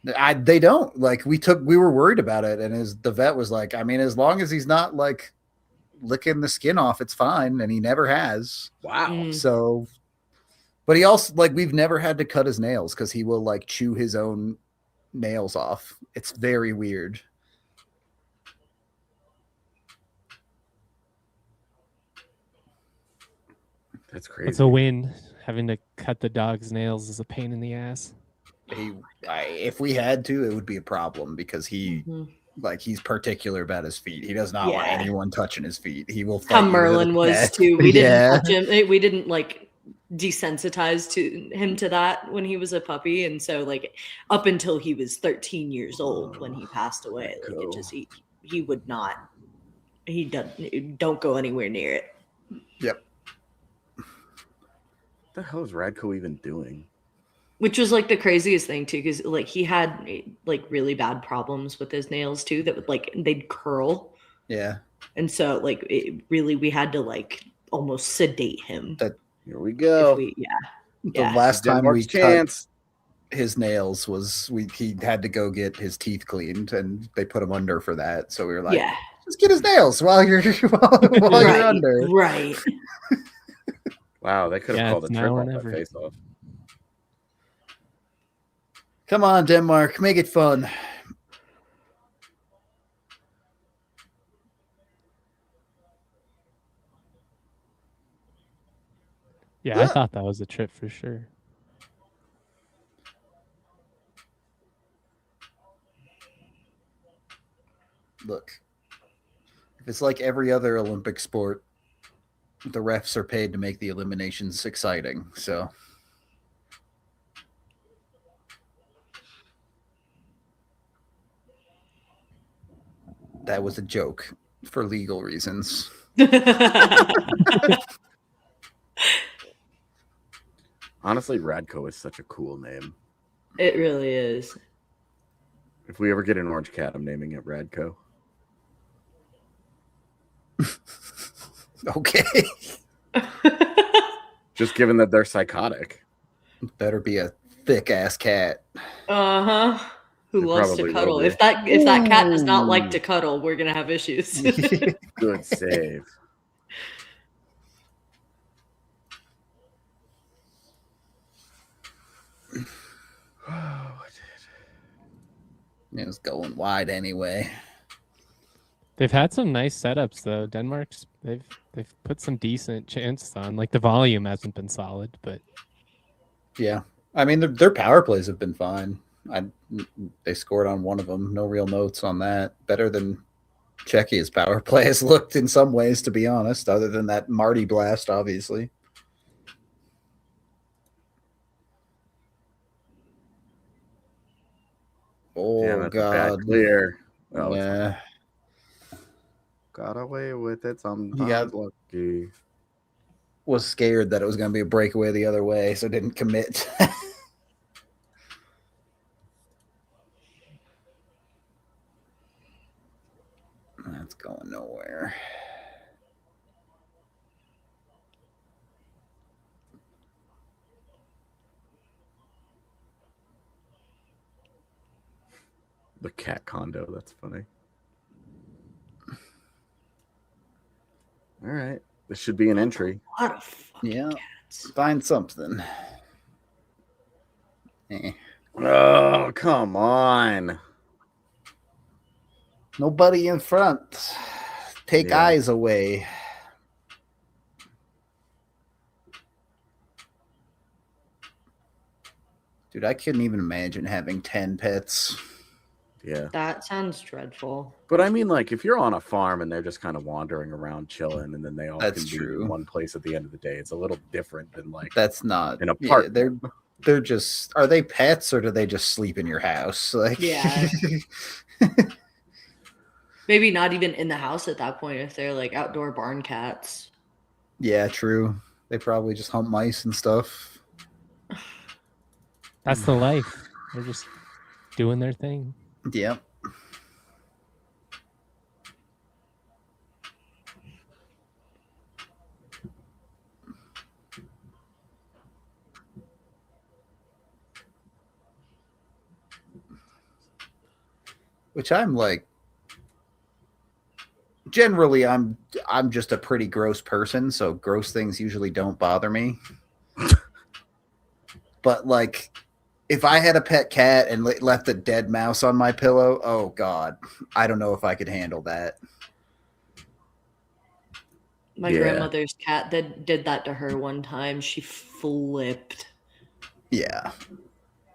raw? They don't. Like we were worried about it, and the vet was like, I mean, as long as he's not like licking the skin off, it's fine, and he never has. Wow. So, but he also like we've never had to cut his nails because he will like chew his own nails off. It's very weird. That's crazy. It's a win. Having to cut the dog's nails is a pain in the ass. if we had to, it would be a problem because he's particular about his feet. He does not want anyone touching his feet. He will fight. How Merlin was too. We didn't touch him. We didn't like desensitize him to that when he was a puppy, and so like up until he was 13 years old when he passed away, like it just he would not. He don't go anywhere near it. Yep. What the hell is Radko even doing? Which was like the craziest thing too, because like he had like really bad problems with his nails too. That would like they'd curl. Yeah. And so like we had to like almost sedate him. Here we go. The last time we cut his nails was he had to go get his teeth cleaned, and they put him under for that. So we were like, just get his nails while you're you're under. Right. Wow, they could have called a trip on that face off. Come on, Denmark, make it fun. Yeah, I thought that was a trip for sure. Look, if it's like every other Olympic sport, the refs are paid to make the eliminations exciting, so... That was a joke for legal reasons. Honestly, Radko is such a cool name. It really is. If we ever get an orange cat, I'm naming it Radko. Okay. Just given that they're psychotic. Better be a thick ass cat. Uh-huh. Who loves to cuddle. If that cat does not like to cuddle, we're gonna have issues. Good save. It was going wide anyway. They've had some nice setups though. Denmark's they've put some decent chances on. Like the volume hasn't been solid, but yeah, I mean their power plays have been fine. They scored on one of them. No real notes on that. Better than Czechia's power play has looked in some ways, to be honest. Other than that Marty blast, obviously. Oh, damn, that's God. a bad clear. Oh, yeah. Got away with it. Sometimes lucky. Was scared that it was going to be a breakaway the other way, so didn't commit. That's going nowhere. The cat condo. That's funny. All right. This should be an entry. A lot of fucking cats. Find something. Oh, come on. Nobody in front. Take eyes away. Dude, I couldn't even imagine having 10 pets. Yeah. That sounds dreadful. But I mean, like, if you're on a farm and they're just kind of wandering around chilling and then they all can be in one place at the end of the day, it's a little different than like that's not an apartment. Yeah, they're just, are they pets or do they just sleep in your house? Like, yeah. Maybe not even in the house at that point if they're like outdoor barn cats. Yeah, true. They probably just hump mice and stuff. That's the life. They're just doing their thing. Yeah. Which I'm like, generally I'm just a pretty gross person, so gross things usually don't bother me. But like, if I had a pet cat and left a dead mouse on my pillow, oh God, I don't know if I could handle that. My grandmother's cat that did that to her one time. She flipped. Yeah.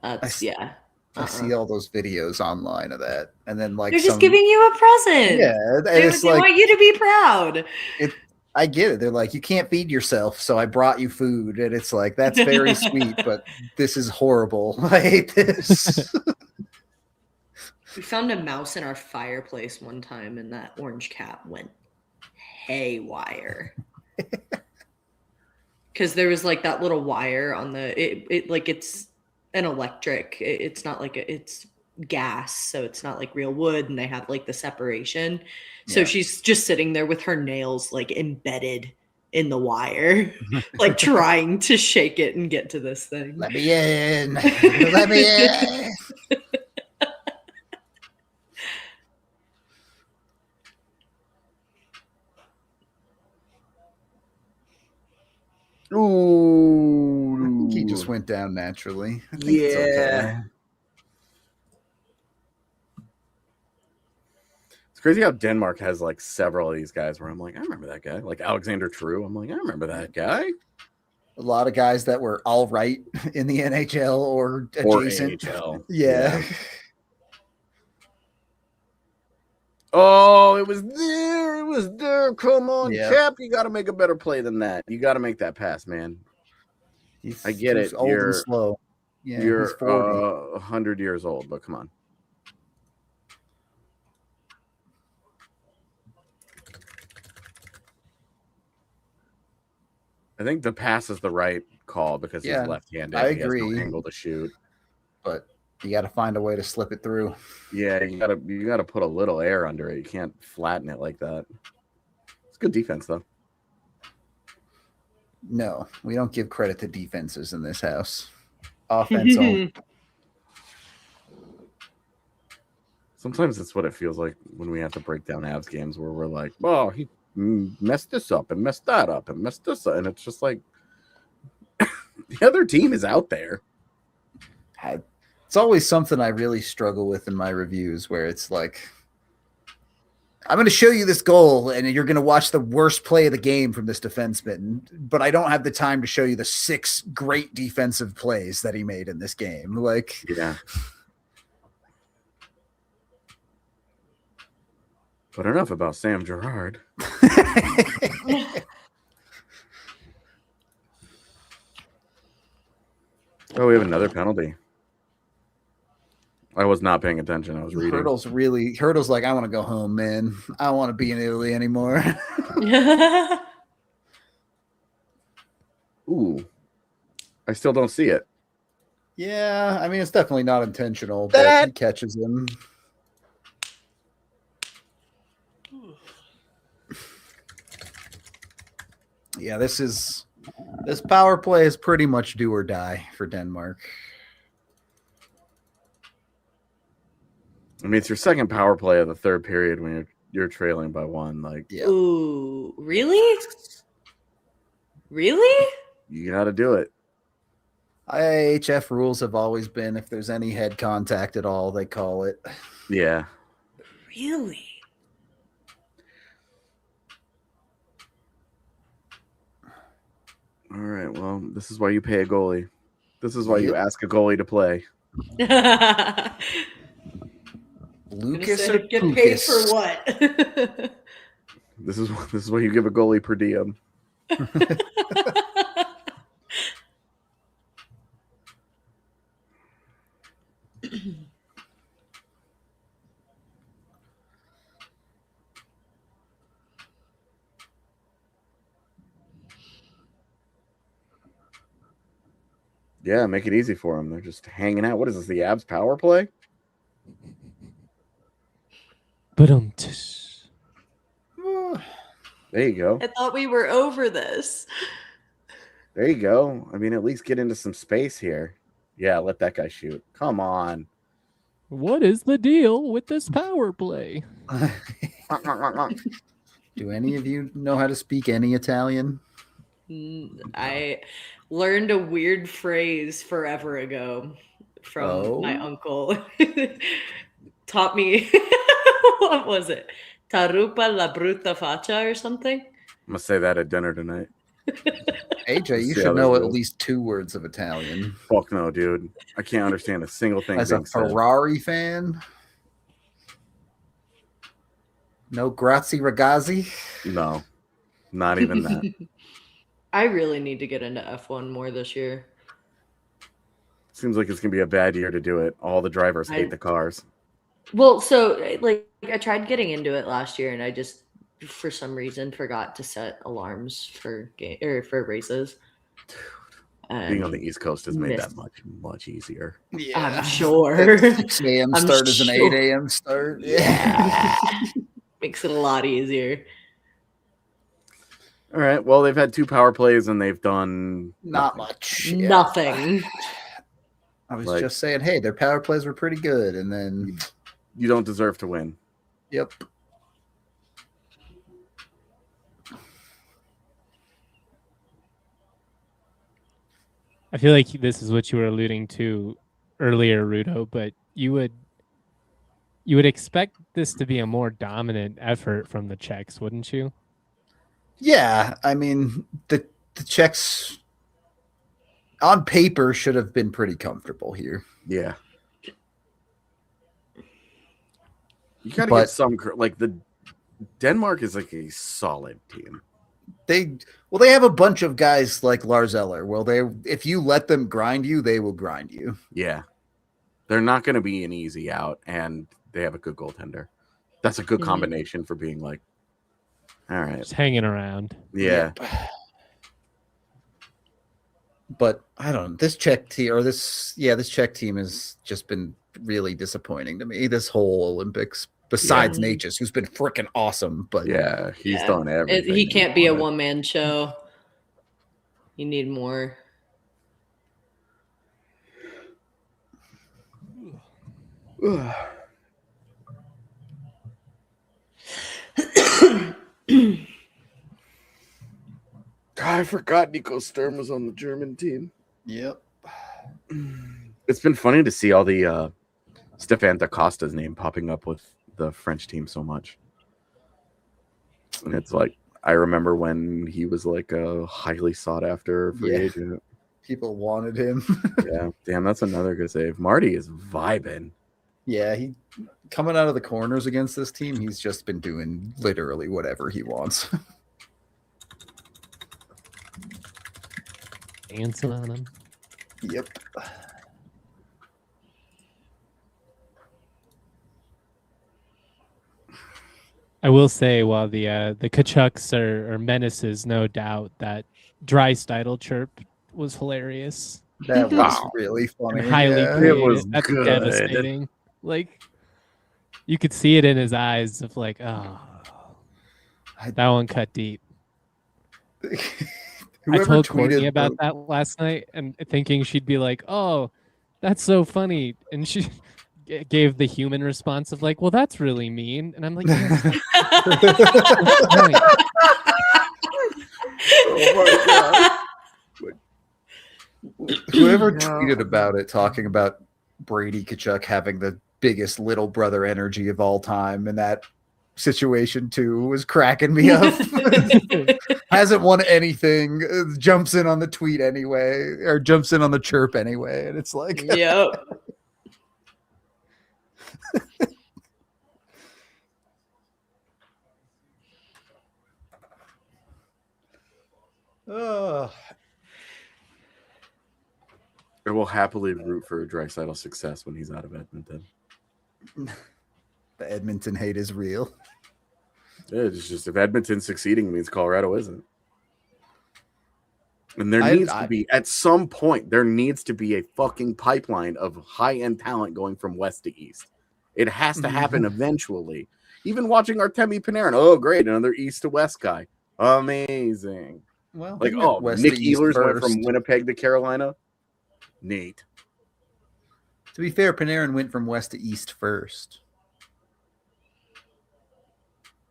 That's yeah. I see all those videos online of that, and then like they're just giving you a present. Yeah, and it's they like want you to be proud. I get it. They're like, you can't feed yourself, so I brought you food, and it's like that's very sweet, but this is horrible. I hate this. We found a mouse in our fireplace one time, and that orange cat went haywire. Because there was like that little wire on it's an electric. It's not like it's gas, so it's not like real wood, and they have like the separation. So she's just sitting there with her nails like embedded in the wire, like trying to shake it and get to this thing. Let me in. Let me in. Ooh. I think he just went down naturally. I think it's okay. It's crazy how Denmark has like several of these guys where I'm like, I remember that guy. Like Alexander True. I'm like, I remember that guy. A lot of guys that were all right in the NHL or adjacent. Or AHL. Yeah. Oh, it was there. It was there. Come on, Yeah. Cap. You got to make a better play than that. You got to make that pass, man. I get it. Old and slow. Yeah, you're he's 40. 100 years old, but come on. I think the pass is the right call because he's left-handed. I he has no agree. angle to shoot, but you got to find a way to slip it through. Yeah, you gotta put a little air under it. You can't flatten it like that. It's good defense though. No, we don't give credit to defenses in this house. Offense only. Sometimes it's what it feels like when we have to break down Avs games where we're like, "Oh, he messed this up and messed that up and messed this up," and it's just like the other team is out there. It's always something I really struggle with in my reviews where it's like, I'm going to show you this goal and you're going to watch the worst play of the game from this defenseman, but I don't have the time to show you the 6 great defensive plays that he made in this game. Like, yeah. But enough about Sam Girard. Oh, we have another penalty. I was not paying attention. I was reading. Hurdle's like, I want to go home, man. I don't want to be in Italy anymore. Ooh. I still don't see it. Yeah, I mean, it's definitely not intentional, but he catches him. Yeah, this power play is pretty much do or die for Denmark. I mean, it's your second power play of the third period when you're trailing by 1. Like, yeah. Ooh, really? Really? You got to do it. IHF rules have always been if there's any head contact at all, they call it. Yeah. Really? All right. Well, this is why you pay a goalie. This is why you ask a goalie to play. Lucas or get Pukas? paid for what? This is why you give a goalie per diem. Yeah, make it easy for them. They're just hanging out. What is this, the Avs power play? But There you go. I thought we were over this. There you go. I mean, at least get into some space here. Yeah, let that guy shoot. Come on. what is the deal with this power play? Do any of you know how to speak any Italian? I learned a weird phrase forever ago from my uncle. Taught me, what was it? Tarupa la brutta faccia or something? I'm going to say that at dinner tonight. AJ, you See how should this know at goes. least 2 words of Italian. Fuck no, dude. I can't understand a single thing As a being said. Ferrari fan, no grazie ragazzi. No, not even that. I really need to get into F1 more this year. Seems like it's gonna be a bad year to do it. All the drivers hate the cars. Well, so like I tried getting into it last year, and I just for some reason forgot to set alarms for for races. Being on the East Coast has made missed. that much easier. Yeah, I'm sure. 6 a.m. I'm start is an sure. 8 a.m. start. Yeah. Makes it a lot easier. All right. Well, they've had 2 power plays and they've done Not much. Yeah. Nothing. I was Like- just saying, hey, their power plays were pretty good, and then You don't deserve to win. yep. I feel like this is what you were alluding to earlier, Rudo, but you would expect this to be a more dominant effort from the Czechs, wouldn't you? Yeah, I mean the Czechs on paper should have been pretty comfortable here. Yeah. You got to But- get some like the Denmark is like a solid team. They have a bunch of guys like Lars Eller. Well, if you let them grind you, they will grind you. Yeah. They're not going to be an easy out, and they have a good goaltender. That's a good Mhm. combination for being like, all right. Just hanging around. Yeah. But I don't know. This Czech team this Czech team has just been really disappointing to me this whole Olympics. Besides Yeah. Natchez, who's been freaking awesome, but Yeah. He's Yeah. done everything. He that can't be a wanted. one-man show. You need more. I forgot Nico Sturm was on the German team. yep. It's been funny to see all the Stefan da Costa's name popping up with the French team so much. And it's like, I remember when he was like a highly sought after free Yeah. agent. People wanted him. Yeah. Damn, that's another good save. Marty is vibing. Yeah, he coming out of the corners against this team, he's just been doing literally whatever he wants. Dancing on him. Yep. I will say, while the Kachucks are menaces, no doubt, that Drysdale chirp was hilarious That was Wow. really funny. and highly yeah. creative. was That's good. devastating. Like, you could see it in his eyes of like, oh, that one cut deep. I Whoever told tweeted Courtney about the- that last night and thinking she'd be like, oh, that's so funny. And she gave the human response of like, well, that's really mean. And I'm like, yes, that's the point. Oh whoever No. tweeted about it, talking about Brady Kachuk having the biggest little brother energy of all time in that situation too was cracking me up. Hasn't won anything, jumps in on the tweet anyway, or jumps in on the chirp anyway, and it's like, Yep. oh. I will happily root for Draisaitl success when he's out of Edmonton. The Edmonton hate is real. Yeah, it's just if Edmonton's succeeding means Colorado isn't. And there I- needs to be, at some point, there needs to be a fucking pipeline of high-end talent going from west to east. It has to happen eventually. Even watching Artemi Panarin, oh, great, another east to west guy. Amazing. Well, Like, he went oh, west Nick to east Ehlers went first. from Winnipeg to Carolina. Neat. To be fair, Panarin went from west to east first.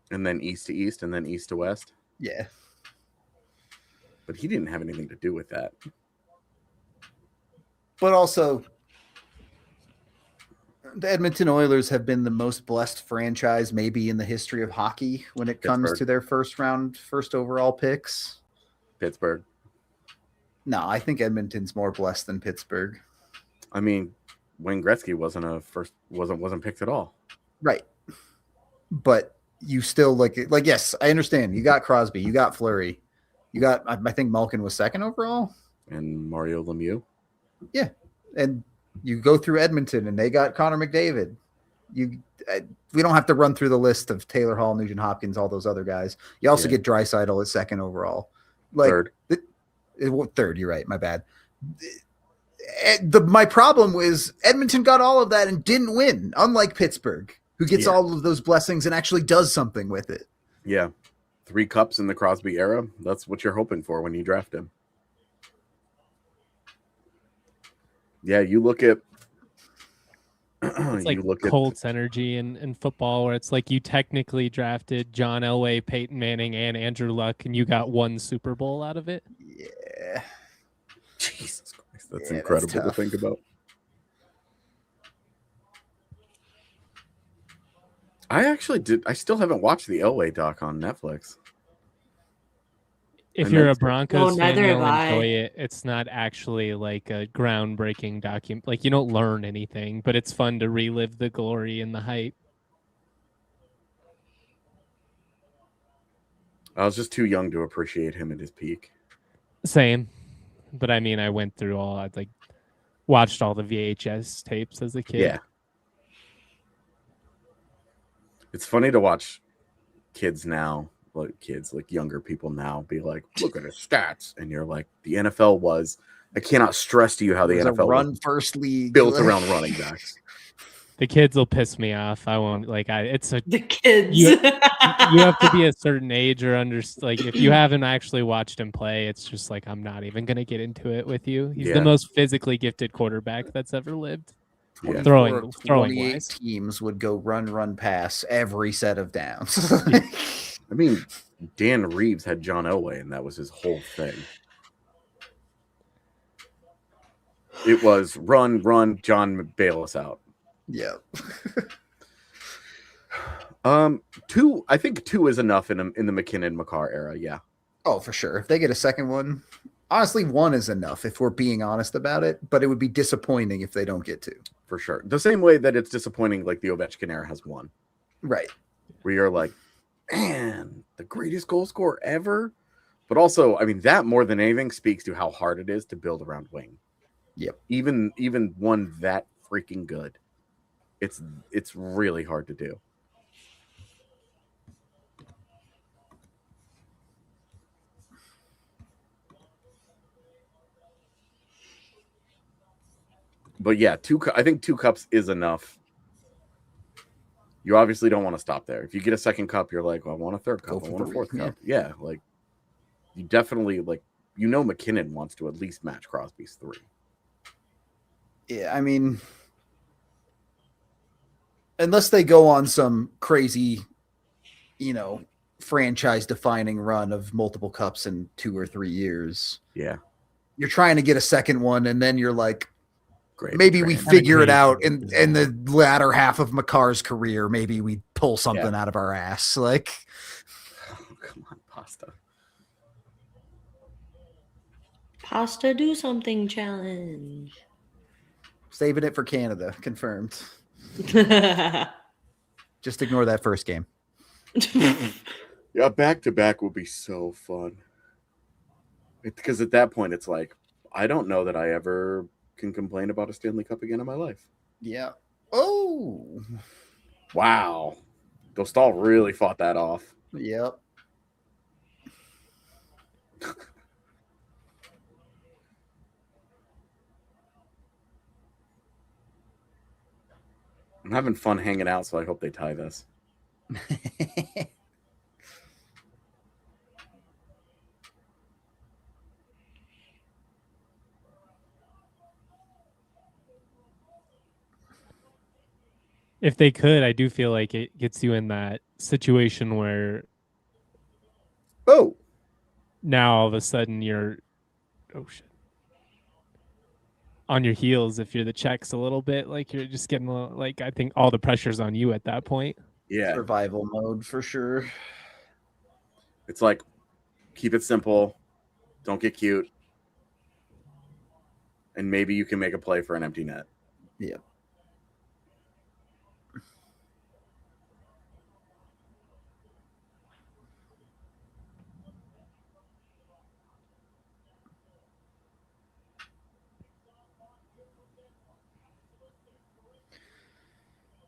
And then east to east, and then east to west. Yeah. But he didn't have anything to do with that. But also, the Edmonton Oilers have been the most blessed franchise maybe in the history of hockey when it comes Pittsburgh. to their first overall picks. Pittsburgh. No, I think Edmonton's more blessed than Pittsburgh. I mean, Wayne Gretzky wasn't picked at all. Right. But you still yes, I understand. You got Crosby, you got Fleury, you got, I think Malkin was second overall. And Mario Lemieux. Yeah. And you go through Edmonton and they got Connor McDavid. We don't have to run through the list of Taylor Hall, Nugent Hopkins, all those other guys. You also get Draisaitl at second overall. Third, you're right. My bad. My problem was Edmonton got all of that and didn't win, unlike Pittsburgh, who gets all of those blessings and actually does something with it. Yeah. 3 cups in the Crosby era. That's what you're hoping for when you draft him. Yeah, you look at it's like Colts energy in football, where it's like you technically drafted John Elway, Peyton Manning, and Andrew Luck, and you got 1 Super Bowl out of it. Yeah. Jesus Christ, that's incredible to think about. I still haven't watched the Elway doc on Netflix. If you're a Broncos fan, you'll enjoy it. It's not actually like a groundbreaking document. Like, you don't learn anything, but it's fun to relive the glory and the hype. I was just too young to appreciate him at his peak. Same. But I mean, I went through watched all the VHS tapes as a kid. Yeah. It's funny to watch kids now. Like younger people now be like, look at his stats. And you're like, the NFL was, I cannot stress to you how the NFL run first league built around running backs. The kids will piss me off. I won't the kids. You have to be a certain age or if you haven't actually watched him play, it's just like, I'm not even going to get into it with you. He's the most physically gifted quarterback that's ever lived. Yeah. Throwing 28 wise. Teams would go run, pass every set of downs. I mean, Dan Reeves had John Elway, and that was his whole thing. It was run, John, bail us out. Yeah. 2, I think 2 is enough in the McKinnon-Makar era, yeah. Oh, for sure. If they get a second one, honestly, 1 is enough if we're being honest about it, but it would be disappointing if they don't get 2. For sure. The same way that it's disappointing like the Ovechkin era has 1. Right. Where you're like, man, the greatest goal scorer ever. But also, I mean, that more than anything speaks to how hard it is to build around Wayne. Yep. Even one that freaking good. It's really hard to do. But yeah, I think 2 cups is enough. You obviously don't want to stop there. If you get a second cup, you're like, well, I want a third cup. I want a fourth cup. Yeah, like you definitely McKinnon wants to at least match Crosby's 3. Yeah, I mean, unless they go on some crazy, franchise-defining run of multiple cups in 2 or 3 years. Yeah. You're trying to get a second one, and then you're like, great. Maybe we figure it out in the latter half of Makar's career. Maybe we pull something out of our ass. Like, oh, come on, Pasta. Pasta do something challenge. Saving it for Canada. Confirmed. Just ignore that first game. Yeah, back-to-back would be so fun. Because at that point, it's like, I don't know that I ever can complain about a Stanley Cup again in my life. Yeah. Oh. Wow. Dostal really fought that off. Yep. I'm having fun hanging out, so I hope they tie this. If they could, I do feel like it gets you in that situation where now all of a sudden you're on your heels if you're the Czechs a little bit. Like you're just getting I think all the pressure's on you at that point. Yeah. Survival mode for sure. It's like, keep it simple. Don't get cute. And maybe you can make a play for an empty net. Yeah.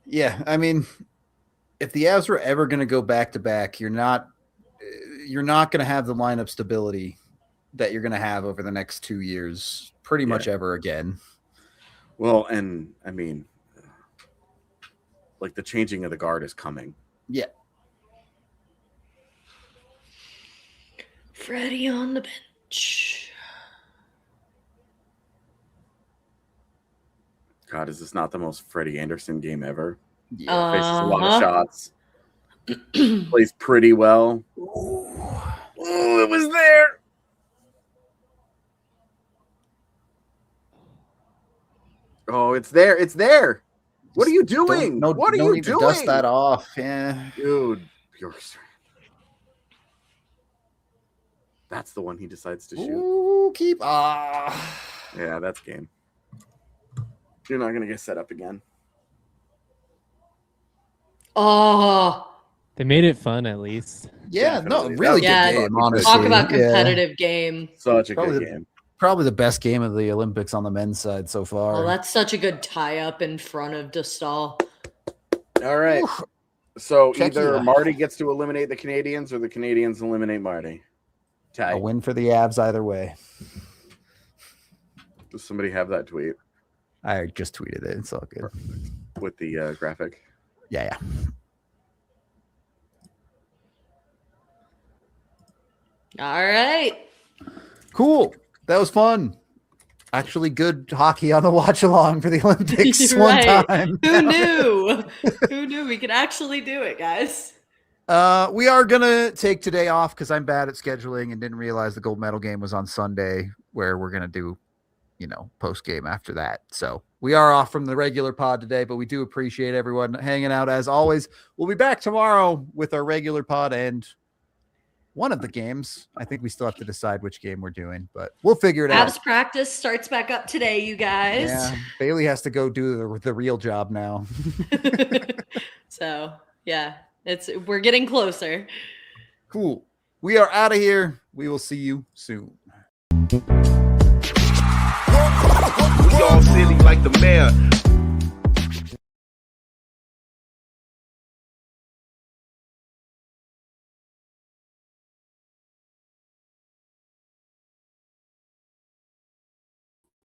Yeah, I mean, if the Avs were ever going to go back to back, you're not going to have the lineup stability that you're going to have over the next 2 years, pretty much ever again. Well, and I mean, like the changing of the guard is coming. Yeah. Freddie on the bench. God, is this not the most Freddie Anderson game ever? Yeah. Faces a lot of shots. Plays pretty well. Ooh, it was there. Oh, it's there. It's there. What are you doing? What are you doing? Dust that off. Yeah. Dude, that's the one he decides to shoot. Ooh, Yeah, that's game. You're not going to get set up again. Oh. They made it fun at least. Yeah, Definitely. no, really Yeah, good game, honestly. Talk about competitive game. Such a Probably good game. Probably the best game of the Olympics on the men's side so far. Oh, that's such a good tie-up in front of Dostal. All right. Oof. So Czechia. Either Marty gets to eliminate the Canadians or the Canadians eliminate Marty. Tie. A win for the Avs either way. Does somebody have that tweet? I just tweeted it. It's all good. With the graphic? Yeah. All right. Cool. That was fun. Actually, good hockey on the watch along for the Olympics one time. Who knew? Who knew we could actually do it, guys? We are gonna take today off because I'm bad at scheduling and didn't realize the gold medal game was on Sunday, where we're gonna do, post game after that. So we are off from the regular pod today, but we do appreciate everyone hanging out as always. We'll be back tomorrow with our regular pod and one of the games. I think we still have to decide which game we're doing, but we'll figure it out. Avs practice starts back up today, you guys. Yeah, Bailey has to go do the real job now. So yeah, we're getting closer. Cool. We are out of here. We will see you soon. We all silly like the mayor.